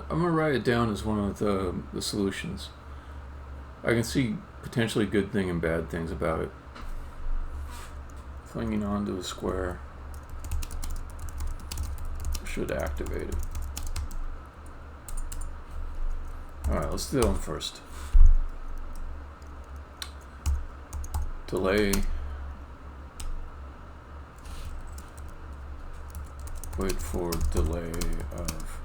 I'm gonna write it down as one of the solutions. I can see potentially good thing and bad things about it. Clinging onto a square should activate it. Alright, let's do them first. Delay. Wait for delay of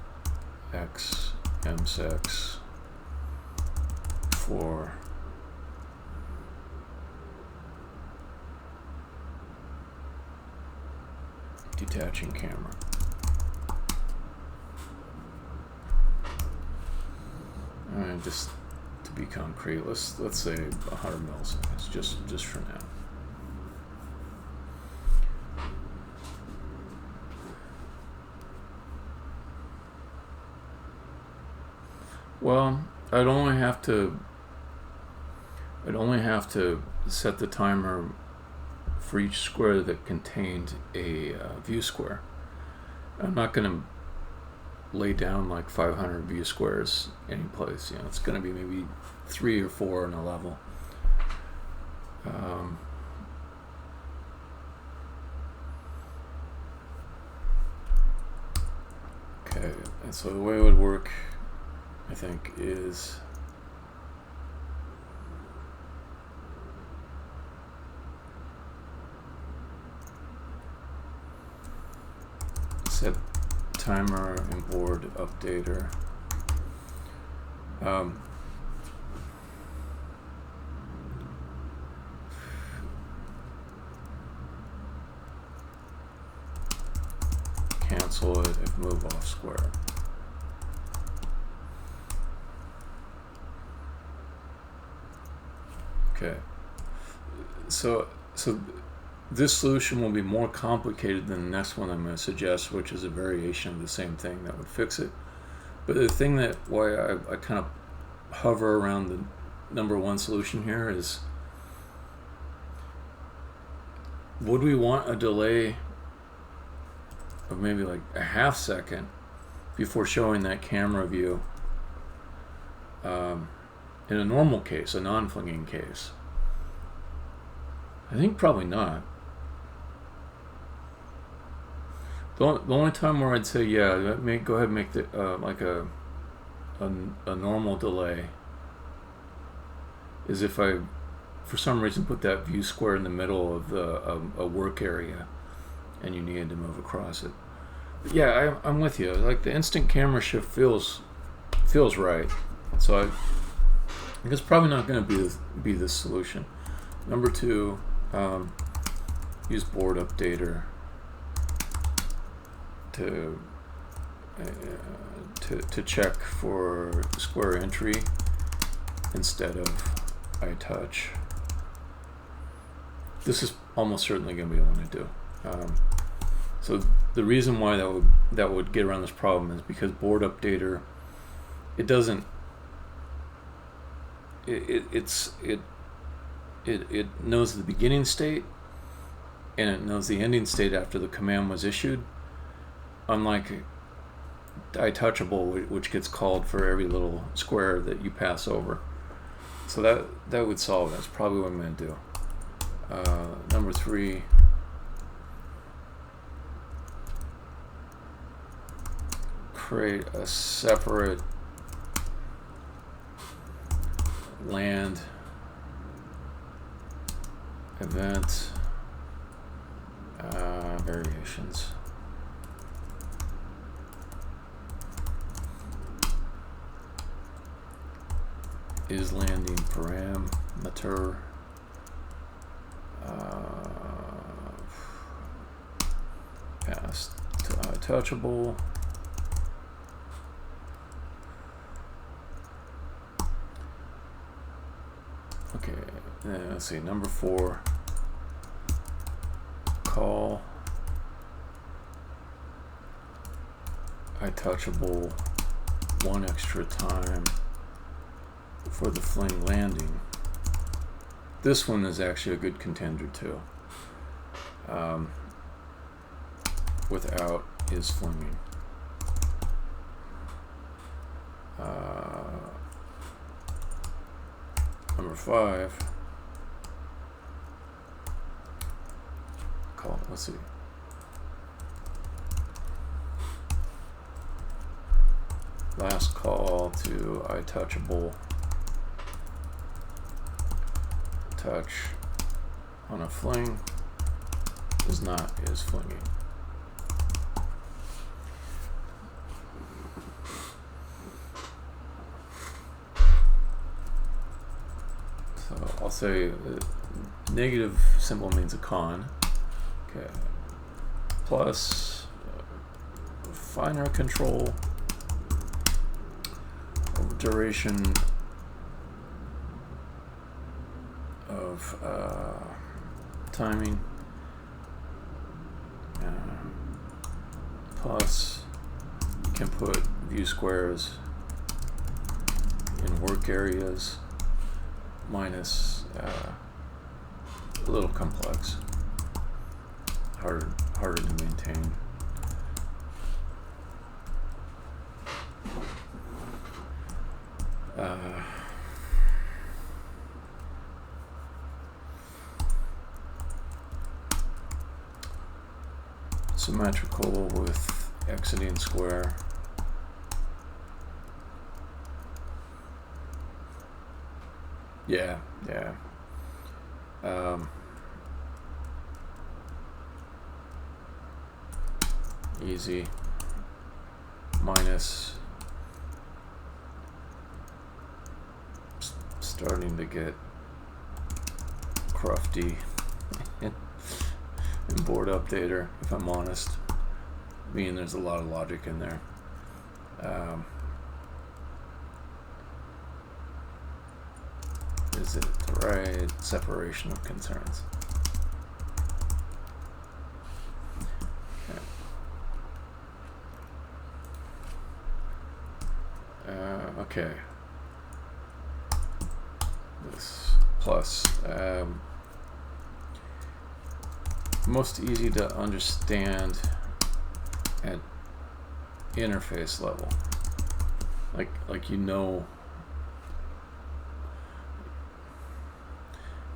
x msec for detaching camera. And just to be concrete, let's say 100 milliseconds, just for now. Well, I'd only have to set the timer for each square that contained a view square. I'm not going to lay down like 500 view squares anyplace. It's going to be maybe 3 or 4 in a level. Okay, and so the way it would work, I think, is set timer and board updater. Cancel it if move off square. Okay. So this solution will be more complicated than the next one I'm going to suggest, which is a variation of the same thing that would fix it. But the thing that why I kind of hover around the number one solution here is, would we want a delay of maybe like a half second before showing that camera view in a normal case, a non-flinging case? I think probably not. The only time where I'd say, yeah, go ahead and make the like a normal delay is if I, for some reason, put that view square in the middle of a work area and you needed to move across it. But yeah, I'm with you. Like the instant camera shift feels right. So I think it's probably not going to be this solution. Number 2, use board updater to check for square entry instead of iTouch. This is almost certainly going to be what I'm going to do. So the reason why that would get around this problem is because board updater, it doesn't. It knows the beginning state and it knows the ending state after the command was issued, unlike iTouchable, which gets called for every little square that you pass over. So that would solve it. That's probably what I'm going to do. Number 3, create a separate land event variations. Is landing parameter passed to iTouchable. Okay, let's see, number 4, call iTouchable 1 extra time for the fling landing. This one is actually a good contender too, without is flinging. Number 5, call, let's see, last call to iTouchable touch on a fling is not is flinging. So I'll say negative symbol means a con. Okay. Plus finer control over duration of timing, plus you can put view squares in work areas, minus a little complex, harder to maintain. Symmetrical with exiting square. Yeah. Easy. Minus. Starting to get crufty in board updater, if I'm honest. Meaning there's a lot of logic in there. Is it the right separation of concerns? Okay. This plus most easy to understand at interface level, like you know.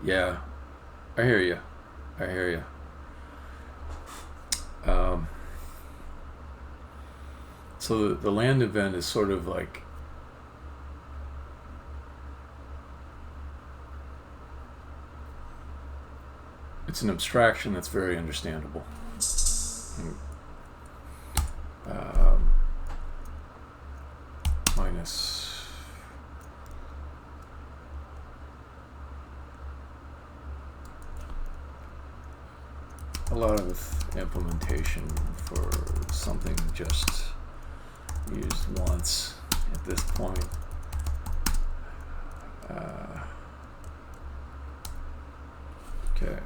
Yeah, I hear you. So the land event is sort of like it's an abstraction that's very understandable. Minus a lot of implementation for something just used once at this point. Okay.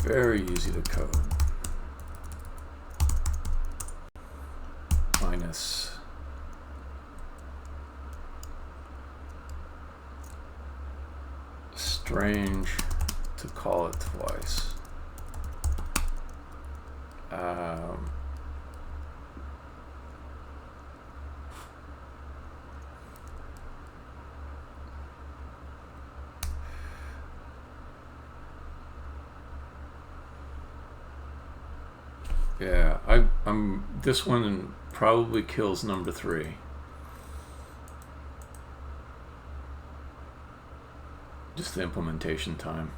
Very easy to code. Minus strange to call it twice. Yeah, I'm. This one probably kills number 3. Just the implementation time.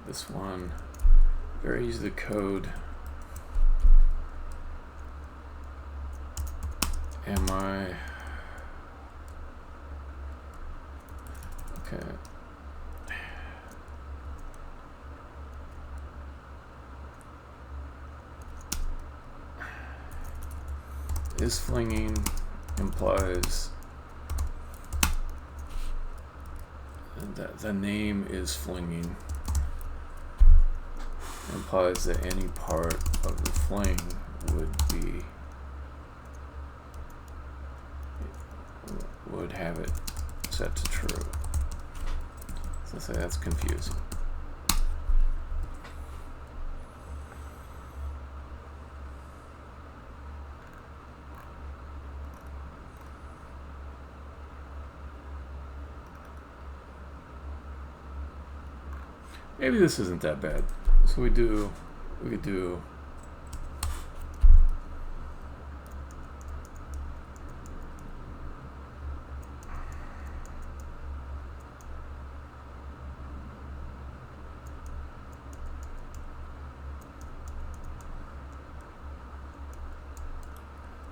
This one, very easy to code. Am I? Okay. Is flinging implies that the name is flinging. Implies that any part of the fling would have it set to true. So say that's confusing. Maybe this isn't that bad. So we could do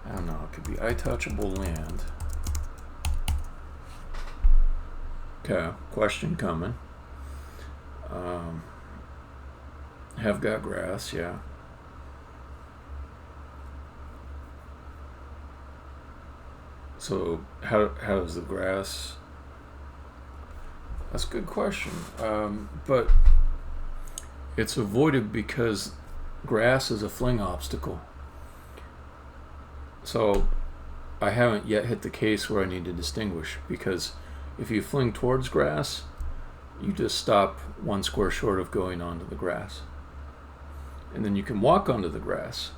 I don't know, it could be untouchable land. Okay, question coming. Have got grass, yeah. So how does the grass That's a good question. But it's avoided because grass is a fling obstacle. So I haven't yet hit the case where I need to distinguish, because if you fling towards grass, you just stop 1 square short of going onto the grass. And then you can walk onto the grass,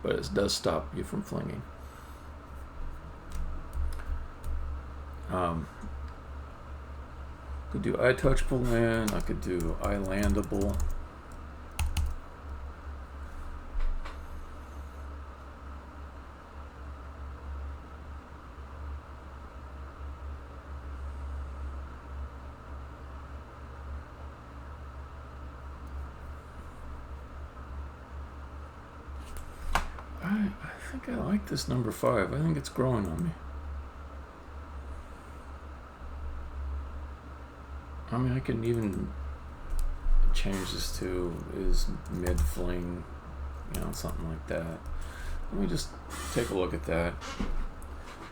but it does stop you from flinging. Could do I touchable land, I could do I landable. I think I like this number 5. I think it's growing on me. I mean, I can even change this to is mid fling, something like that. Let me just take a look at that.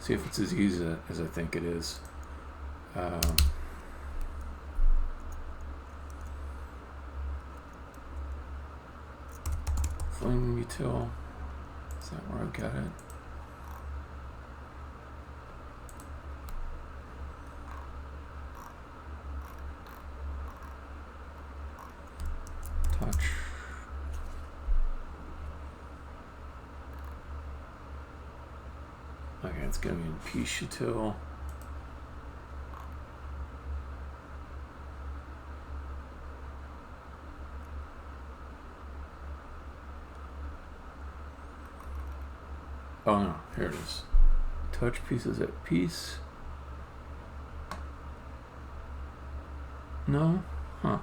See if it's as easy as I think it is. Fling util. Is that where I got it? Touch. Okay, it's gonna be in piece util. Oh no, here it is. Touch pieces at piece. No? Huh.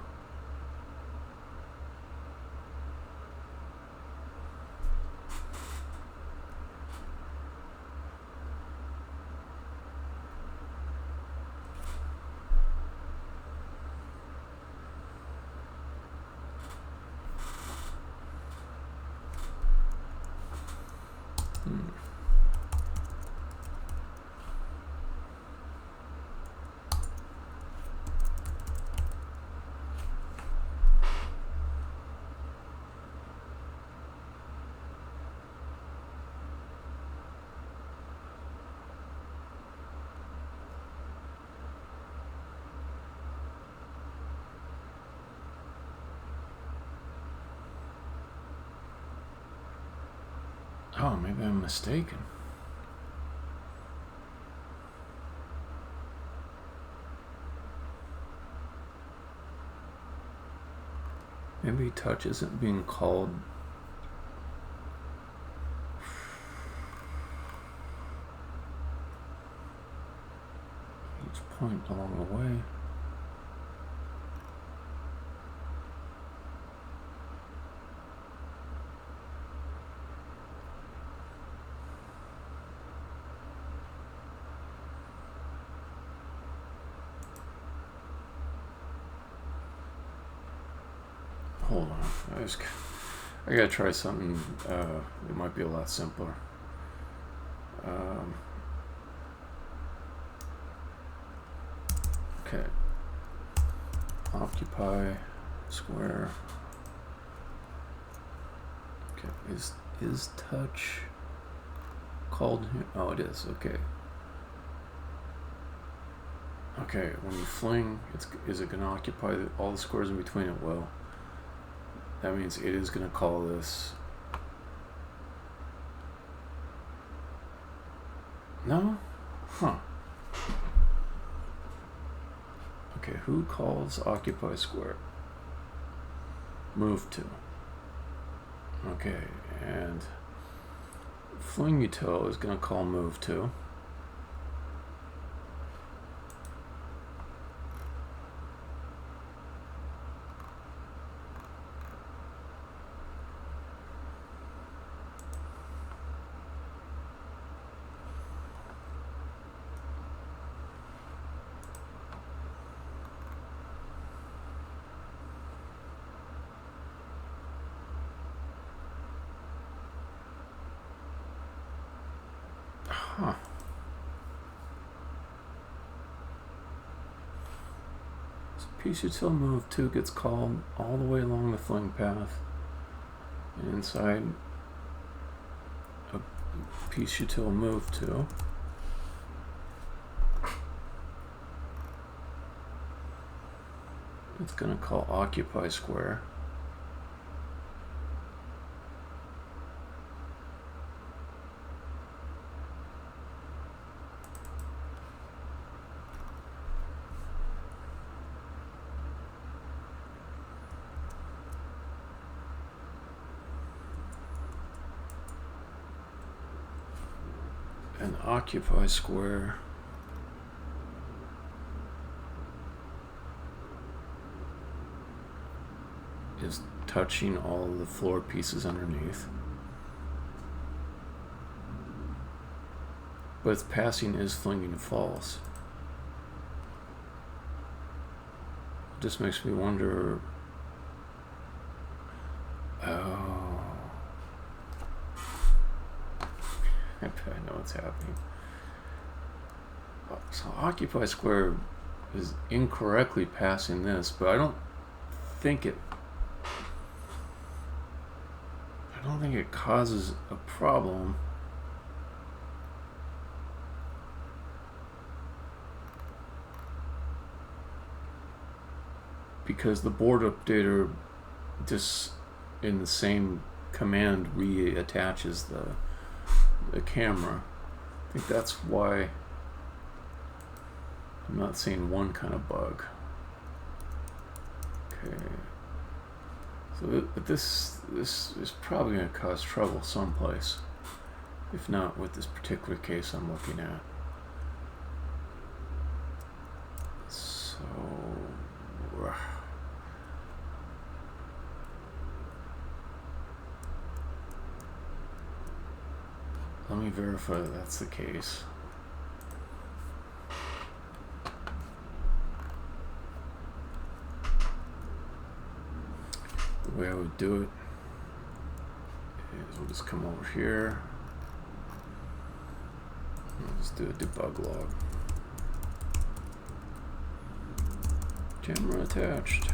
Oh, maybe I'm mistaken. Maybe touch isn't being called. Each point along the way. Hold on, I gotta try something. It might be a lot simpler. Okay. Occupy square. Okay, is touch called here? Oh, it is. Okay. Okay, when you fling, is it gonna occupy all the squares in between it? Well, that means it is going to call this. No? Huh. Okay, who calls occupy square? Move to. Okay, and fling util is going to call move to. Huh. Piece util move 2 gets called all the way along the fling path. And inside a piece util move 2. It's going to call occupy square. And occupy square is touching all of the floor pieces underneath. But its passing is flinging false. It just makes me wonder. Oh. I know what's happening. So occupy square is incorrectly passing this, but I don't think it causes a problem. Because the board updater just in the same command reattaches the camera. I think that's why I'm not seeing one kind of bug. Okay. So this is probably going to cause trouble someplace, if not with this particular case I'm looking at. So let me verify that that's the case. The way I would do it is we'll just come over here. Let's do a debug log. Camera attached.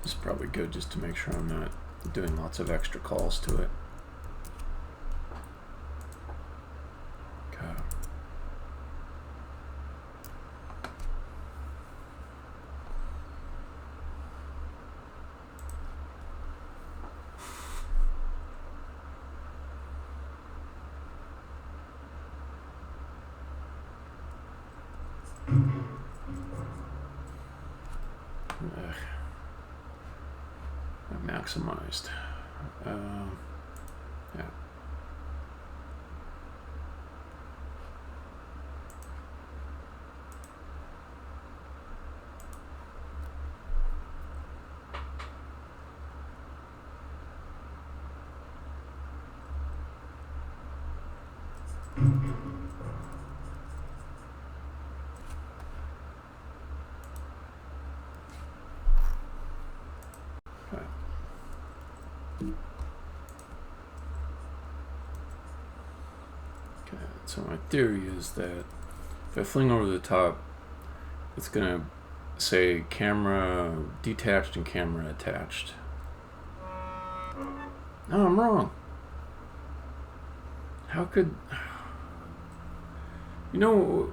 It's probably good just to make sure I'm not doing lots of extra calls to it. Okay. Maximized. Yeah. So my theory is that if I fling over the top, it's going to say camera detached and camera attached. No, I'm wrong. How could... You know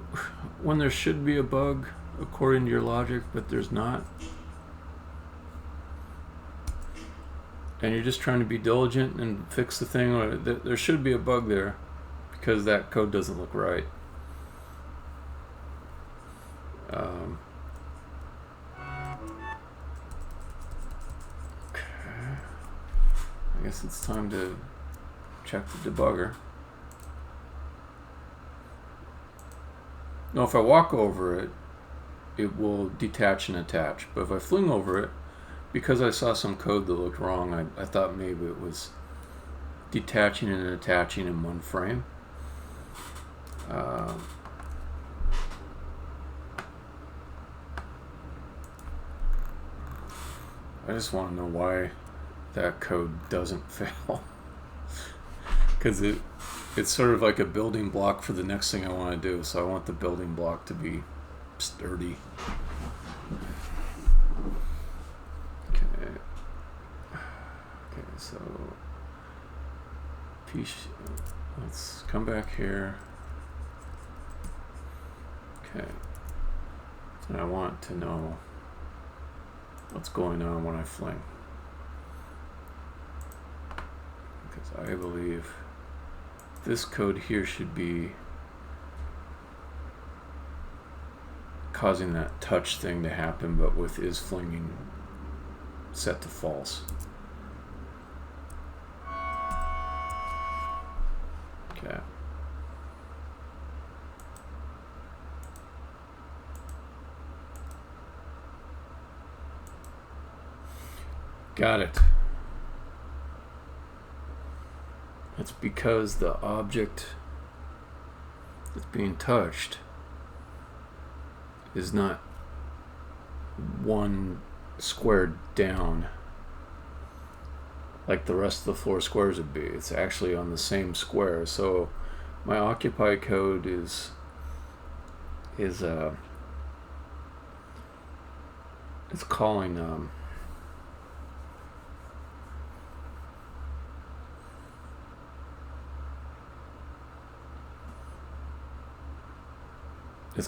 when there should be a bug according to your logic, but there's not? And you're just trying to be diligent and fix the thing, or there should be a bug there. Because that code doesn't look right. Okay. I guess it's time to check the debugger. Now if I walk over it, it will detach and attach. But if I fling over it, because I saw some code that looked wrong, I thought maybe it was detaching and attaching in one frame. I just want to know why that code doesn't fail. Because it's sort of like a building block for the next thing I want to do. So I want the building block to be sturdy. Okay. Okay, so let's come back here. Okay. And I want to know what's going on when I fling. Because I believe this code here should be causing that touch thing to happen, but with is flinging set to false. Okay. Got it. It's because the object that's being touched is not one square down like the rest of the floor squares would be. It's actually on the same square. So my occupy code is it's calling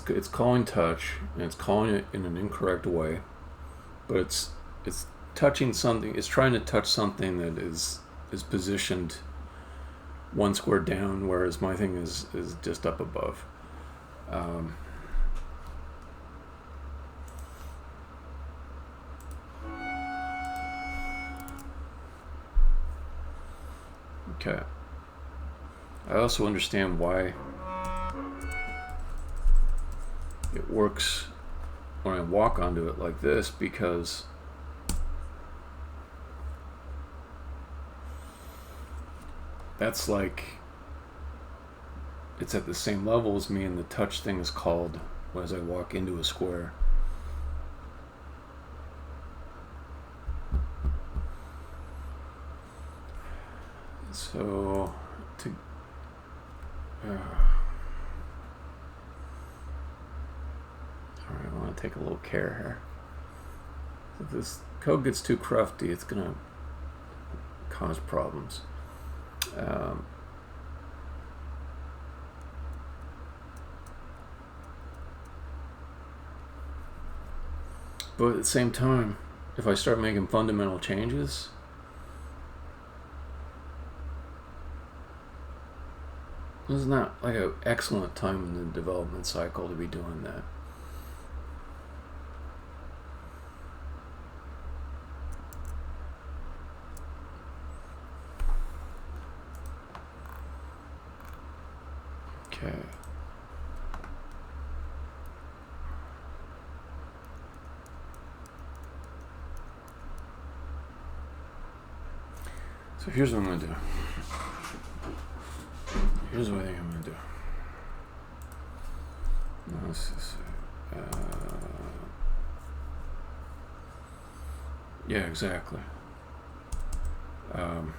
it's calling touch, and it's calling it in an incorrect way, but it's touching something. It's trying to touch something that is positioned one square down, whereas my thing is just up above. Okay. I also understand why it works when I walk onto it like this, because that's like it's at the same level as me, and the touch thing is called as I walk into a square. So alright, I want to take a little care here. If this code gets too crufty, it's going to cause problems. But at the same time, if I start making fundamental changes, this is not like an excellent time in the development cycle to be doing that. Okay. So here's what I'm going to do. Here's what I think I'm going to do. Let's just see. Yeah, exactly. Okay.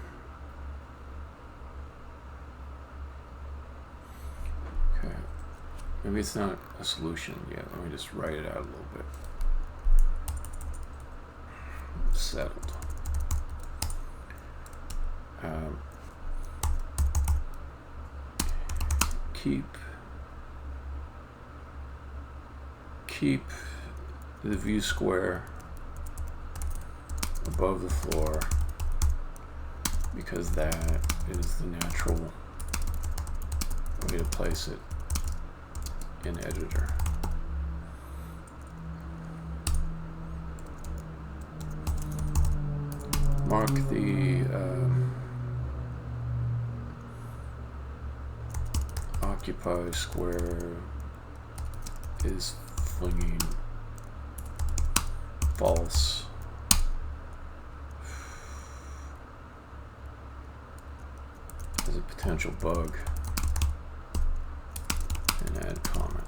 Maybe it's not a solution yet. Let me just write it out a little bit. Settled. Keep the view square above the floor, because that is the natural way to place it in editor. Mark the occupy square is flinging false. As a potential bug, and add comment.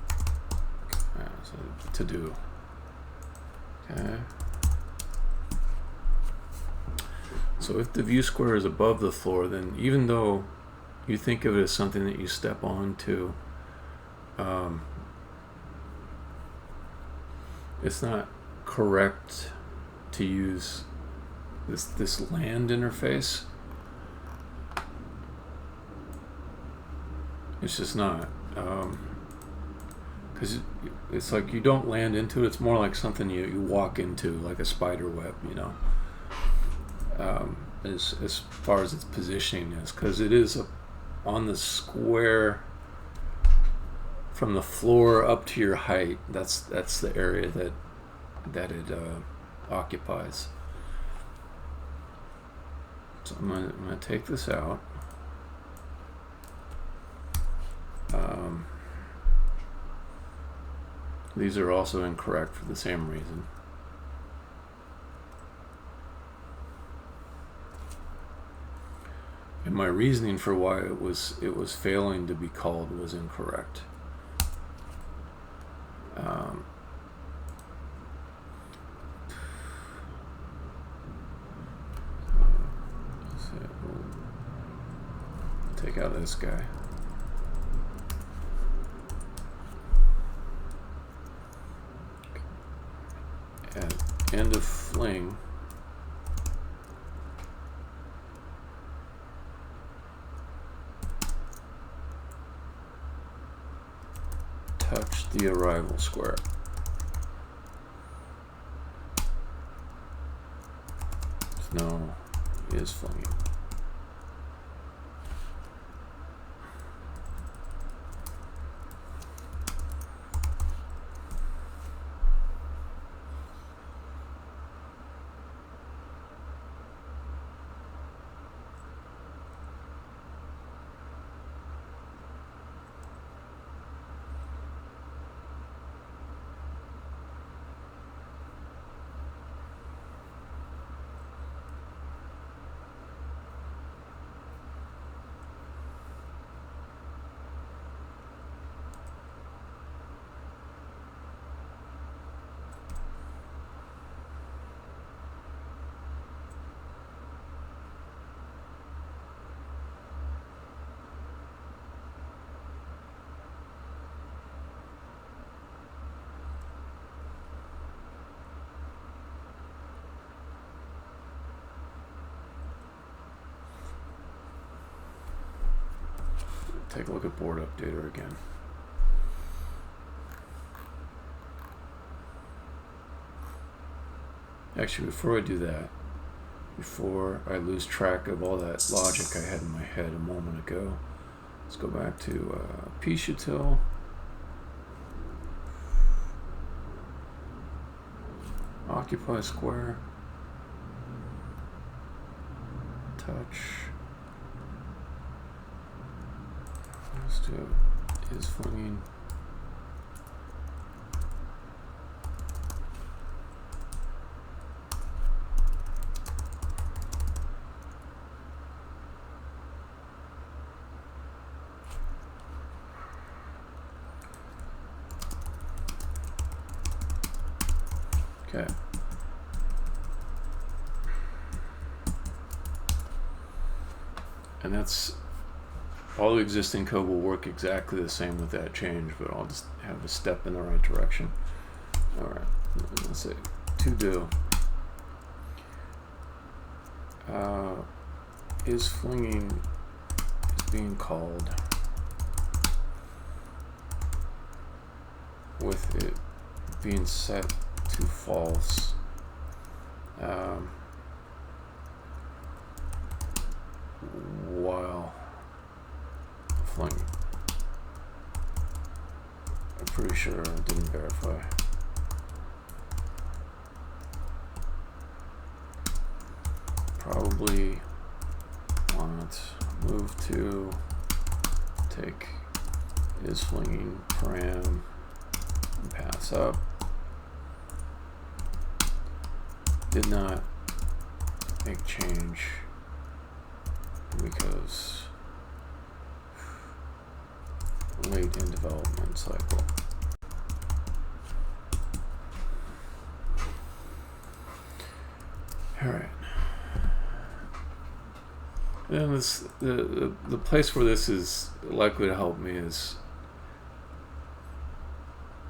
So to do. Okay. So if the view square is above the floor, then even though you think of it as something that you step onto. It's not correct to use this land interface. It's just not. Because it's like you don't land into it. It's more like something you walk into, like a spider web, you know. As far as its positioning is, because it is on the square from the floor up to your height. That's the area that it occupies. So I'm gonna take this out. These are also incorrect for the same reason. And my reasoning for why it was failing to be called was incorrect. Take out this guy. At end of fling, touch the arrival square. No, is flinging. Take a look at board updater again. Actually, before I do that, before I lose track of all that logic I had in my head a moment ago, let's go back to Pishatil. Occupy square. Touch. Let's do is flinging. Okay. And that's all the existing code will work exactly the same with that change, but I'll just have a step in the right direction. All right, let's say to do is flinging is being called with it being set to false. While flinging. I'm pretty sure I didn't verify. Probably want move to take is flinging param and pass up. Did not make change because late in development cycle. All right. And this, the place where this is likely to help me is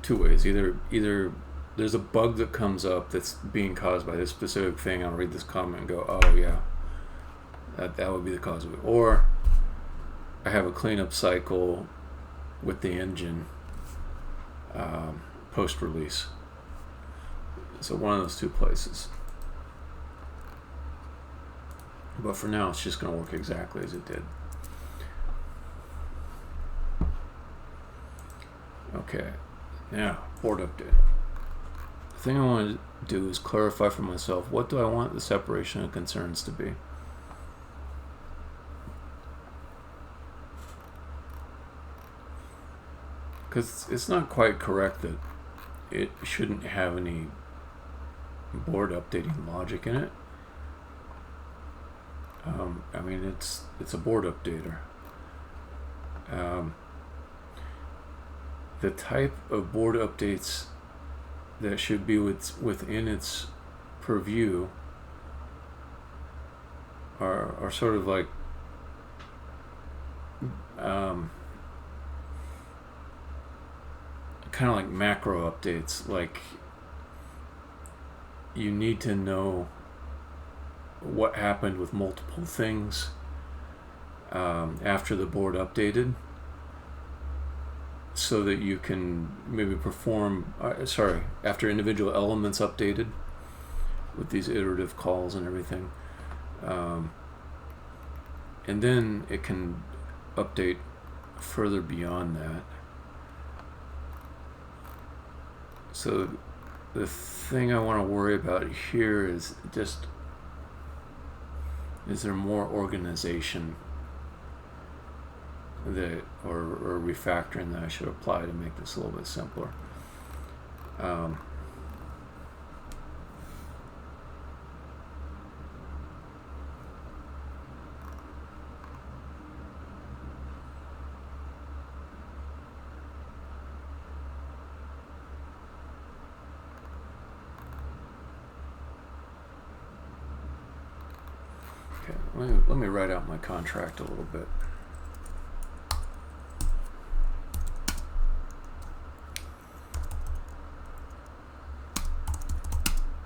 two ways. Either there's a bug that comes up that's being caused by this specific thing. I'll read this comment and go, oh yeah, that would be the cause of it. Or I have a cleanup cycle with the engine post-release. So one of those two places. But for now, it's just going to work exactly as it did. Okay, now, board update. The thing I want to do is clarify for myself, what do I want the separation of concerns to be? Because it's not quite correct that it shouldn't have any board updating logic in it. I mean, it's a board updater. The type of board updates that should be within its purview are sort of like kind of like macro updates. Like, you need to know what happened with multiple things after the board updated, so that you can maybe perform after individual elements updated with these iterative calls and everything, and then it can update further beyond that. So the thing I want to worry about here is just, is there more organization that, or refactoring that I should apply to make this a little bit simpler? Let me write out my contract a little bit.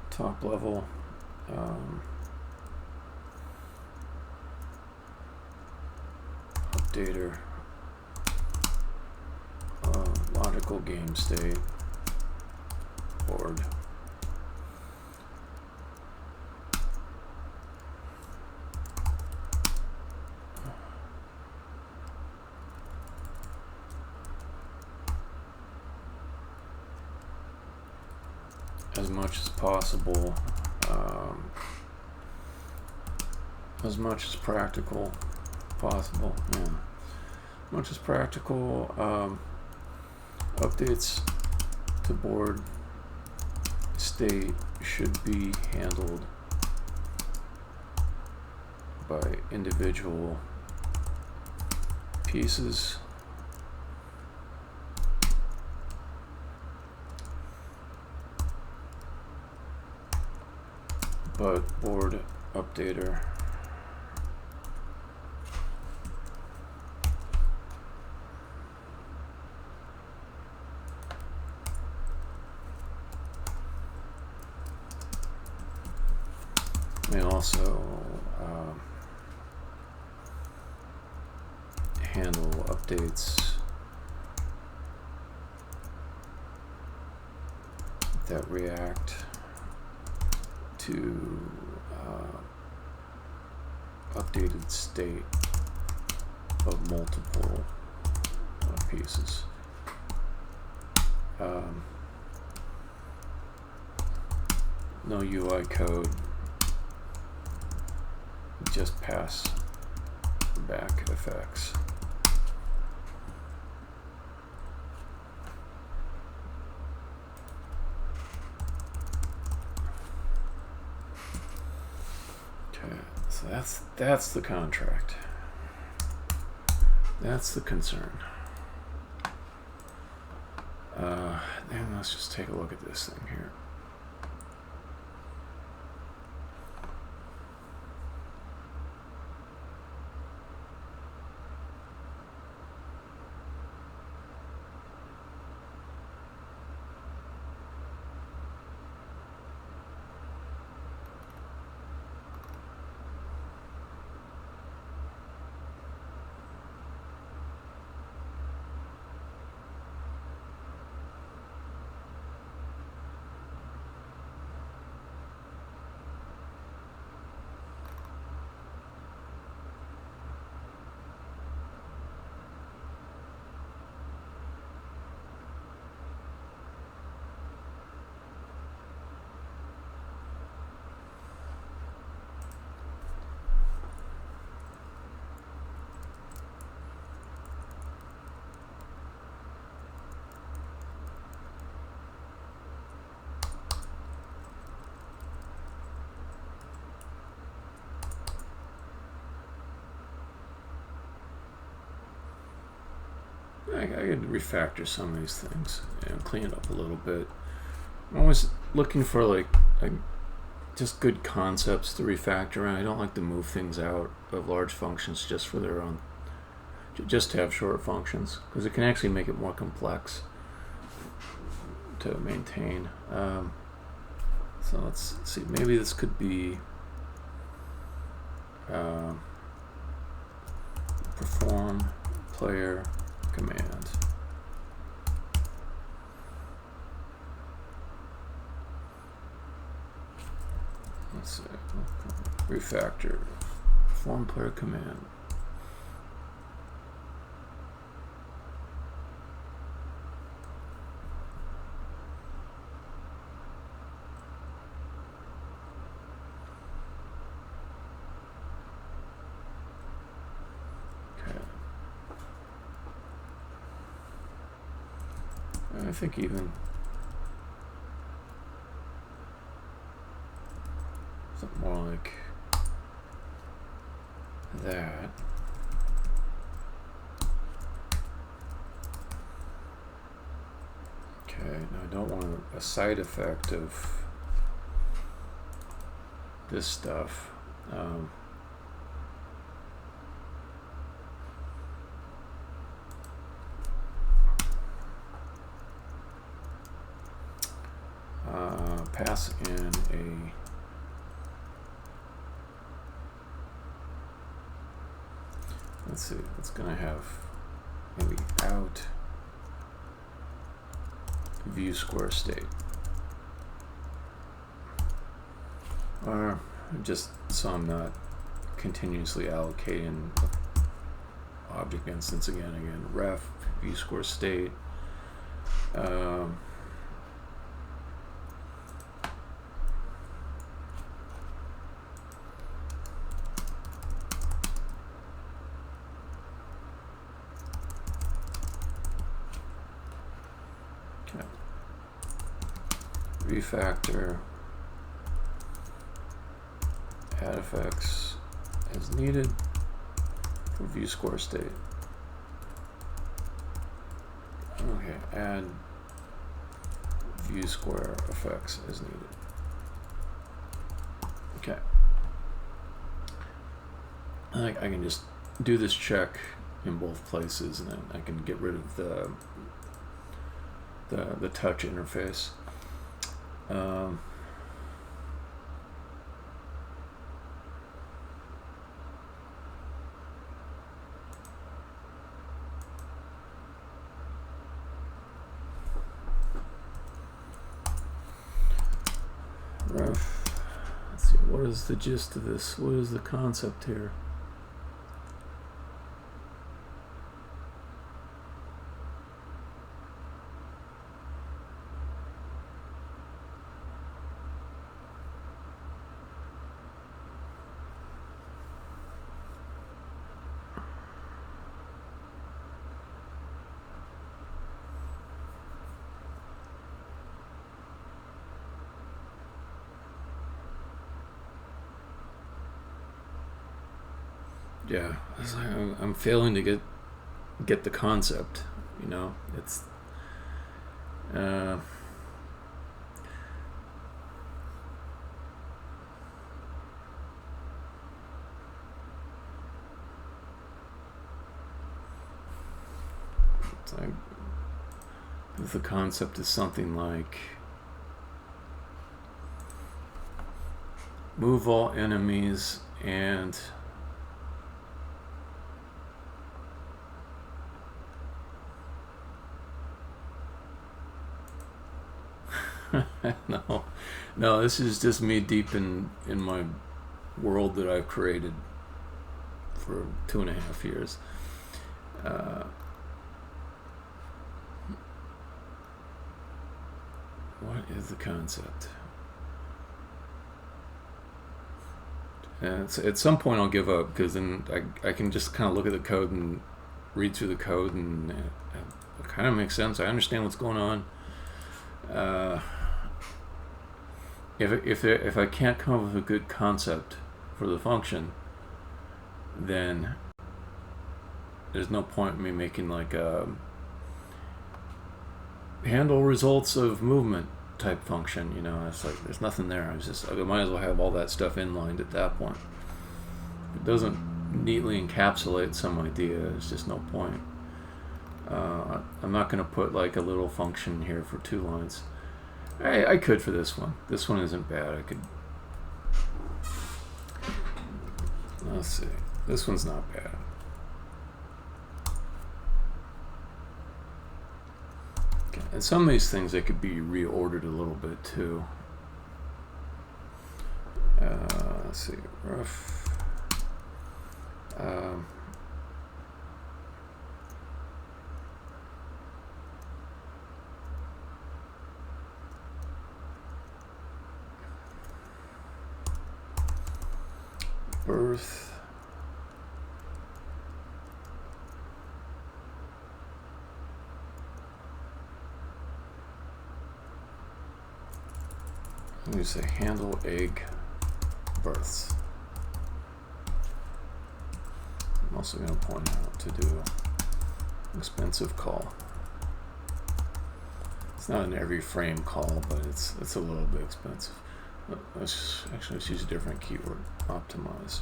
Top level, updater, logical game state, board. As much as possible, as much as practical possible, yeah. Much as practical, updates to board state should be handled by individual pieces. But board updater may also handle updates that react to updated state of multiple pieces. No UI code, just pass back effects. So that's the contract. That's the concern. And let's just take a look at this thing here. I could refactor some of these things and clean it up a little bit. I'm always looking for like just good concepts to refactor, and I don't like to move things out of large functions just for their own, just to have short functions, because it can actually make it more complex to maintain. So let's see, maybe this could be perform player command. Let's see, refactor, perform player command. I think even something more like that. Okay, now I don't want a side effect of this stuff. Pass in a let's see, it's gonna have maybe out view square state, or just so I'm not continuously allocating object instance again, ref view square state. Refactor, add effects as needed for view square state. Okay, add view square effects as needed. Okay. I can just do this check in both places, and then I can get rid of the touch interface. Ref. Let's see, what is the gist of this? What is the concept here? Yeah, it's like I'm failing to get the concept. You know, it's like if the concept is something like move all enemies and no, this is just me deep in my world that I've created for 2.5 years. What is the concept? And at some point I'll give up, because then I can just kind of look at the code and read through the code, and it kind of makes sense. I understand what's going on. If I can't come up with a good concept for the function, then there's no point in me making like a handle results of movement type function. You know, it's like there's nothing there. I might as well have all that stuff inlined at that point. It doesn't neatly encapsulate some idea. There's just no point. I'm not going to put like a little function here for 2 lines. I could for this one. This one isn't bad. I could. Let's see. This one's not bad. Okay. And some of these things they could be reordered a little bit too. Let's see. Rough. Birth. Let me say handle egg births. I'm also going to point out to do expensive call. It's not an every frame call, but it's a little bit expensive. Let's use a different keyword. Optimize.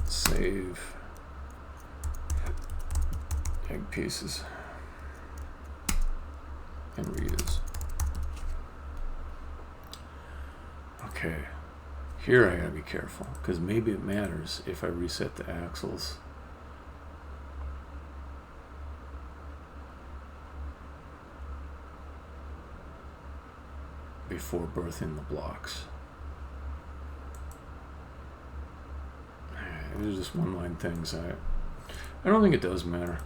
Save egg pieces and reuse. Okay, here I gotta be careful because maybe it matters if I reset the axles. Before birthing the blocks. These are just one-line things. I don't think it does matter.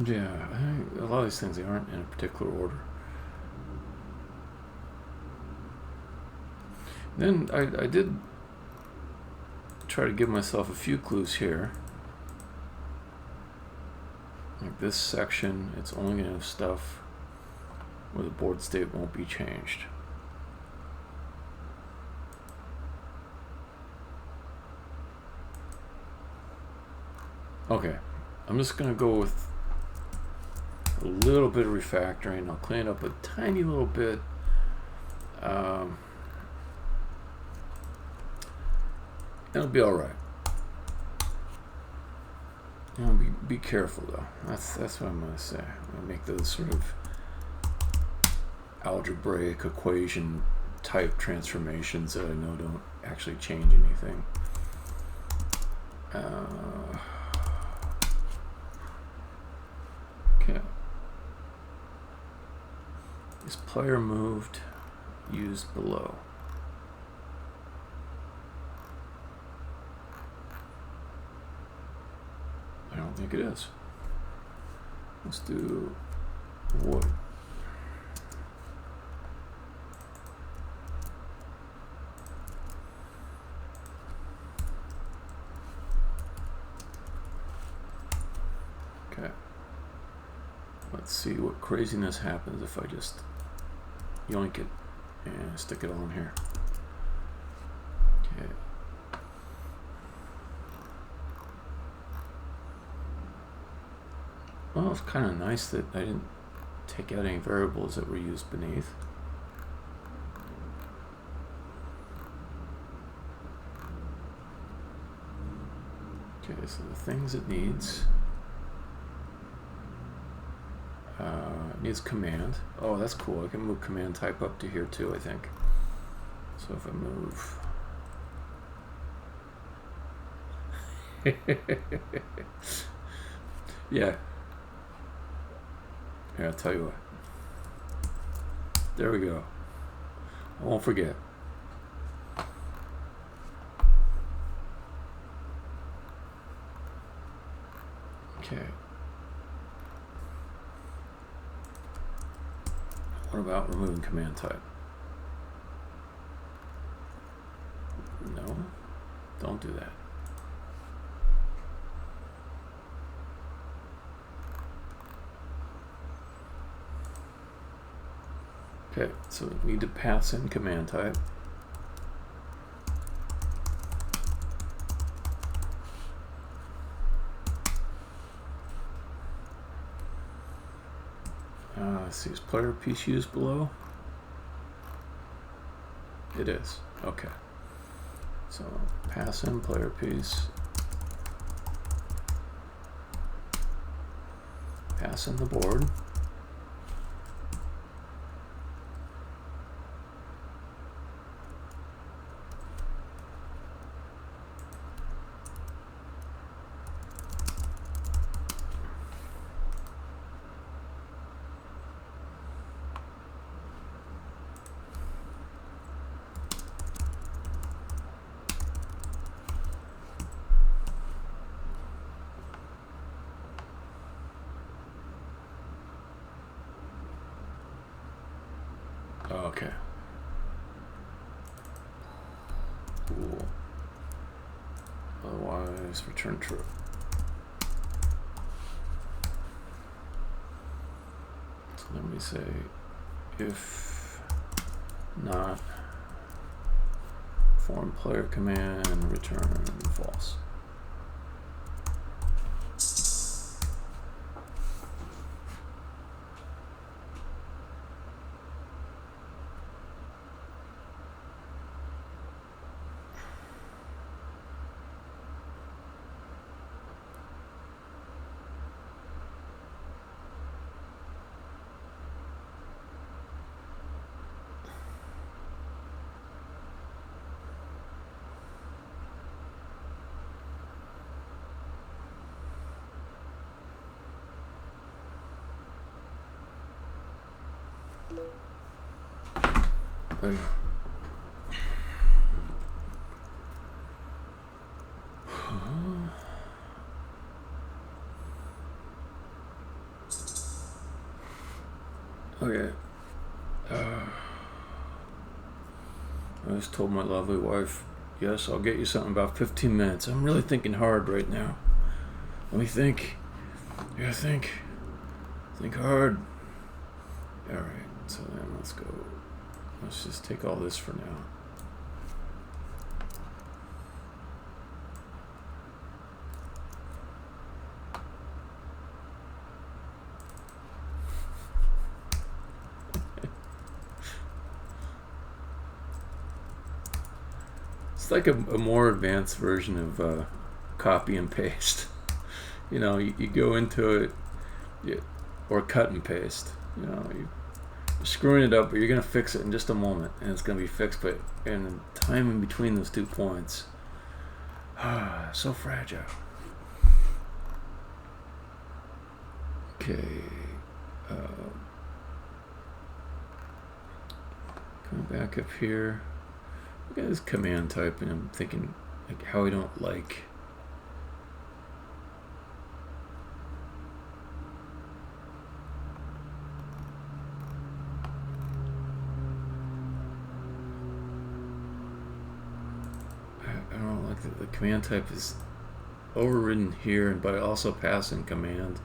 Yeah, a lot of these things, they aren't in a particular order. Then I did try to give myself a few clues here. Like this section, it's only going to have stuff where the board state won't be changed. Okay, I'm just going to go with a little bit of refactoring. I'll clean it up a tiny little bit. It'll be all right. You know, be careful though. That's what I'm going to say. I'm going to make those sort of algebraic equation type transformations that I know don't actually change anything. Okay. Is player moved used below? I don't think it is. Let's do wood. Okay. Let's see what craziness happens if I just yoink it and stick it on here. Okay. Well, it's kind of nice that I didn't take out any variables that were used beneath. Okay, so the things it needs. It needs command. Oh, that's cool. I can move command type up to here too, I think. So if I move... yeah. Here, I'll tell you what. There we go. I won't forget. Okay. What about removing command type? No, don't do that. Okay, so we need to pass in command type. Let's see, is player piece used below? It is. Okay. So pass in player piece. Pass in the board. Okay. Cool. Otherwise, return true. So let me say, if not form player command, return false. Okay. I just told my lovely wife, yes, I'll get you something in about 15 minutes. I'm really thinking hard right now. Let me think. Yeah, think. Think hard. Alright, so then let's go. Let's just take all this for now. It's like a more advanced version of copy and paste. You know, you go into it, or cut and paste. You know, you're screwing it up, but you're going to fix it in just a moment, and it's going to be fixed. But in the time in between those 2 points, so fragile. Okay. Coming back up here. Look at this command type, and I'm thinking like how I don't like. I don't like that the command type is overridden here, but I also pass in command.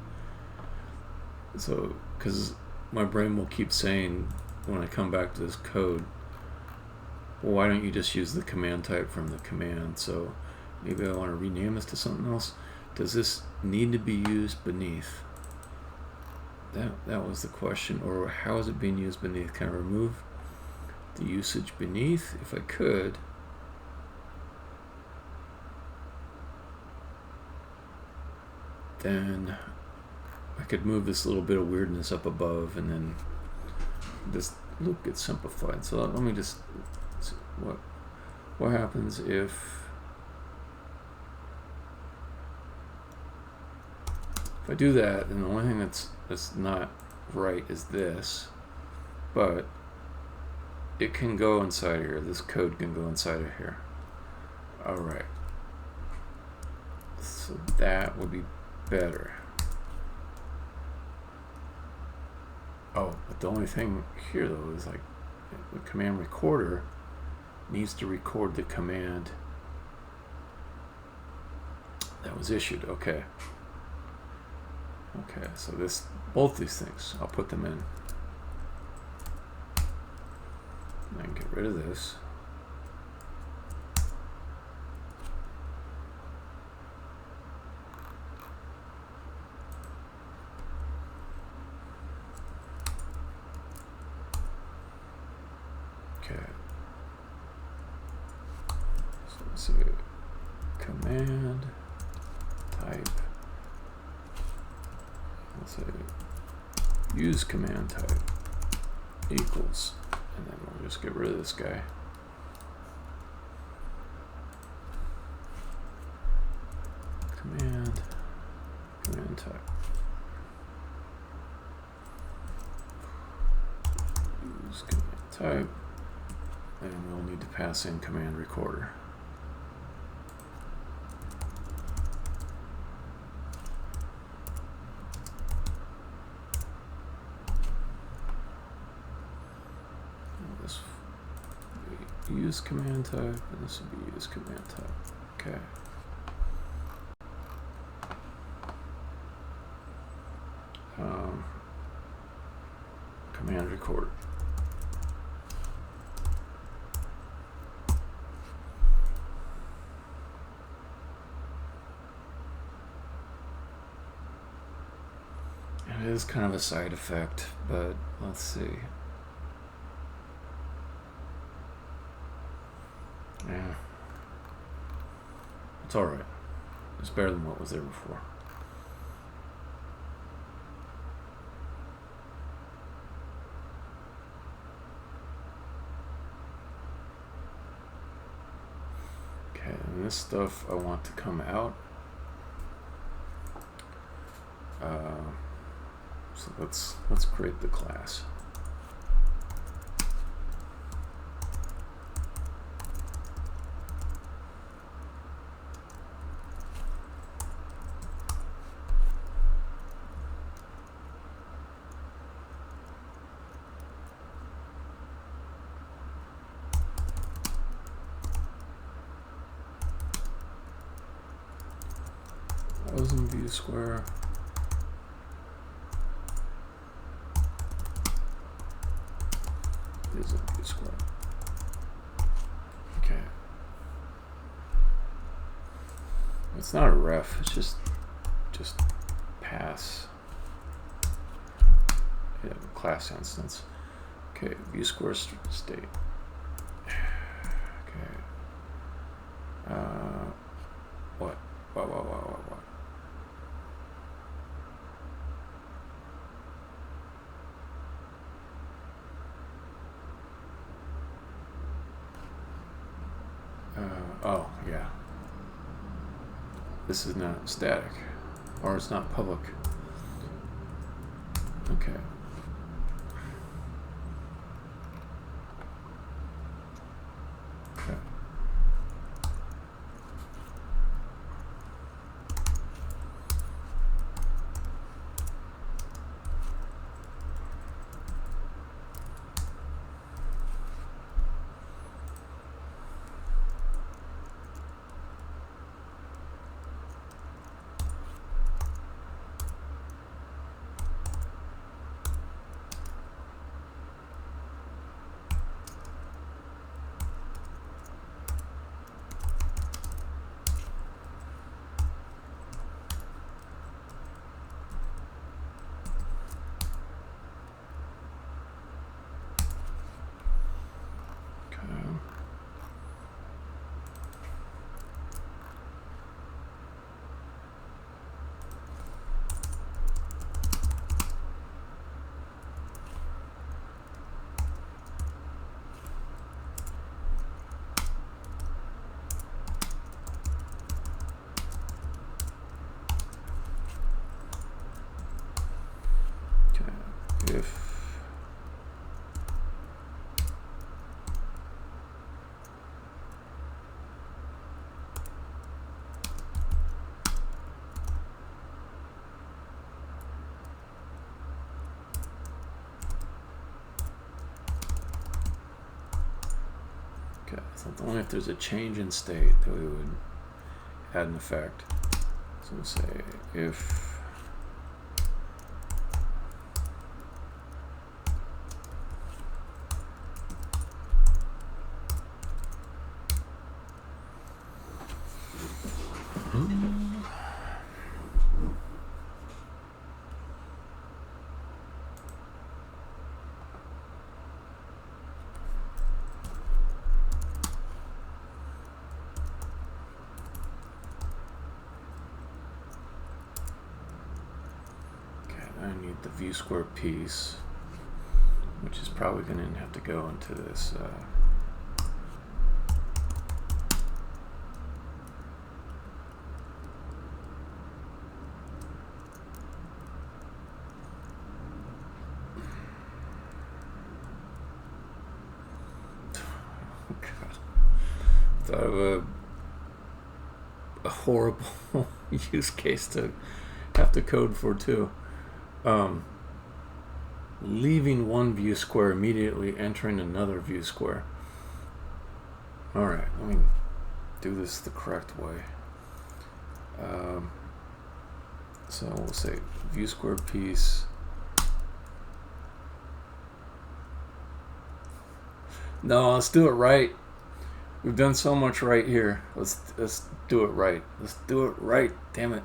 So, because my brain will keep saying when I come back to this code, well, why don't you just use the command type from the command? So maybe I want to rename this to something else. Does this need to be used beneath? That was the question. Or how is it being used beneath? Can I remove the usage beneath? If I could. Then I could move this little bit of weirdness up above, and then this loop gets simplified. So let me just see what happens if I do that, and the only thing that's not right is this, but it can go inside of here. This code can go inside of here. All right. So that would be better. Oh, but the only thing here though is like the command recorder needs to record the command that was issued. Okay. Okay, so both these things, I'll put them in. And then get rid of this. let's see, command type, let's say use command type equals, and then we'll just get rid of this guy. Command type. Use command type, and we'll need to pass in command recorder. This will be use command type, and this will be use command type. Okay. Command record. It is kind of a side effect, but let's see. Yeah. It's alright. It's better than what was there before. And this stuff I want to come out. So let's create the class. View square. Is a view square. Okay. It's not a ref. It's just pass. Yeah, class instance. Okay. View square state. Okay. What? What? Oh, yeah. This is not static, or it's not public. Okay. Okay. If okay, so only if there's a change in state that we would add an effect. So we'll say if the view square piece, which is probably going to have to go into this God. Thought of a horrible use case to have to code for too. Leaving one view square, immediately entering another view square. Alright, let me do this the correct way. So we'll say view square piece. No, let's do it right. We've done so much right here. Let's do it right. Let's do it right. Damn it.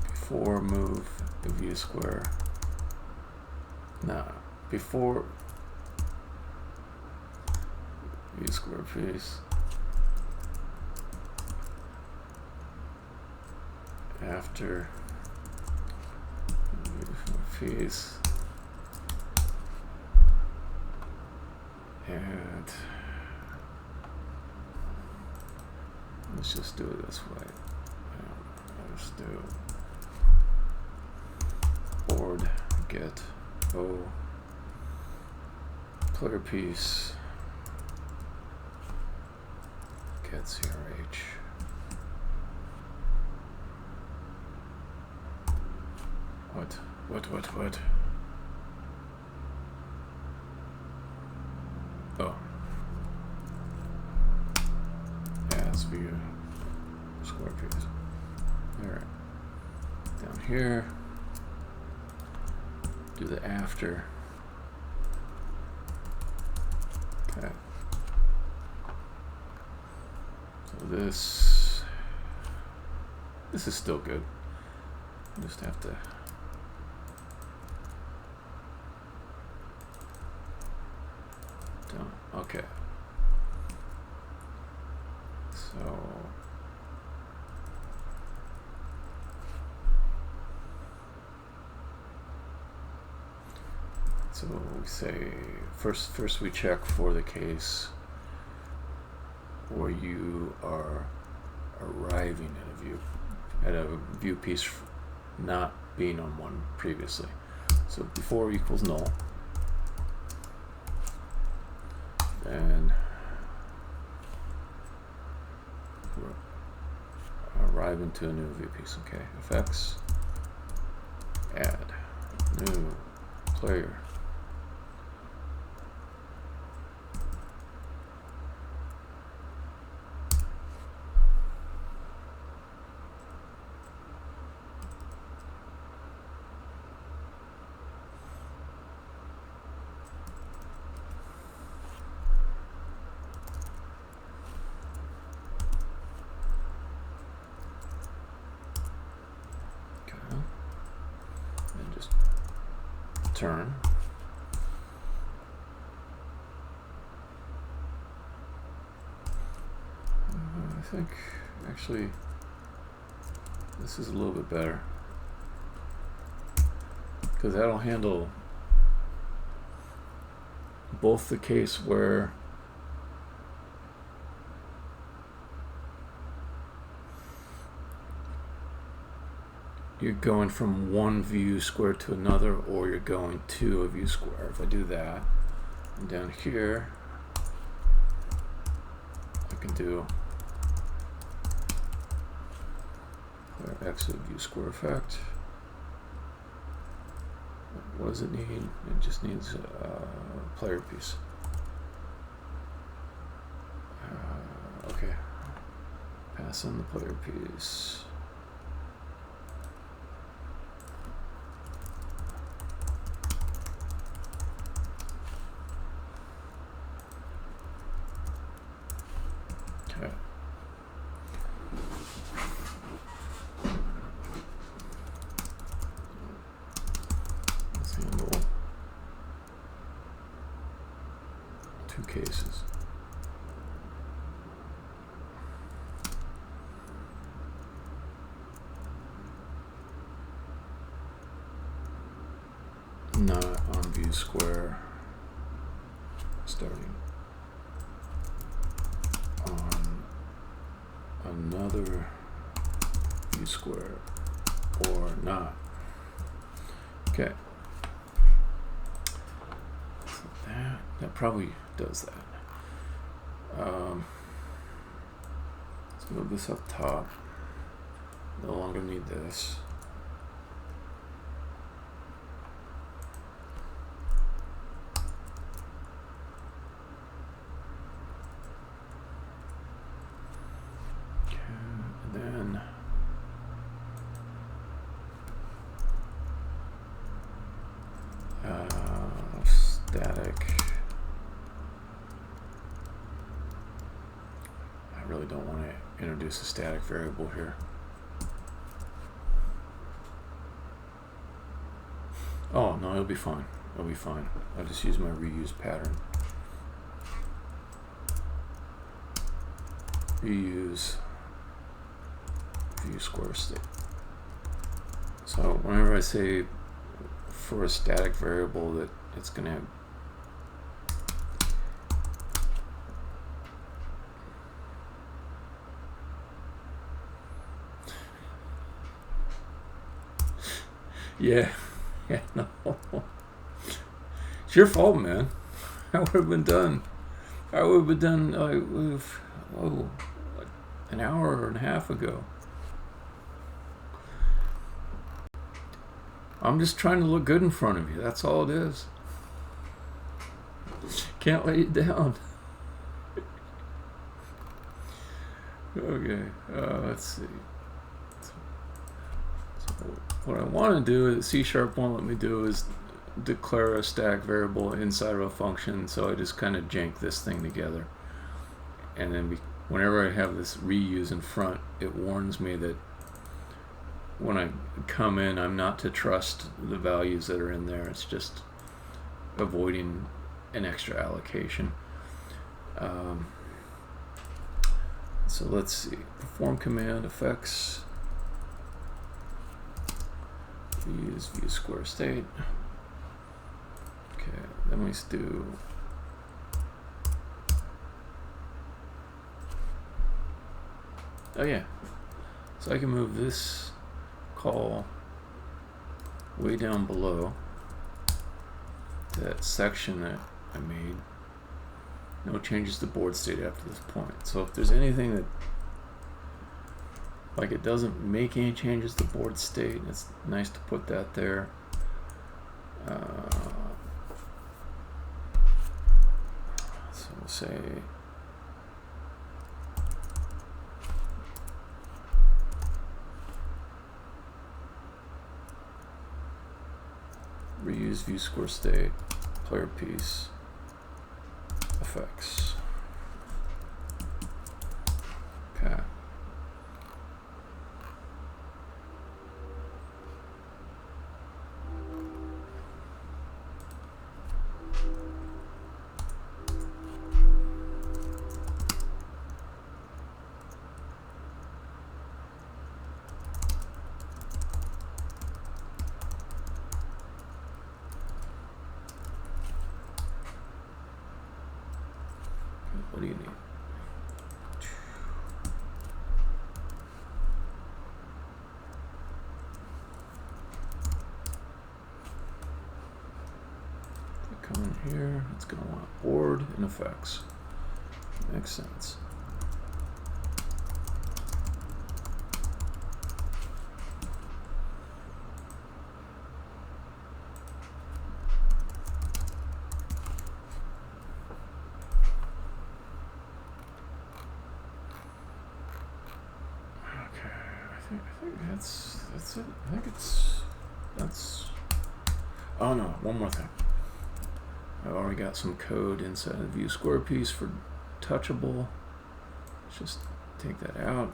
Before move the view square. No, before view square piece. After piece. And let's just do it this way. Let's do board get player piece get CRH. What? Oh. As view square piece. Alright. Down here. Do the after. Okay. So this is still good. I just have to okay. So we say first we check for the case where you are arriving at a view piece not being on one previously. So before equals null, and arrive into a new view piece. Okay, effects, add new player. Turn. I think actually this is a little bit better because that'll handle both the case where you're going from one view square to another, or you're going to a view square. If I do that, and down here, I can do exit view square effect. What does it need? It just needs a player piece. Okay, pass on the player piece. not on view square starting on another view square or not. Okay. So that probably does that. Let's move this up top. No longer need this. Static. I really don't want to introduce a static variable here. Oh, no, it'll be fine. It'll be fine. I'll just use my reuse pattern. Reuse view square state. So whenever I say for a static variable that it's going to have yeah, no. It's your fault, man. I would have been done. I would have been done like an hour and a half ago. I'm just trying to look good in front of you. That's all it is. Can't let you down. Okay, let's see. So what I want to do, C# won't let me do, is declare a static variable inside of a function. So I just kind of jank this thing together. And then whenever I have this reuse in front, it warns me that when I come in, I'm not to trust the values that are in there. It's just avoiding an extra allocation. So let's see. Perform command effects. Use view square state. Okay, then we do oh yeah. So I can move this call way down below that section that I made. No changes to board state after this point. So if there's anything that, like, it doesn't make any changes to board state, it's nice to put that there. So we'll say reuse view square state, player piece, effects. Okay. What do you need? Come in here, it's going to want board and effects. Makes sense. I think that's it. I think that's oh no, one more thing. I've already got some code inside the view square piece for touchable. Let's just take that out.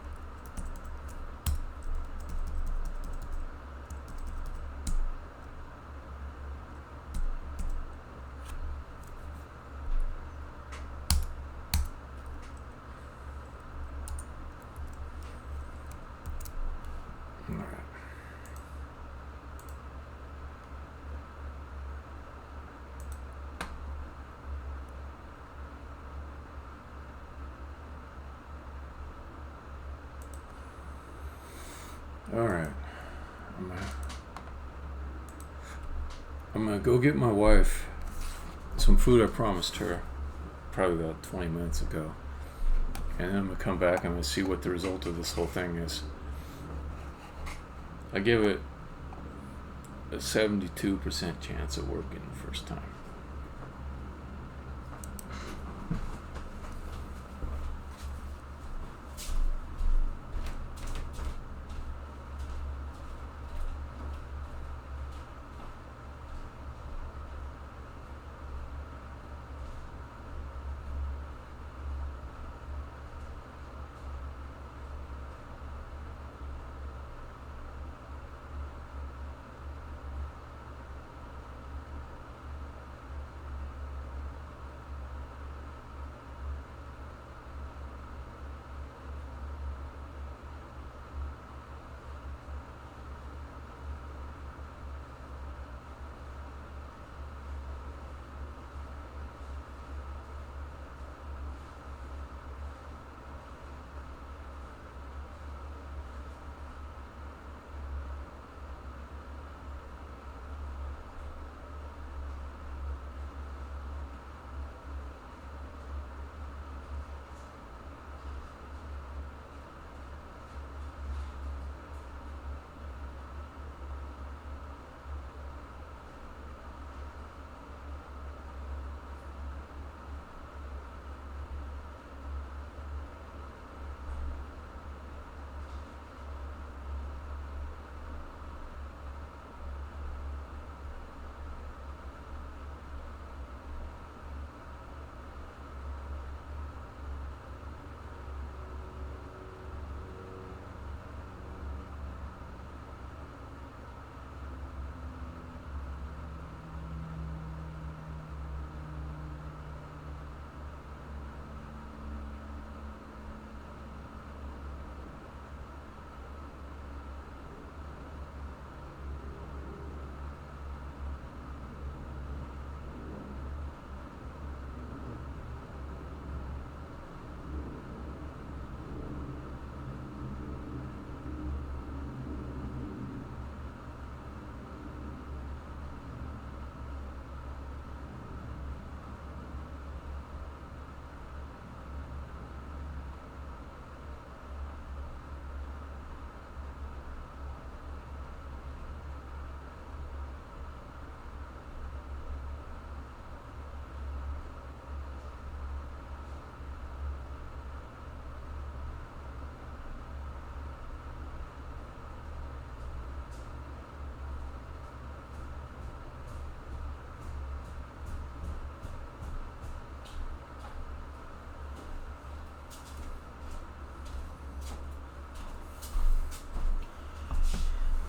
Alright. I'm gonna go get my wife some food I promised her probably about 20 minutes ago. And then I'm gonna come back and I'm gonna see what the result of this whole thing is. I give it a 72% chance of working the first time.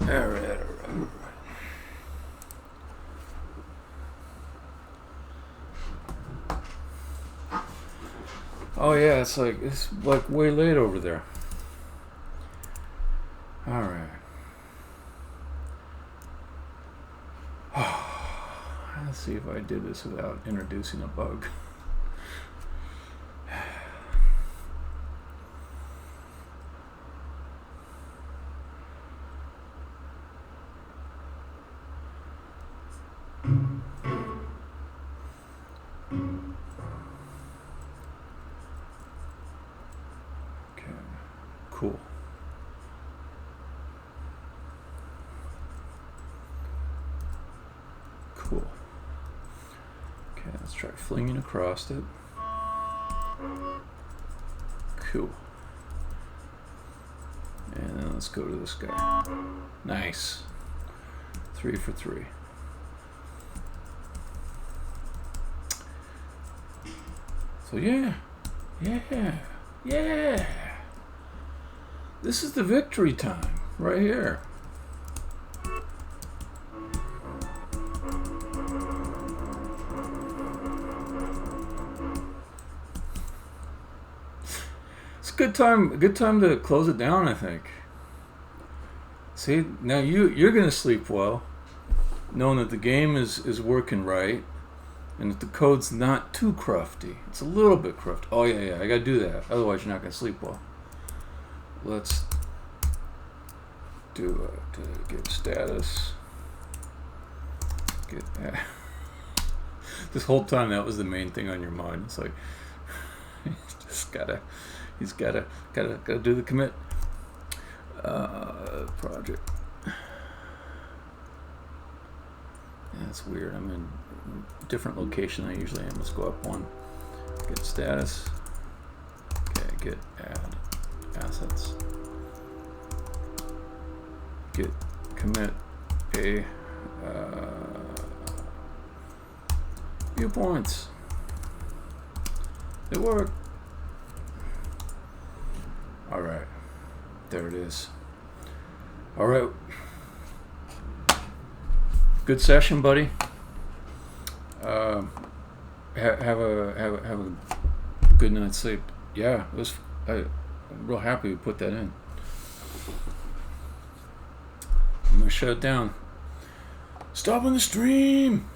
Alright. Oh yeah, it's like way late over there. Alright. Let's see if I did this without introducing a bug. Cool. Cool. Okay, let's try flinging across it. Cool. And then let's go to this guy. Nice. 3 for 3. So yeah. This is the victory time, right here. It's a good time to close it down, I think. See, now you're gonna sleep well, knowing that the game is working right, and that the code's not too crufty. It's a little bit crufty. Oh yeah, I gotta do that. Otherwise, you're not gonna sleep well. Let's do get status. Get this whole time that was the main thing on your mind. It's like he's gotta do the commit. Project. Yeah, that's weird. I'm in a different location than I usually am. Let's go up one. Get status. Okay, get add assets. Get commit a viewpoints. It worked. All right, there it is. All right, good session, buddy. Have a good night's sleep. Yeah, it was. I'm real happy we put that in. I'm gonna shut it down. Stopping the stream.